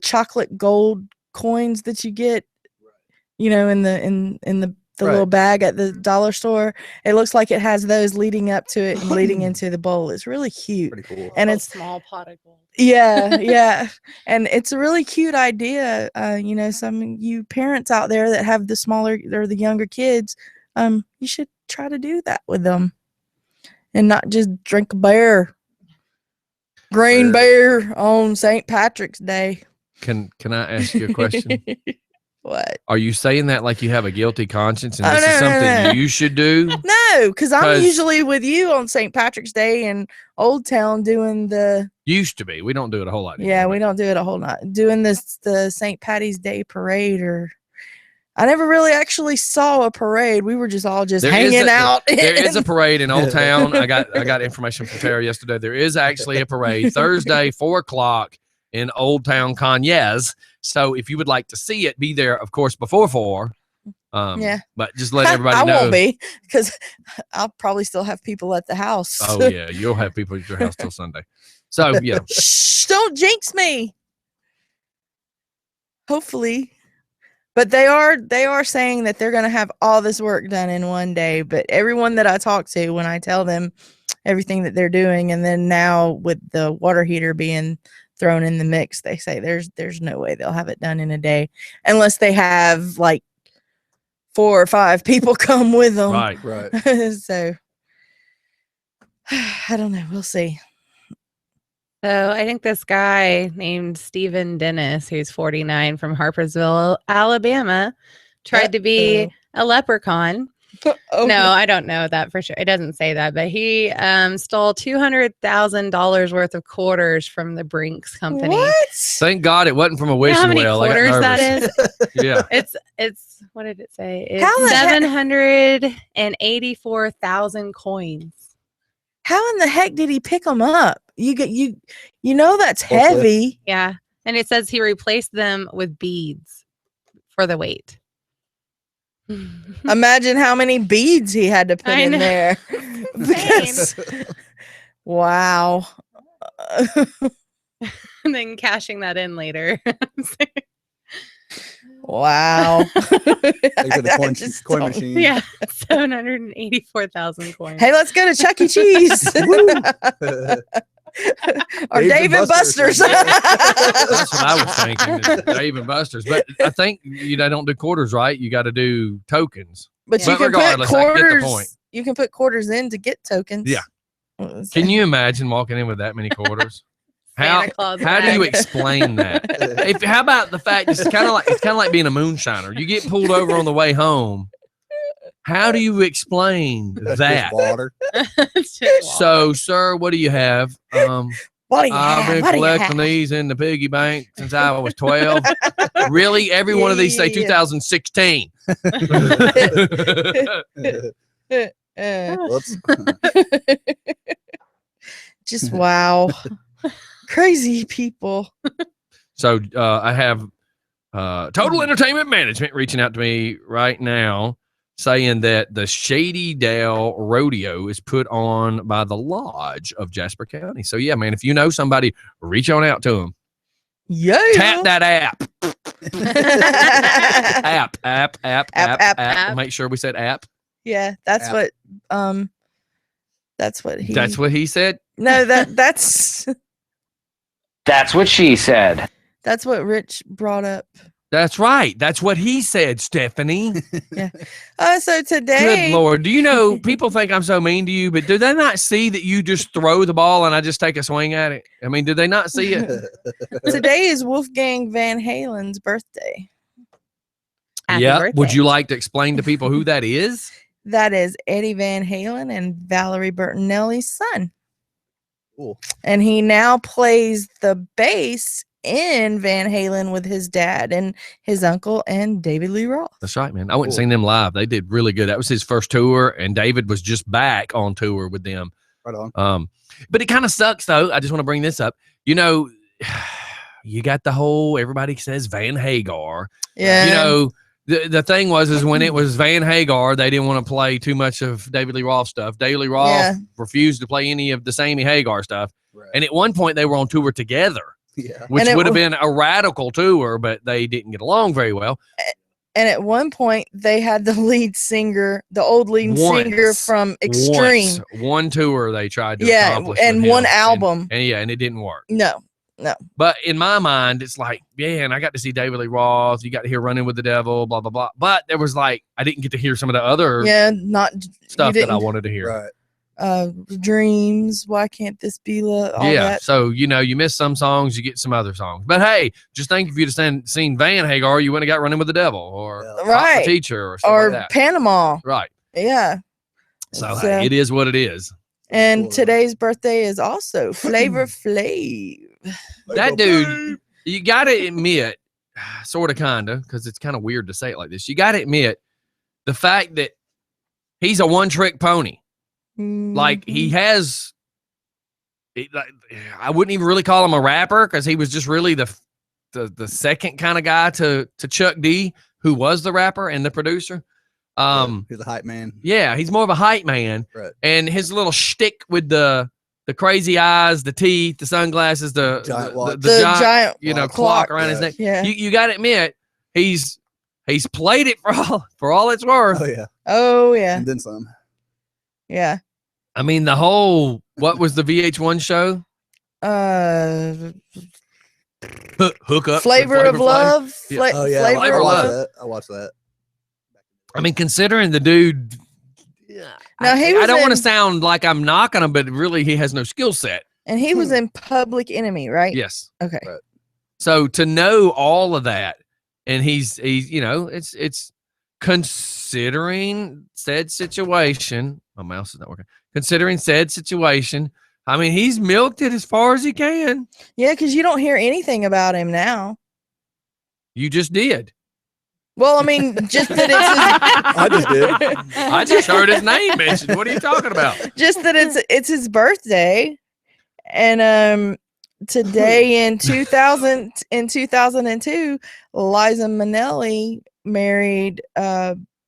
chocolate gold coins that you get in the little bag at the dollar store. It looks like it has those leading up to it and leading into the bowl. It's really cute. Pretty cool. And it's small pot of gold. yeah and it's a really cute idea. Some you parents out there that have the smaller or the younger kids, you should try to do that with them and not just drink a green beer on St. Patrick's Day. Can I ask you a question? What? Are you saying that like you have a guilty conscience and Oh, this is no, no, something no. you should do? No, because I'm 'Cause- usually with you on St. Patrick's Day in Old Town doing the Used to be. We don't do it a whole lot anymore. we don't do it a whole lot. Doing the St. Patty's Day parade, or I never really actually saw a parade. We were just all There is hanging out. There is a parade in Old Town. I got information from Tara yesterday. There is actually a parade Thursday, 4:00 in Old Town Conyers. So if you would like to see it, be there, of course, before 4. Yeah. But just let everybody I know. won't be, because I'll probably still have people at the house. Oh yeah, you'll have people at your house till Sunday. So yeah, Shh, don't jinx me. Hopefully. But they are saying that they're going to have all this work done in one day. But everyone that I talk to, when I tell them everything that they're doing, and then now with the water heater being thrown in the mix, they say there's no way they'll have it done in a day unless they have like 4 or 5 people come with them. right. Right. So I don't know. We'll see. So I think this guy named Stephen Dennis, who's 49 from Harpersville, Alabama, tried to be a leprechaun. Oh, No, I don't know that for sure. It doesn't say that, but he stole $200,000 worth of quarters from the Brinks company. What? Thank God it wasn't from a You know wishing how many well. I got quarters that nervous. is? Yeah. It's what did it say? It's How the heck- 784,000 coins. How in the heck did he pick them up? You know that's Forklift. heavy. Yeah, and it says he replaced them with beads for the weight. Imagine how many beads he had to put I in know. there. Because, wow. And then cashing that in later. Wow. Like the I coin, just coin don't- machine. Yeah, 784,000 coins. Hey, let's go to Chuck E. Cheese. Or Dave Dave and and Buster's. Buster's. That's what I was thinking. is Dave and Buster's. But I think they don't do quarters, right? You got to do tokens. But you But can put regardless, I get the quarters. point. You can put quarters in to get tokens. Yeah. Can you imagine walking in with that many quarters? How Santa Claus how do you bag. explain that? How about the fact it's kind of like being a moonshiner? You get pulled over on the way home. How do you explain Just that? water. It's just water. So, sir, what do you have? What do you I've have? been What do you collecting have? these in the piggy bank since I was 12. Really? Every one of these say Yeah. 2016. Uh, Whoops. just wow. Crazy people. So I have Total Entertainment Management reaching out to me right now saying that the Shady Dale Rodeo is put on by the Lodge of Jasper County. So, yeah, man, if you know somebody, reach on out to them. Yeah. Tap that app. App. Make sure we said app. Yeah, that's App. what that's what he That's what he said. No, that's That's what she said. that's what Rich brought up. That's right. That's what he said, Stephanie. So today Good Lord. Do you know people think I'm so mean to you, but do they not see that you just throw the ball and I just take a swing at it? I mean, do they not see it? today is Wolfgang Van Halen's birthday. Happy Yeah. birthday. Would you like to explain to people who that is? That is Eddie Van Halen and Valerie Bertinelli's son. Cool. And he now plays the bass in Van Halen with his dad and his uncle and David Lee Roth. That's right, man. I went and Cool. seen them live. They did really good. That was his first tour, and David was just back on tour with them. Right on. But it kind of sucks, though. I just want to bring this up. You know, you got the whole everybody says Van Hagar. Yeah. You know, the thing is when it was Van Hagar, they didn't want to play too much of David Lee Roth stuff. David Lee Roth Yeah. refused to play any of the Sammy Hagar stuff. Right. And at one point, they were on tour together, Yeah. which And it would have wa- been a radical tour, but they didn't get along very well. And at one point, they had the lead singer, the old lead singer Once. from Extreme. Once, one tour they tried to Yeah, accomplish and with one him, album. and it didn't work. No. But in my mind, it's like, man, I got to see David Lee Roth. You got to hear Running with the Devil, blah blah blah. But there was like, I didn't get to hear some of the other Yeah, not stuff you that I didn't- wanted to hear. Right. Dreams. Why can't this be love? All Yeah, that. so you miss some songs, you get some other songs. But hey, just think if you'd have seen Van Hagar, you wouldn't have got Running with the Devil or Yeah. Pop the Right. Teacher or stuff Or like that. Panama. Right. Yeah. So So- hey, it is what it is. And Cool. today's birthday is also Flavor Flav. That dude, you got to admit, sort of, kind of, because it's kind of weird to say it like this. You got to admit the fact that he's a one-trick pony. Like he Mhm. has, I wouldn't even really call him a rapper because he was just really the second kind of guy to Chuck D, who was the rapper and the producer. He's a hype man. Yeah, he's more of a hype man, Right. and his little shtick with the crazy eyes, the teeth, the sunglasses, the Giant watch. the the giant, giant clock clock. around his yeah. neck. Yeah. You got to admit he's played it for all it's worth. Oh yeah. Oh yeah. And then some. Yeah. I mean, the whole what was the VH1 show? Hook up. with Flavor of Flav. Love. Yeah. Oh yeah. Flavor Flavor of of I watched Love. that. I watched that. I mean, considering the dude Now, he I was don't want to in- sound like I'm knocking him, but really he has no skill set. And he was in Public Enemy, right? Yes. Okay. Right. So to know all of that, and he's it's considering said situation. My mouse is not working. Considering said situation, I mean, he's milked it as far as he can. Yeah, because you don't hear anything about him now. You just did. Well, I mean, just that it's I just did. I just heard his name mentioned. What are you talking about? just that it's his birthday, and today in 2002, Liza Minnelli married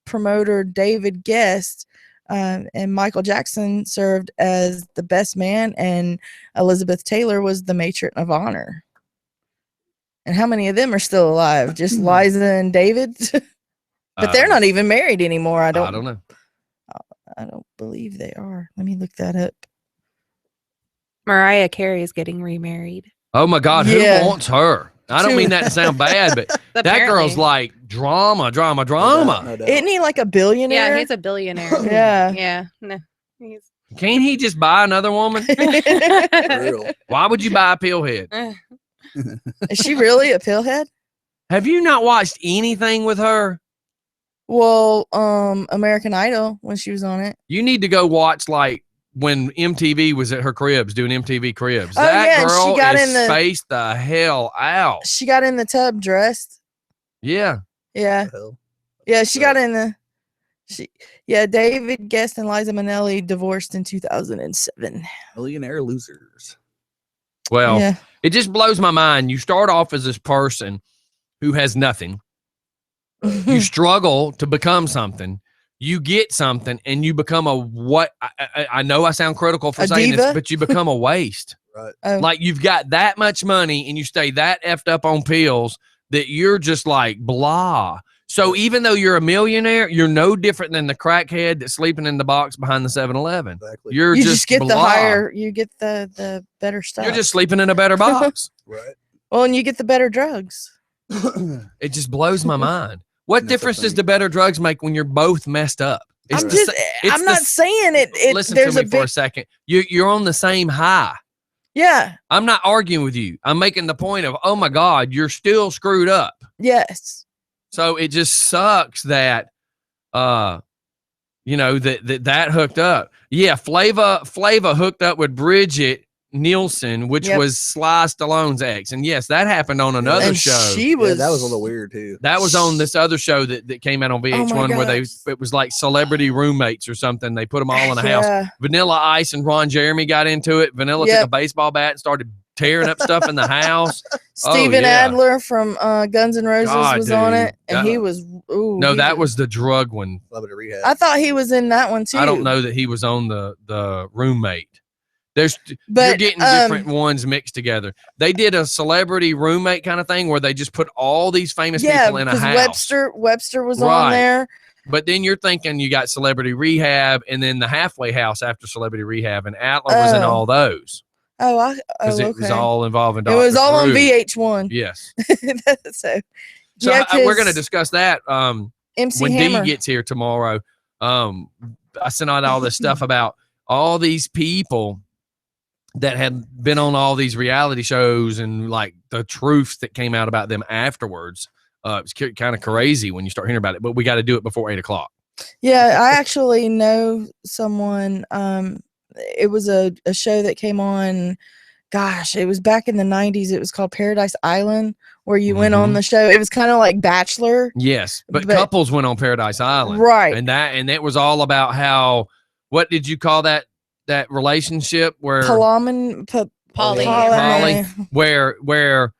promoter David Guest, and Michael Jackson served as the best man, and Elizabeth Taylor was the matron of honor. And how many of them are still alive? Just Liza and David? But they're not even married anymore. I don't know. I don't believe they are. Let me look that up. Mariah Carey is getting remarried. Oh my God, Yeah. who wants her? I don't mean that to sound bad, but that girl's like drama. No doubt. Isn't he like a billionaire? Yeah, he's a billionaire. Yeah. Yeah. No, he's Can't he just buy another woman? For real. Why would you buy a pillhead? Is she really a pillhead? Have you not watched anything with her? Well, American Idol when she was on it. You need to go watch like when MTV was at her cribs doing MTV Cribs. Oh, That yeah, and she girl got is in the- spaced the hell out. She got in the tub dressed. Yeah. Yeah. Hell. Yeah, she got in the David Guest and Liza Minnelli divorced in 2007. Millionaire losers. Well, Yeah. it just blows my mind. You start off as this person who has nothing. You struggle to become something. You get something and you become a what? I know I sound critical for A saying diva? this, but you become a waste. Right. Oh. Like you've got that much money and you stay that effed up on pills that you're just like blah. So even though you're a millionaire, you're no different than the crackhead that's sleeping in the box behind the 7-Eleven. Exactly. You're you just just get the blah. higher, you get the better stuff. You're just sleeping in a better box. Right. well, and you get the better drugs. It just blows my mind. What And that's the difference does thing. the better drugs make when you're both messed up? It's I'm the just, sa- it's I'm the not s- saying it. Listen There's to me a for a big, second. You're on the same high. yeah, I'm not arguing with you. I'm making the point of, oh my God, you're still screwed up. yes, So it just sucks that, that hooked up. Yeah, Flava hooked up with Bridget Nielsen, which Yep. was Sly Stallone's ex, and yes, that happened on another and show. she Yeah, was that was a little weird too. That was on this other show that came out on VH1 where gosh. it was like celebrity roommates or something. They put them all in a house. Yeah. Vanilla Ice and Ron Jeremy got into it. Vanilla took Yep. a baseball bat and started tearing up stuff in the house. Steven yeah. Adler from Guns N' Roses God, was on dude. it, and he Yeah. was. Ooh, No, he that was the drug one. Love it, rehab. I thought he was in that one too. I don't know that he was on the roommate. You're but getting different ones mixed together. They did a celebrity roommate kind of thing where they just put all these famous Yeah, people in a because house. Webster was Right. on there. But then you're thinking you got Celebrity Rehab and then the halfway house after Celebrity Rehab, and Adler was in Oh. all those because Okay. it was all involving It Dr. was all on Drew. VH1. Yes. so So yeah, we're going to 'cause discuss that MC when Hammer. Dee gets here tomorrow. I sent out all this stuff about all these people that had been on all these reality shows and like the truth that came out about them afterwards. It's kind of crazy when you start hearing about it, but we got to do it before 8:00. Yeah, I actually know someone. It was a show that came on. Gosh, it was back in the 90s. It was called Paradise Island, where you went on Mhm. the show. It was kind of like Bachelor, Yes, but But- couples went on Paradise Island, right? and it was all about how. What did you call that relationship where Poly. where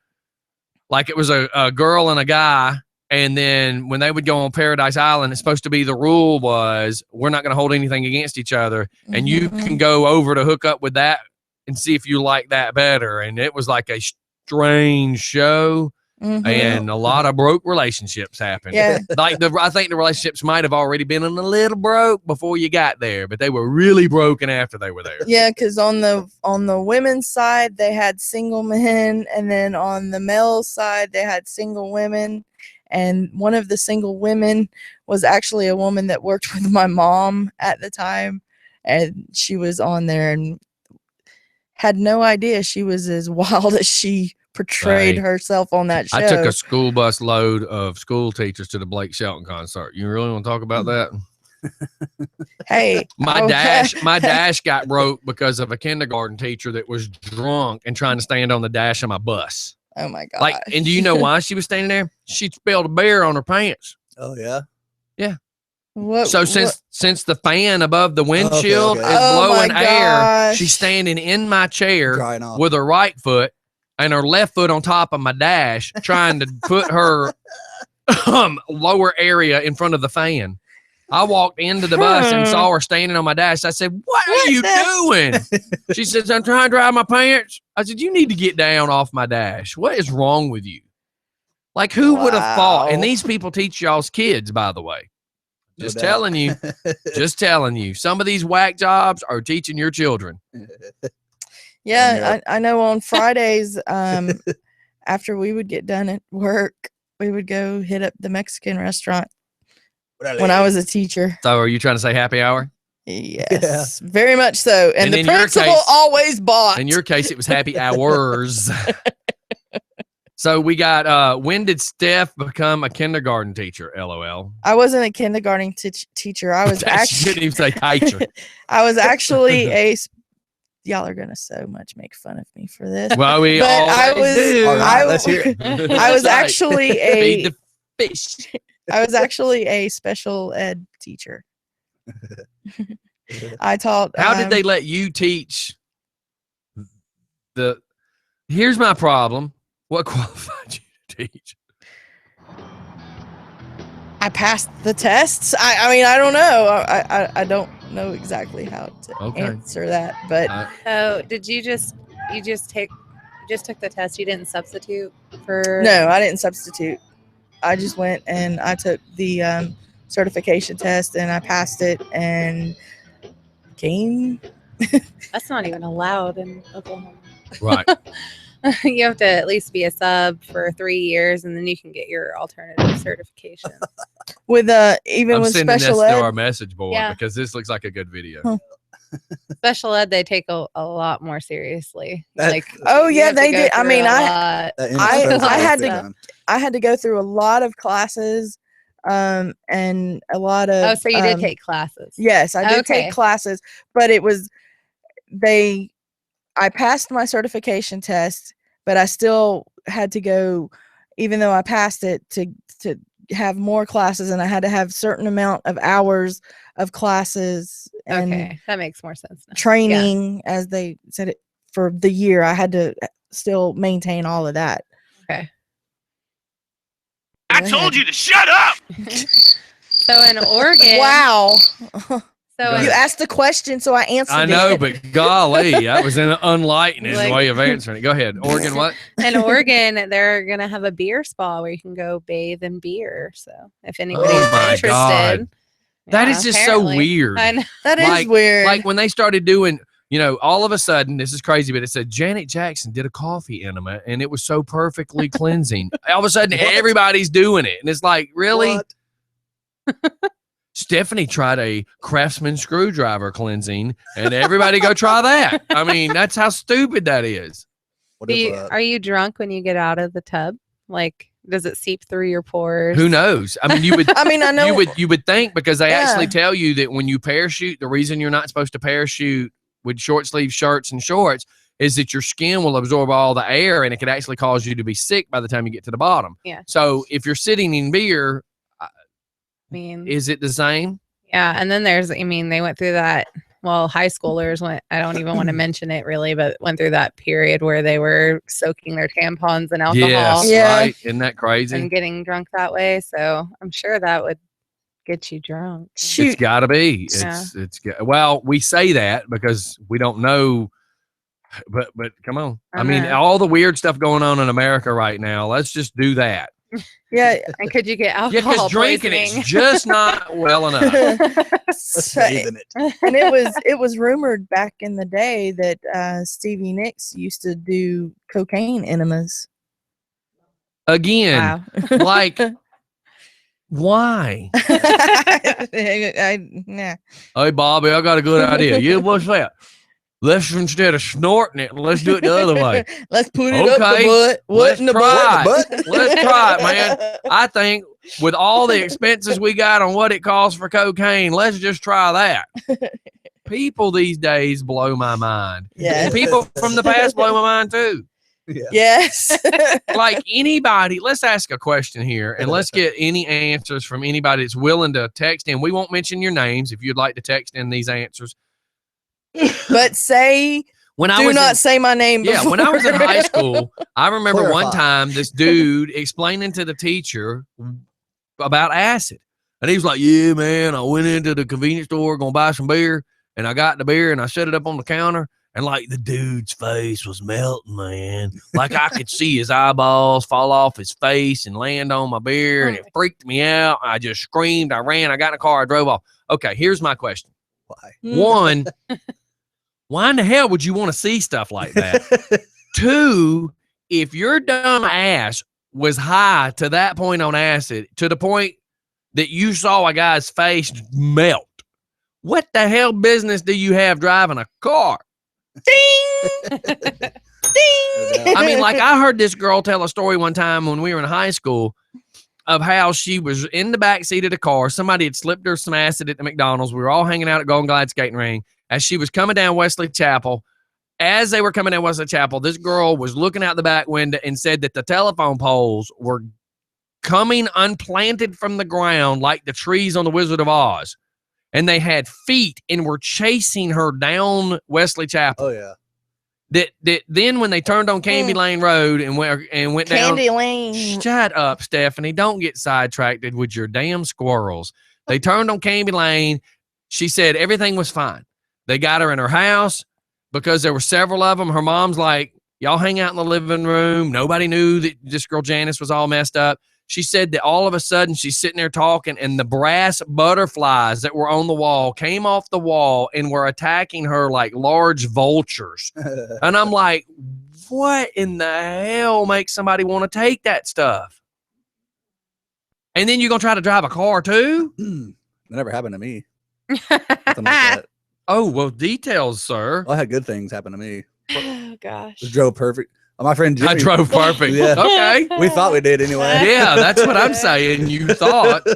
like it was a girl and a guy, and then when they would go on Paradise Island, it's supposed to be the rule was we're not going to hold anything against each other, and you Mhm. can go over to hook up with that and see if you like that better. And it was like a strange show, Mhm. and a lot of broke relationships happened. Yeah. Like I think the relationships might have already been a little broke before you got there, but they were really broken after they were there. Yeah, because on the women's side they had single men, and then on the male side they had single women, And one of the single women was actually a woman that worked with my mom at the time, and she was on there and had no idea she was as wild as she portrayed Hey, herself on that show. I took a school bus load of school teachers to the Blake Shelton concert. You really want to talk about that? Hey, My okay. dash got broke because of a kindergarten teacher that was drunk and trying to stand on the dash of my bus. Oh my god! Like, and do you know why she was standing there? She spilled a beer on her pants. Oh yeah. What, So since the fan above the windshield okay. is Oh blowing my air, gosh. she's standing in my chair Drying off. with her right foot and her left foot on top of my dash, trying to put her lower area in front of the fan. I walked into the bus and saw her standing on my dash. I said, "What are you doing?" She says, "I'm trying to dry my pants." I said, "You need to get down off my dash. What is wrong with you?" Like, who would have thought? And Wow. these people teach y'all's kids, by the way. No Just doubt. telling you. Just telling you. Some of these whack jobs are teaching your children. Yeah, I know on Fridays, after we would get done at work, we would go hit up the Mexican restaurant when I was a teacher. So are you trying to say happy hour? Yes, very much so. And, And the in your principal case- always bought. In your case, it was happy hours. So we got, when did Steph become a kindergarten teacher? LOL. I wasn't a kindergarten teacher. I was You actually didn't even say teacher. I was actually y'all are gonna so much make fun of me for this. Well, we But I always was- do. All right, I- let's hear it. I was That's right. actually Feed a the fish. I was actually a special ed teacher. I taught. How did they let you teach the? Here's my problem. What qualified you to teach? I passed the tests. I mean, I don't know. I don't know exactly how to Okay. answer that, but So did you just took the test? You didn't substitute for? no, I didn't substitute. I just went and I took the certification test and I passed it and came. That's not even allowed in Oklahoma. Right. You have to at least be a sub for 3 years, and then you can get your alternative certification. With even I'm with sending this special to ed. our message board Yeah. because this looks like a good video. Huh. Special ed, they take a lot more seriously. That- Like, Oh, you yeah, have to they go did. I through mean, a I- lot. That I image had big to- time. I had to go through a lot of classes, and a lot of. Oh, so you did take classes. Yes, I did Okay. take classes, but it was I passed my certification test, but I still had to go, even though I passed it, to have more classes, and I had to have certain amount of hours of classes and Okay, that makes more sense now. training, as they said it, for the year. I had to still maintain all of that. Okay. I told you to shut up. So in Oregon, Wow. So You in, asked the question, so I answered I know, it. but golly, that was an unlightening Like- way of answering it. Go ahead. Oregon, what? in Oregon, they're gonna have a beer spa where you can go bathe in beer. So if anybody's my interested, God. That yeah, is just apparently. so weird. I know. That is like- weird. Like when they started doing, all of a sudden, this is crazy, but it said Janet Jackson did a coffee enema and it was so perfectly cleansing. All of a sudden, What? everybody's doing it. And it's like, really? What? Stephanie tried a Craftsman screwdriver cleansing and everybody go try that. I mean, that's how stupid that is. What Do if, you, are you drunk when you get out of the tub? Like, does it seep through your pores? Who knows? I mean, you would. I mean, I know. You would think, because they actually Yeah. tell you that when you parachute, the reason you're not supposed to parachute with short sleeve shirts and shorts is that your skin will absorb all the air and it could actually cause you to be sick by the time you get to the bottom. Yeah. So if you're sitting in beer, I mean, is it the same? yeah. And then they went through that. Well, high schoolers went, I don't even want to mention it really, but went through that period where they were soaking their tampons in alcohol Yes. Yeah. Right. Isn't that crazy? and getting drunk that way. So I'm sure that would get you drunk. It's Shoot. got to be. Yeah. Well, we say that because we don't know, but come on. I mean, Uh-huh. all the weird stuff going on in America right now. Let's just do that. Yeah. And could you get Yeah, alcohol because drinking poisoning? it's just not well enough. Let's bathe in it. And it was rumored back in the day that Stevie Nicks used to do cocaine enemas. Again, Wow. like Why? Nah. Hey, Bobby, I got a good idea. Yeah, what's that? Let's, instead of snorting it, let's do it the other way. Let's put it up the Okay, butt. What let's in the try butt? it. Let's try it, man. I think with all the expenses we got on what it costs for cocaine, let's just try that. People these days blow my mind. Yes. And people from the past blow my mind too. Yeah. Yes. Like anybody, let's ask a question here and let's get any answers from anybody that's willing to text in. We won't mention your names if you'd like to text in these answers. But say, When I do was not in, say my name. yeah, when I was in before. high school, I remember one Clarify. time this dude explaining to the teacher about acid. And he was like, yeah, man, I went into the convenience store, gonna buy some beer. And I got the beer and I set it up on the counter. And like the dude's face was melting, man. Like I could see his eyeballs fall off his face and land on my beer. And it freaked me out. I just screamed. I ran. I got in a car. I drove off. Okay, here's my question. Why? One, why in the hell would you want to see stuff like that? Two, if your dumb ass was high to that point on acid, to the point that you saw a guy's face melt, what the hell business do you have driving a car? Ding. Ding. I mean, like I heard this girl tell a story one time when we were in high school of how she was in the back seat of the car. Somebody had slipped her some acid at the McDonald's. We were all hanging out at Golden Glide Skating Ring. As she was coming down Wesley Chapel, as they were coming down Wesley Chapel, this girl was looking out the back window and said that the telephone poles were coming unplanted from the ground like the trees on the Wizard of Oz. And they had feet and were chasing her down Wesley Chapel. Oh yeah. That then when they turned on Candy Lane Road and went down. Candy Lane. Shut up, Stephanie. Don't get sidetracked with your damn squirrels. They turned on Candy Lane. She said everything was fine. They got her in her house because there were several of them. Her mom's like, y'all hang out in the living room. Nobody knew that this girl Janice was all messed up. She said that all of a sudden she's sitting there talking and the brass butterflies that were on the wall came off the wall and were attacking her like large vultures. And I'm like, what in the hell makes somebody want to take that stuff? And then you're going to try to drive a car too? That never happened to me. Nothing like that. Oh, well, details, sir. I had good things happen to me. Oh gosh. Just drove perfect. My friend Jimmy. I drove perfect. Yeah. Okay. We thought we did anyway. Yeah, that's what I'm saying. You thought. My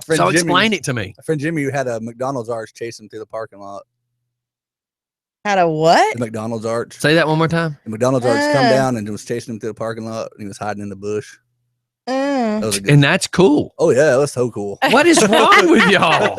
friend So Jimmy, explain it to me. My friend Jimmy had a McDonald's arch chase him through the parking lot. Had a what? The McDonald's arch. Say that one more time. The McDonald's arch come down and was chasing him through the parking lot, and he was hiding in the bush. That was a good. And that's cool. Oh yeah, that's so cool. What is wrong with y'all?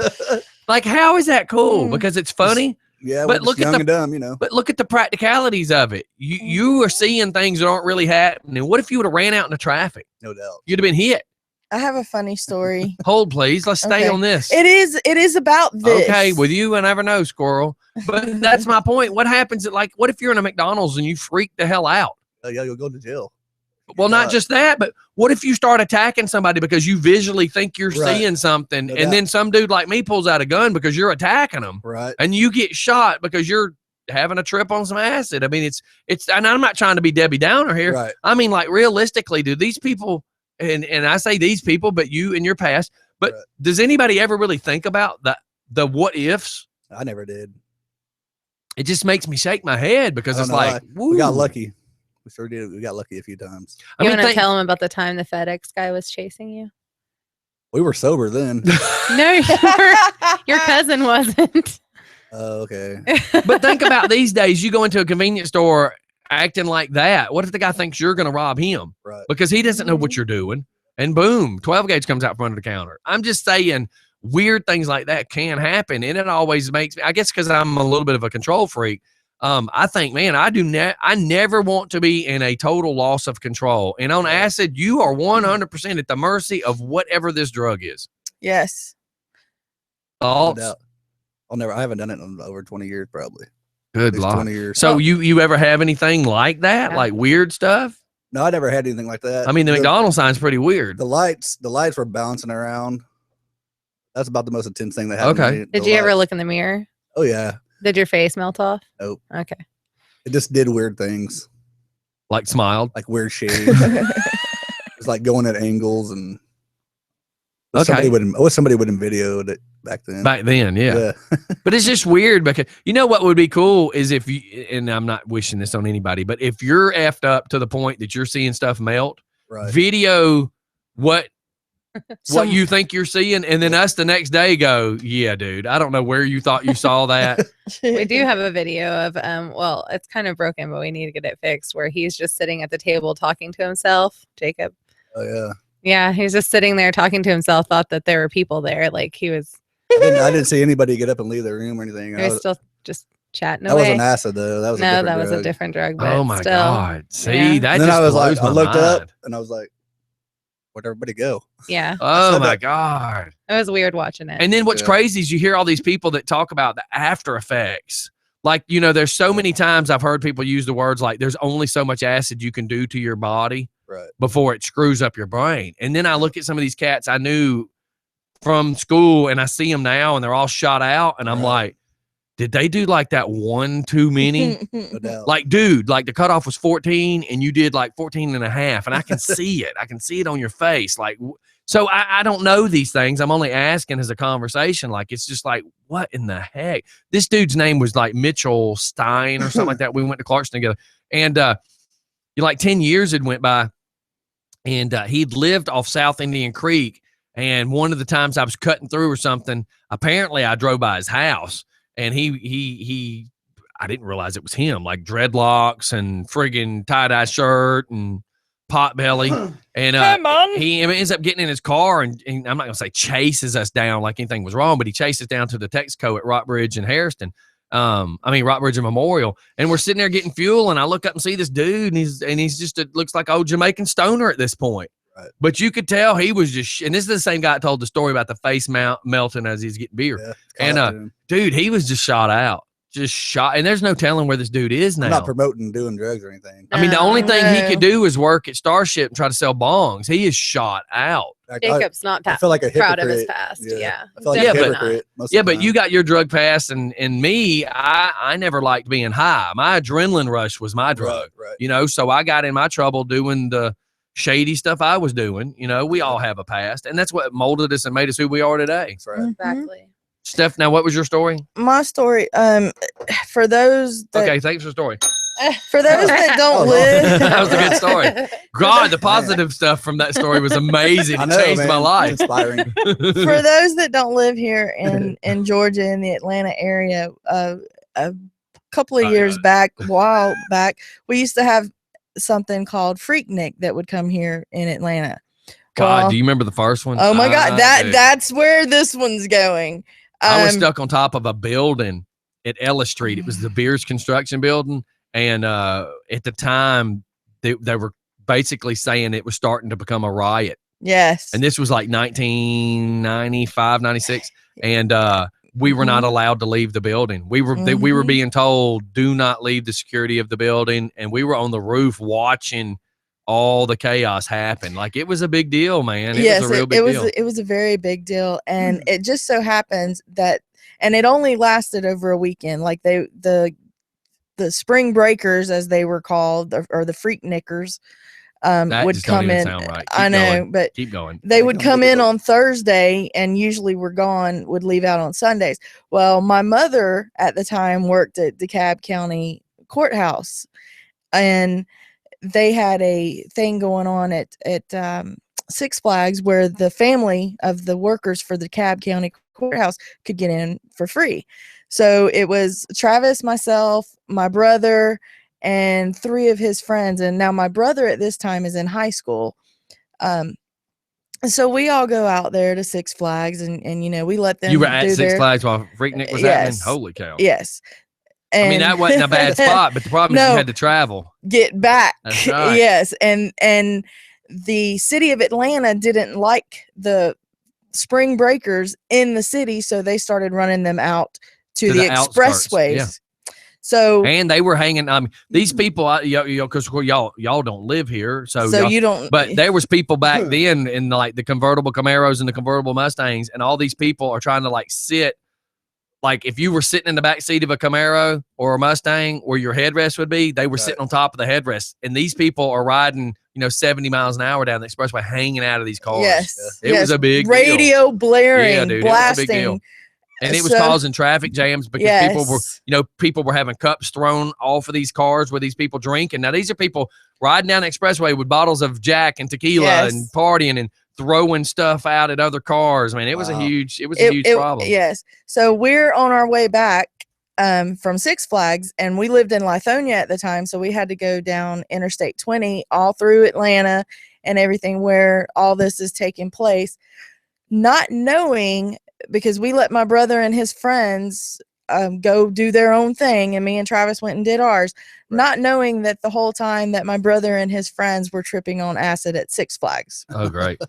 Like, how is that cool? Because it's funny. Yeah, But but look look at young the- and dumb, you know. But look at the practicalities of it. You are seeing things that aren't really happening. What if you would have ran out into traffic? No doubt. You'd have been hit. I have a funny story. Hold, please. Let's stay Okay. on this. It is about this. Okay, with you, I never know, squirrel. But that's my point. What happens at what if you're in a McDonald's and you freak the hell out? Yeah, you'll go to jail. Well, not God. just that, but what if you start attacking somebody because you visually think you're Right. seeing something, No and doubt. then some dude like me pulls out a gun because you're attacking them, Right. and you get shot because you're having a trip on some acid. I mean, it's, and I'm not trying to be Debbie Downer here. Right. I mean, like realistically, do these people, and I say these people, but you in your past, but Right. does anybody ever really think about the what ifs? I never did. It just makes me shake my head because I it's don't know like, We got woo. lucky. We sure did. We got lucky a few times. I You mean, want to think- tell him about the time the FedEx guy was chasing you? We were sober then. No, your cousin wasn't. Okay. But think about these days, you go into a convenience store acting like that. What if the guy thinks you're going to rob him Right. because he doesn't know what you're doing? And boom, 12 gauge comes out from under the counter. I'm just saying weird things like that can happen. And it always makes me, I guess, because I'm a little bit of a control freak. I think, man, I never want to be in a total loss of control. And on acid, you are 100% at the mercy of whatever this drug is. Yes. No Thoughts? doubt. I haven't done it in over 20 years, probably. Good At least luck. 20 years. So you ever have anything like that, Yeah. like weird stuff? No, I never had anything like that. I mean, the McDonald's sign's pretty weird. The lights were bouncing around. That's about the most intense thing that happened. Okay. To me, Did the you ever lights. look in the mirror? Oh yeah. Did your face melt off? Nope. Okay. It just did weird things, Like smiled. like weird shades. It's like going at angles and Okay. Somebody would have videoed it back then. Back then, yeah. But it's just weird because you know what would be cool is if you, and I'm not wishing this on anybody, but if you're effed up to the point that you're seeing stuff melt, Right. video what you think you're seeing, and then us the next day go, yeah, dude, I don't know where you thought you saw that. We do have a video of well, it's kind of broken, but we need to get it fixed, where he's just sitting at the table talking to himself. Jacob. Oh yeah. Yeah, he's just sitting there talking to himself, thought that there were people there. Like he was I didn't see anybody get up and leave their room or anything. he was still just chatting that away. wasn't acid though. That was a different drug. But Oh my still, God. See, yeah. that And then just I was blows like, I my looked mind. up and I was like, where'd everybody go? Yeah, Oh said my that- God. it was weird watching it. And then what's Yeah. crazy is you hear all these people that talk about the after effects. Like, you know, there's so many times I've heard people use the words like there's only so much acid you can do to your body Right. before it screws up your brain. And then I look at some of these cats I knew from school and I see them now and they're all shot out. And I'm Right. like, did they do like that one too many? No doubt. Like, dude, like the cutoff was 14 and you did like 14 and a half. And I can see it. I can see it on your face. Like, so I don't know these things. I'm only asking as a conversation. Like, it's just like, what in the heck? This dude's name was like Mitchell Stein or something like that. We went to Clarkston together. And like 10 years had went by and he'd lived off South Indian Creek. And one of the times I was cutting through or something, apparently I drove by his house and he I didn't realize it was him, like dreadlocks and friggin' tie-dye shirt and pot belly. And he ends up getting in his car and I'm not gonna say chases us down like anything was wrong, but he chases down to the Texaco at Rockbridge and Harrison. Rockbridge and Memorial. And we're sitting there getting fuel and I look up and see this dude and he's just looks like old Jamaican stoner at this point. Right. But you could tell he was just, and this is the same guy that told the story about the face melting as he's getting beer. Yeah, And, costume. Dude, he was just shot out. Just shot. And there's no telling where this dude is now. I'm not promoting doing drugs or anything. I mean, the only thing he No. could do is work at Starship and try to sell bongs. He is shot out. Like, Jacob's not I feel like a proud of his hypocrite. past. Yeah. Yeah, I feel like Yeah, a but- hypocrite most Yeah, of the but time. you got your drug pass, and me, I never liked being high. My adrenaline rush was my drug. Right. You know, so I got in my trouble doing the shady stuff I was doing. You know, we all have a past, and that's what molded us and made us who we are today. That's right. Mhm. exactly. Steph, now what was your story? My story, for those that, Okay, thanks for the story. for those that don't Oh, no. live, That was a good story. God, the positive stuff from that story was amazing. I It know, changed man. my It's life. inspiring. for those that don't live here in Georgia in the Atlanta area, a couple of Oh, years yeah. back, while back, we used to have something called Freaknik that would come here in Atlanta. God, Well, do you remember the first one? oh my God, I do. that's where this one's going. I was Um, stuck on top of a building at Ellis Street. It was the Beers Construction Building. And at the time, they were basically saying it was starting to become a riot. Yes. And this was like 1995, 96. And we were not allowed to leave the building. We were Mhm. being told, do not leave the security of the building. And we were on the roof watching all the chaos happen. Like it was a big deal, man. It Yes, was a real big it was deal. it was a very big deal, and it just so happens that, and it only lasted over a weekend. Like the spring breakers, as they were called, or the freaknickers, That would just don't come even in. sound right. I Keep know, going. but Keep going. they Like, would don't come think in about- on Thursday and usually were gone, would leave out on Sundays. Well, my mother at the time worked at DeKalb County Courthouse, and they had a thing going on at Six Flags where the family of the workers for the DeKalb County Courthouse could get in for free. So it was Travis, myself, my brother, and 3 of his friends. And now my brother at this time is in high school. So we all go out there to Six Flags and you know, we let them You were at do Six their, Flags while Freaknik was happening? Yes. Holy cow. yes. I mean, that wasn't a bad spot, but the problem is No. you had to travel. Get back. That's right. Yes. And the city of Atlanta didn't like the spring breakers in the city, so they started running them out to the outskirts, expressways. yeah. So And they were hanging. These people, because y'all don't live here, so y'all, you don't, but there was people back then in like the convertible Camaros and the convertible Mustangs, and all these people are trying to like sit like if you were sitting in the back seat of a Camaro or a Mustang where your headrest would be, they were sitting on top of the headrest. And these people are riding, 70 miles an hour down the expressway, hanging out of these cars. Yes. It was a big deal. radio blaring, Yeah, dude, it was a big deal. blasting. And it was So- causing traffic jams because Yes. people were having cups thrown off of these cars where these people drink. And now these are people riding down the expressway with bottles of Jack and tequila Yes. and partying and throwing stuff out at other cars. I mean, it was a Wow. huge It- problem. Yes. So we're on our way back from Six Flags, and we lived in Lithonia at the time. So we had to go down Interstate 20 all through Atlanta and everything where all this is taking place, not knowing, because we let my brother and his friends go do their own thing, and me and Travis went and did ours, not knowing that the whole time that my brother and his friends were tripping on acid at Six Flags. Oh, great.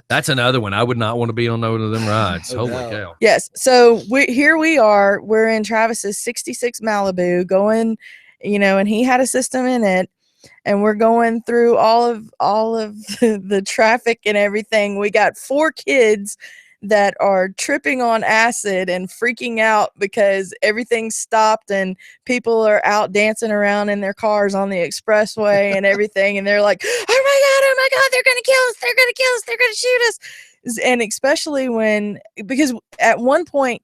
That's another one. I would not want to be on one of them rides. No Holy doubt. cow. Yes. So here we are. We're in Travis's 66 Malibu going, and he had a system in it. And we're going through all of the traffic and everything. We got 4 kids that are tripping on acid and freaking out because everything stopped and people are out dancing around in their cars on the expressway and everything. And they're like, oh my God, they're going to kill us. They're going to kill us. They're going to shoot us. And especially because at one point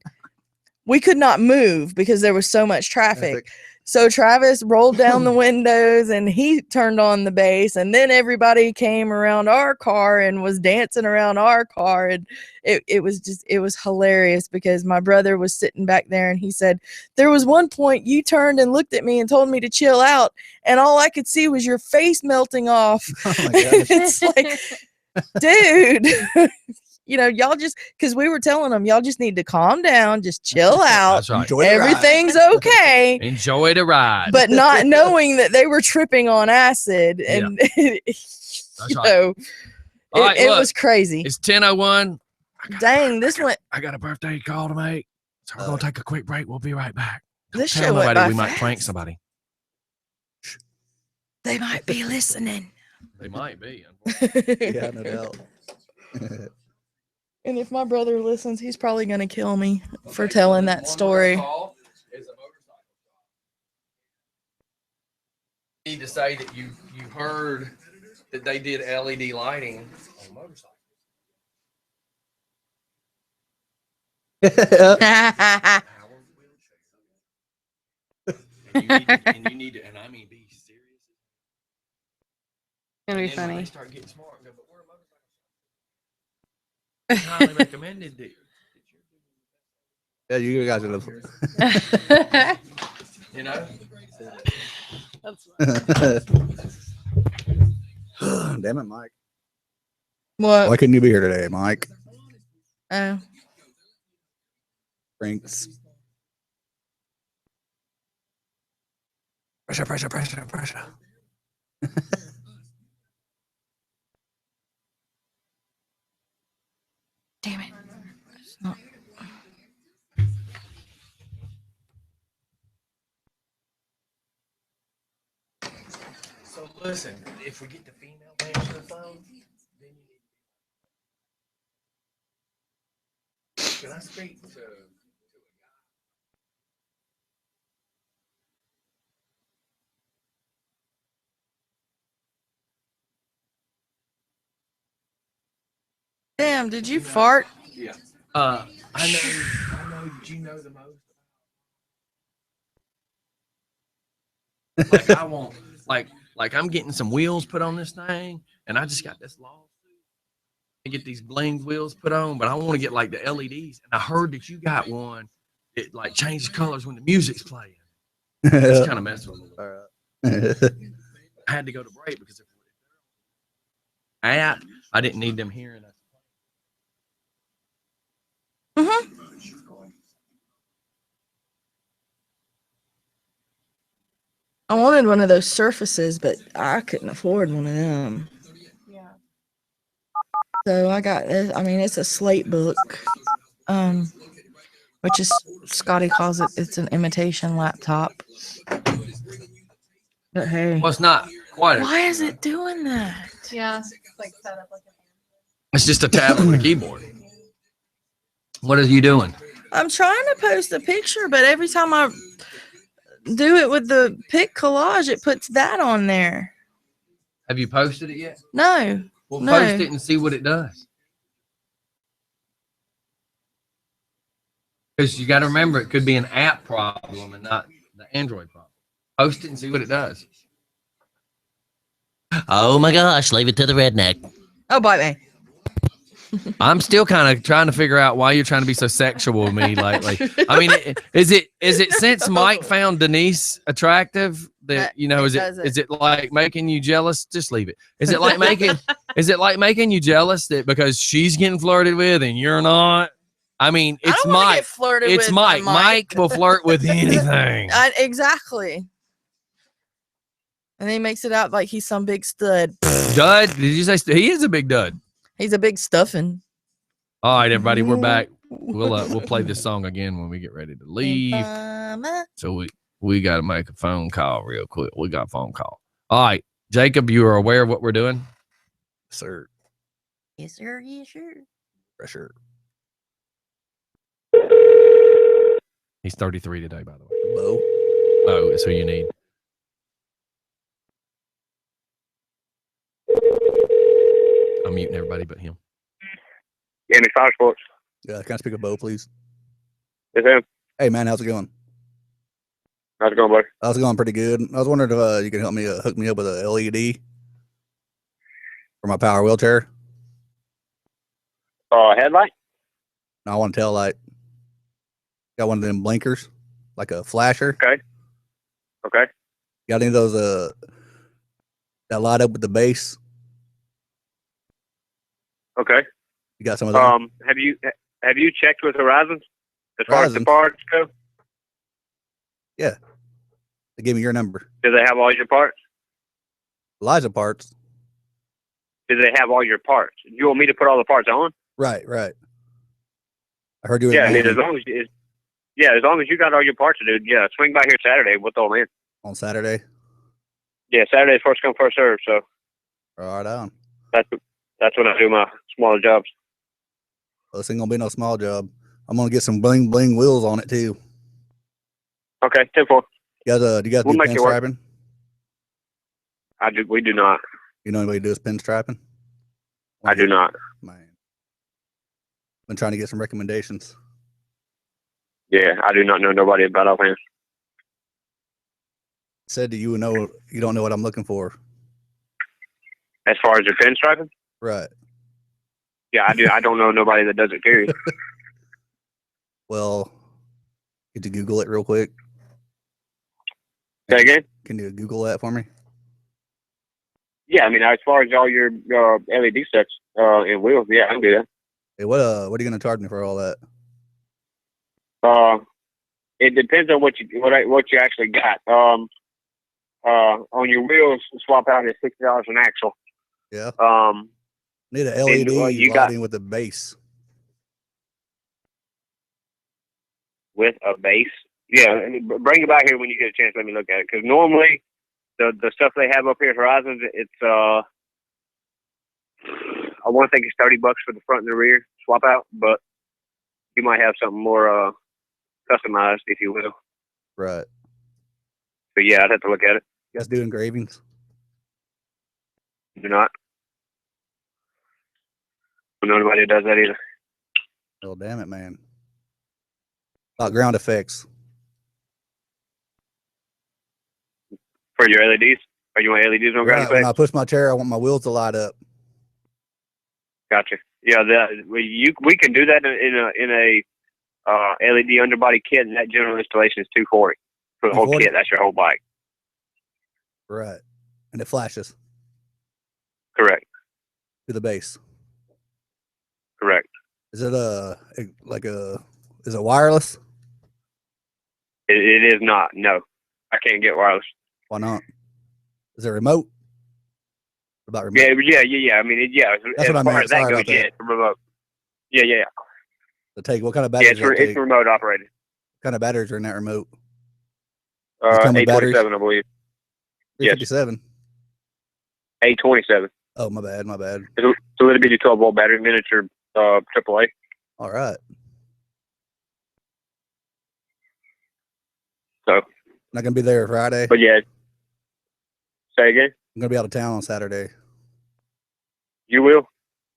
we could not move because there was so much traffic. So Travis rolled down the windows and he turned on the bass, and then everybody came around our car and was dancing around our car. And it was hilarious because my brother was sitting back there and he said, there was one point you turned and looked at me and told me to chill out, and all I could see was your face melting off. Oh my gosh. It's like, dude, y'all just, because we were telling them, y'all just need to calm down, just chill out. That's right. Enjoy the ride. Everything's okay. Enjoy the ride. But not knowing that they were tripping on acid, and right. it, All right, it look, was crazy. It's 10:01. Dang, this went. I got a birthday call to make. So we're going to take a quick break. We'll be right back. This Tell show went nobody by we might fast. prank somebody. They might be listening. They might be. Yeah, no doubt. And if my brother listens, he's probably gonna kill me for telling that story. Need to say that you heard that they did LED lighting on motorcycles. And you need to, and I mean, be serious. It's gonna be And then when funny. They start getting smart and go, but we're a motorcycle. Highly recommended, dude. Yeah, you guys are the. You know? Damn it, Mike. What? Why couldn't you be here today, Mike? Oh, Pranks. Pressure. damn it! It's not- So listen, if we get the female to answer the phone, then you need. Can I speak to a guy? Damn! Did you fart? Yeah. I know. Do you know the most? Like I want, like I'm getting some wheels put on this thing, and I just got this lawsuit to get these blinged wheels put on, but I want to get like the LEDs. And I heard that you got one that like changes colors when the music's playing. It's kind of messed with me. All right. I had to go to break because if I didn't need them hearing us. Mm-hmm. I wanted one of those Surfaces, but I couldn't afford one of them. Yeah. So I got this. I mean, it's a slate book, which is Scotty calls it. It's an imitation laptop. But hey, Well, it's not quite. why is it doing that? Yeah. It's like set up like It's just a tablet with a keyboard. What are you doing? I'm trying to post a picture, but every time I do it with the pic collage, it puts that on there. Have you posted it yet? No. Well, No. post it and see what it does. Because you got to remember, it could be an app problem and not the Android problem. Post it and see what it does. Oh my gosh, leave it to the redneck. Oh, bite me. I'm still kind of trying to figure out why you're trying to be so sexual with me lately. I mean, is it since Mike found Denise attractive that is it like making you jealous? Just leave it. Is it like making you jealous that because she's getting flirted with and you're not? I mean, it's Mike. It's Mike. Mike will flirt with anything. Exactly. And then he makes it out like he's some big stud. Dud? Did you say he is a big dud? He's a big stuffing. All right, everybody, we're back. We'll play this song again when we get ready to leave. So we got to make a phone call real quick. We got a phone call. All right, Jacob, you are aware of what we're doing? Sir. Yes, sir. Yes, sir. For sure. He's 33 today, by the way. Bo. Oh, that's who you need. I'm muting everybody but him. Andy Fire Sports. Yeah, can I speak with Bo, please? Yes, ma'am. Hey, man, how's it going? How's it going, buddy? How's it going? Pretty good. I was wondering if you can help me hook me up with a LED for my power wheelchair. Headlight? No, I want a tail light. Got one of them blinkers, like a flasher. Okay. Got any of those that light up with the base? Okay. You got some of them? Have you checked with Horizon as far as the Horizon? parts go? Yeah. They gave me your number. Do they have all your parts? Eliza parts. Do they have all your parts? You want me to put all the parts on? Right. I heard you were Yeah, I mean, as long as you got all your parts, dude. Yeah, swing by here Saturday. We'll throw them in. on Saturday. Yeah, Saturday's first come, first serve. So Right on. that's when I do my smaller jobs. Well, this ain't gonna be no small job. I'm gonna get some bling bling wheels on it too. Okay, 10-4. You guys, do you guys We'll do make it work. pinstriping? We do not. You know anybody who does pinstriping? I do not. Man, been trying to get some recommendations. Yeah, I do not know nobody about offhand. Said to you, you don't know what I'm looking for. As far as your pinstriping? Right. Yeah, I do. I don't know nobody that does it, period. Well, could you Google it real quick? Say again? Can you Google that for me? Yeah, I mean, as far as all your LED sets and wheels, yeah, I can do that. Hey, what are you gonna charge me for all that? It depends on what you actually got. On your wheels, swap out is $60 an axle. Yeah. Um, Need an LED you lighting with a base. with a base. Yeah, and bring it back here when you get a chance. Let me look at it, because normally the stuff they have up here at Horizons, it's I want to think it's $30 for the front and the rear swap out, but you might have something more customized, if you will. Right. So yeah, I'd have to look at it. You guys do engravings? Do not. I don't know anybody who does that either. Oh, damn it, man. About ground effects. For your LEDs? Or you want LEDs on ground Right, when effects? I push my chair, I want my wheels to light up. Gotcha. Yeah, we can do that in a LED underbody kit, and that general installation is $240 for the whole $240? kit. That's your whole bike. Right. And it flashes Correct. to the base. Correct. Is it is it wireless? It is not. No, I can't get wireless. Why not? Is it remote? What about remote? Yeah. I mean, That's as what I far meant. as that Sorry goes, about yeah, that. it's remote. Yeah. What kind of Yeah, batteries? does it take? it's remote operated. What kind of batteries are in that remote? Does it come with batteries? 827, I believe. Yes. 357. 827. Oh, my bad. It's a little bitty 12-volt battery, miniature AAA. All right. So, Not gonna be there Friday. but yeah. Say again. I'm gonna be out of town on Saturday. You will.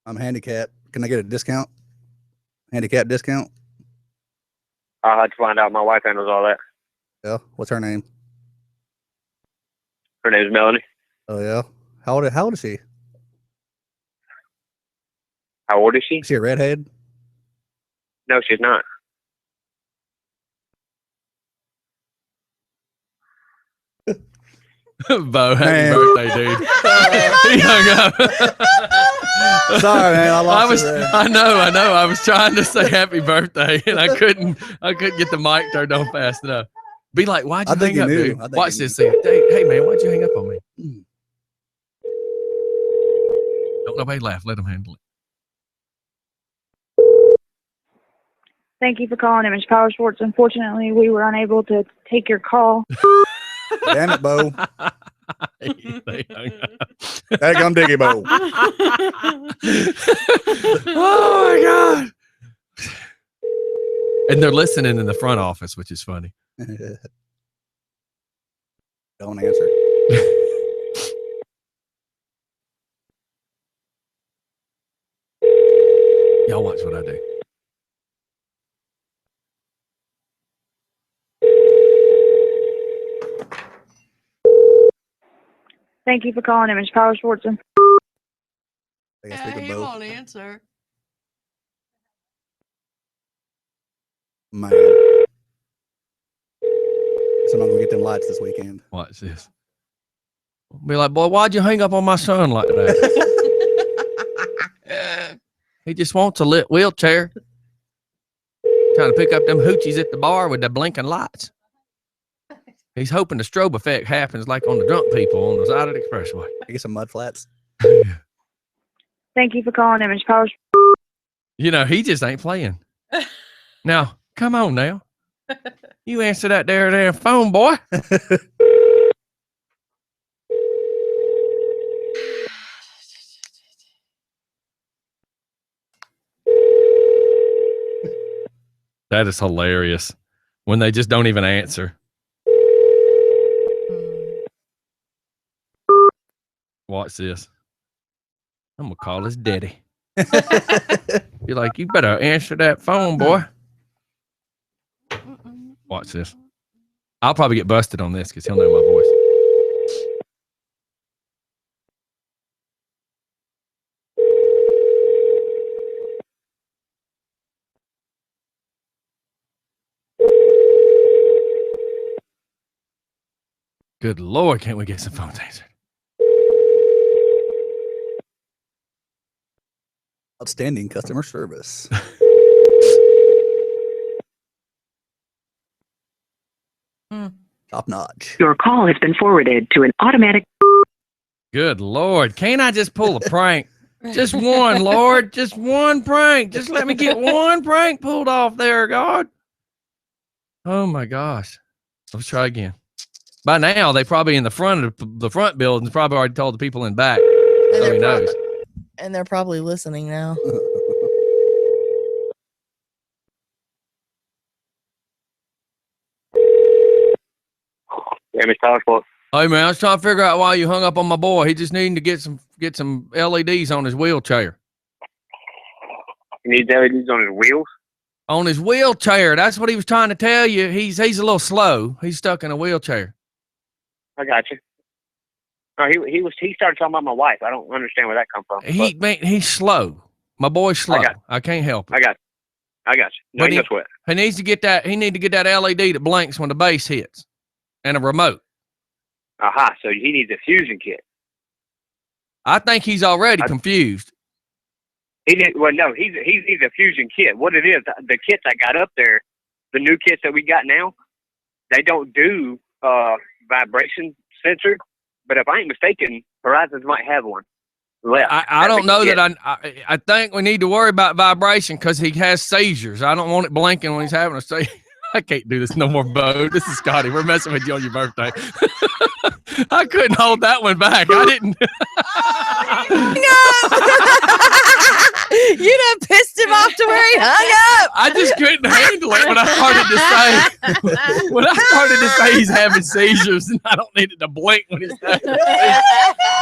I'm handicapped. Can I get a discount? Handicap discount? I'll have to find out. My wife handles all that. Yeah. What's her name? Her name's Melanie. Oh yeah. How old is she? How old is she? Is she a redhead? No, she's not. Bo, happy Man. birthday, dude. He hung up. Sorry, man. I lost it there. I know. I was trying to say happy birthday and I couldn't get the mic turned on fast enough. Be like, why'd you I think hang up, he knew. dude? I think Watch he this. Hey, man, why'd you hang up on me? Don't nobody laugh. Let them handle it. Thank you for calling Image Power Sports. Unfortunately, we were unable to take your call. Damn it, Bo. They hung up. Hey, come diggy, Bo. Oh my god! And they're listening in the front office, which is funny. Don't answer. Y'all watch what I do. Thank you for calling Image Power Sports. I can speak with Bo. answer. Man. So I'm gonna get them lights this weekend. Watch this. Be like, boy, why'd you hang up on my son like that? He just wants a lit wheelchair. Trying to pick up them hoochies at the bar with the blinking lights. He's hoping the strobe effect happens like on the drunk people on the side of the expressway. I get some mud flats. Thank you for calling Image Power. You know, he just ain't playing. Now, come on now. You answer that there phone, boy. That is hilarious. When they just don't even answer. Watch this. I'm gonna call his daddy. You're like, you better answer that phone, boy. Watch this. I'll probably get busted on this because he'll know my voice. Good Lord, can't we get some phones answered? Outstanding customer service. Top notch. Your call has been forwarded to an automatic. Good Lord, can't I just pull a prank? Just one, Lord. Just one prank. Just let me get one prank pulled off there, God. Oh my gosh. Let's try again. By now, they probably in the front of the front buildings probably already told the people in back. So he knows. And they're probably listening now. Image Power Sports. Hey man, I was trying to figure out why you hung up on my boy. He just needing to get some LEDs on his wheelchair. He needs LEDs on his wheels. On his wheelchair. That's what he was trying to tell you. He's a little slow. He's stuck in a wheelchair. I got you. No, he started talking about my wife. I don't understand where that come from. He's slow. My boy's slow. I can't help it. I got you. No, But no sweat. He needs to get that. He need to get that LED that blinks when the bass hits, and a remote. Aha. So he needs a fusion kit. I think he's already confused. He needs a fusion kit. What it is, the kits I got up there, the new kits that we got now, they don't do vibration sensor. But if I ain't mistaken, Horizons might have one left. I don't know that I think we need to worry about vibration because he has seizures. I don't want it blinking when he's having a seizure. I can't do this no more, Bo. This is Scotty. We're messing with you on your birthday. I couldn't hold that one back. I didn't. You done pissed him off to where he hung up. I just couldn't handle it when I started to say he's having seizures and I don't need it to blink when he's having seizures.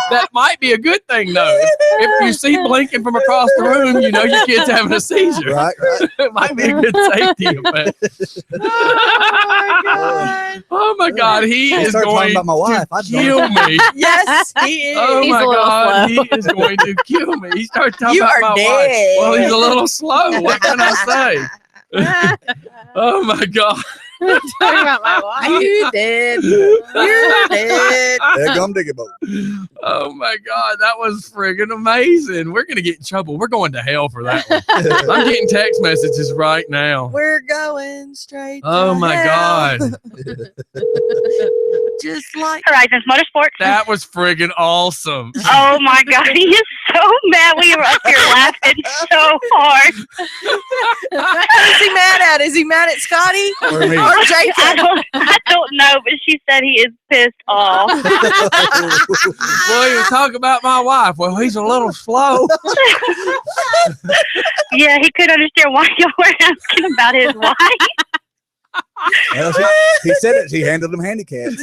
That might be a good thing though. If you see blinking from across the room, you know your kid's having a seizure. Right. It might be a good safety effect. Oh my God, he I is started talking going about my wife. to I'd kill me. Yes, he is. Oh He's my a little God, slow. he is going to kill me. He started talking You about are my dead. wife. Well, he's a little slow. What can I say? Oh my God. Talking about my wife. You did. You're dead. There gum diggy boat. Oh my God, that was friggin' amazing. We're gonna get in trouble. We're going to hell for that one. I'm getting text messages right now. We're going straight. Oh to my hell. God. Just like Horizons Motorsports. That was friggin' awesome. Oh my God, he is so mad. We were up here laughing so hard. Who's he mad at? Is he mad at Scotty Or me. or Jacob? I don't know, but she said he is pissed off. Well, you talk about my wife. Well, he's a little slow. Yeah, he couldn't understand why y'all were asking about his wife. Well, he said it. He handled them handicaps.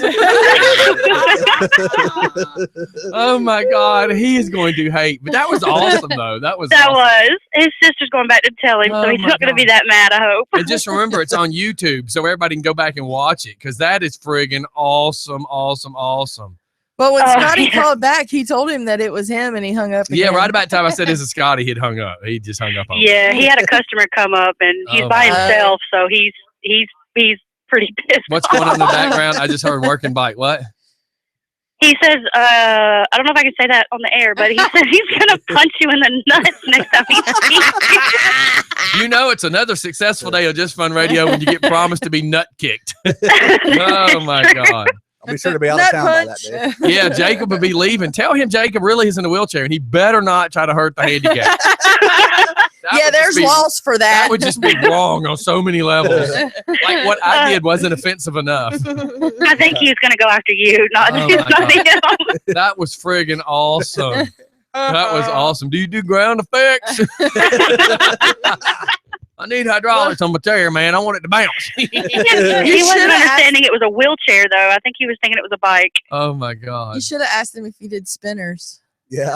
Oh my God, he is going to hate. But that was awesome, though. That was That awesome. was. His sister's going back to tell him, Oh, so he's my not going to be God. that mad, I hope. And just remember, it's on YouTube, so everybody can go back and watch it because that is friggin' awesome, awesome, awesome. But when Oh, Scotty yeah. called back, he told him that it was him, and he hung up. Yeah, again. right about the time I said this is Scotty, he'd hung up. He just hung up on me. Yeah, he had a customer come up, and he's Oh, by my himself, so he's pretty pissed What's off. going on in the background? I just heard working bike. What? He says, I don't know if I can say that on the air, but he says he's going to punch you in the nuts next time he sees you. You know, it's another successful day of Just Fun Radio when you get promised to be nut kicked. Oh my God. I'll be sure to be out of Nut town by that punch. day. Yeah, Jacob will be leaving. Tell him Jacob really is in a wheelchair and he better not try to hurt the handicap. That Yeah, would just there's be- laws for That that. would just be wrong on so many levels. Like what I did wasn't offensive enough. I think he's going to go after you, not, Oh, my not him. That was friggin' awesome. That was awesome. Do you do ground effects? I need hydraulics on my chair, man. I want it to bounce. He wasn't should've understanding it was a wheelchair, though. I think he was thinking it was a bike. Oh my God. You should have asked him if he did spinners. Yeah.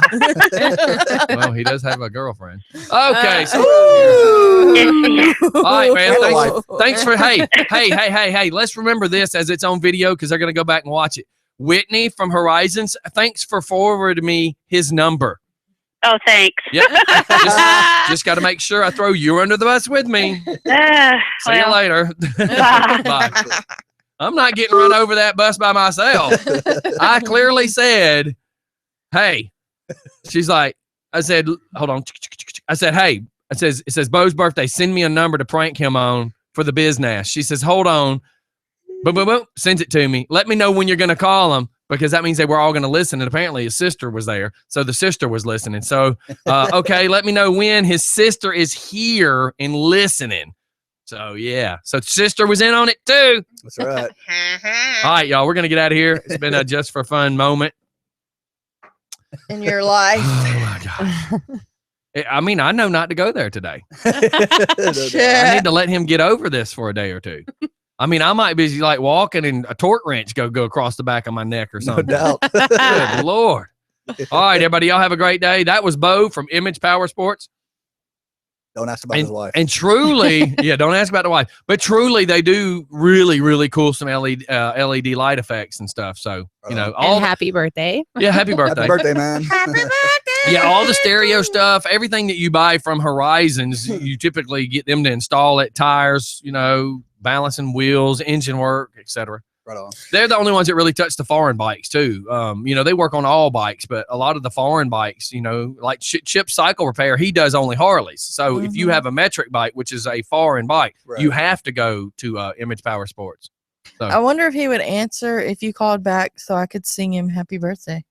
Well, he does have a girlfriend. Okay. So, Ooh. all right, man. Wife. Thanks for hey. Let's remember this as it's on video because they're gonna go back and watch it. Whitney from Horizons, thanks for forwarding me his number. Oh, thanks. Yep. Just got to make sure I throw you under the bus with me. See you Well, later. bye. Bye. I'm not getting run over that bus by myself. I clearly said, hey. She's like, I said, hold on. I said, hey. It says Bo's birthday. Send me a number to prank him on for the business. She says, hold on. Boom, boom, boom. Sends it to me. Let me know when you're going to call him because that means they were all going to listen. And apparently his sister was there. So the sister was listening. So, okay, let me know when his sister is here and listening. So, yeah. So sister was in on it too. That's right. All right, y'all. We're going to get out of here. It's been a just for fun moment. In your life. Oh, my God. I mean, I know not to go there today. I Shit. need to let him get over this for a day or two. I mean, I might be like walking and a torque wrench go across the back of my neck or No something. doubt. Good Lord. All right, everybody, y'all have a great day. That was Bo from Image Power Sports. Don't ask about his wife. And truly, yeah, don't ask about the wife, but truly they do really, really cool some LED light effects and stuff. So, you know, all And happy birthday. yeah, happy birthday. Happy birthday, man. Yeah, all the stereo stuff, everything that you buy from Horizons, you typically get them to install it, tires, you know, balancing wheels, engine work, etc. Right on. They're the only ones that really touch the foreign bikes too. You know, they work on all bikes, but a lot of the foreign bikes, you know, like Chip Cycle Repair, he does only Harleys. So if you have a metric bike, which is a foreign bike, Right. you have to go to Image Power Sports. So I wonder if he would answer if you called back so I could sing him happy birthday.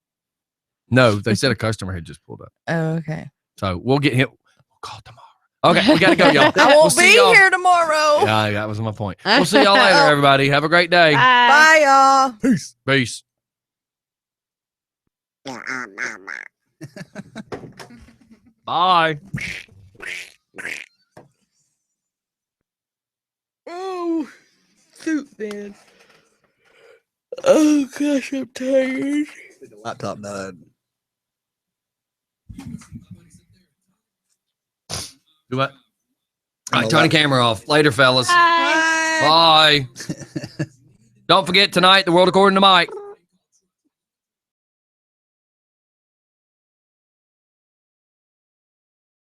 no, they said a customer had just pulled up. Oh, okay. So we'll get him. We'll call tomorrow. Okay, we got to go, y'all. I We'll won't see be y'all. here tomorrow. Yeah, that was my point. We'll see y'all later, everybody. Have a great day. Bye, y'all. Peace. Peace. Bye. Oh, soup then. Oh gosh, I'm tired. The laptop died. Do what? All right, turn the camera off. Later, fellas. Bye. Bye. Don't forget tonight, The World According to Mike.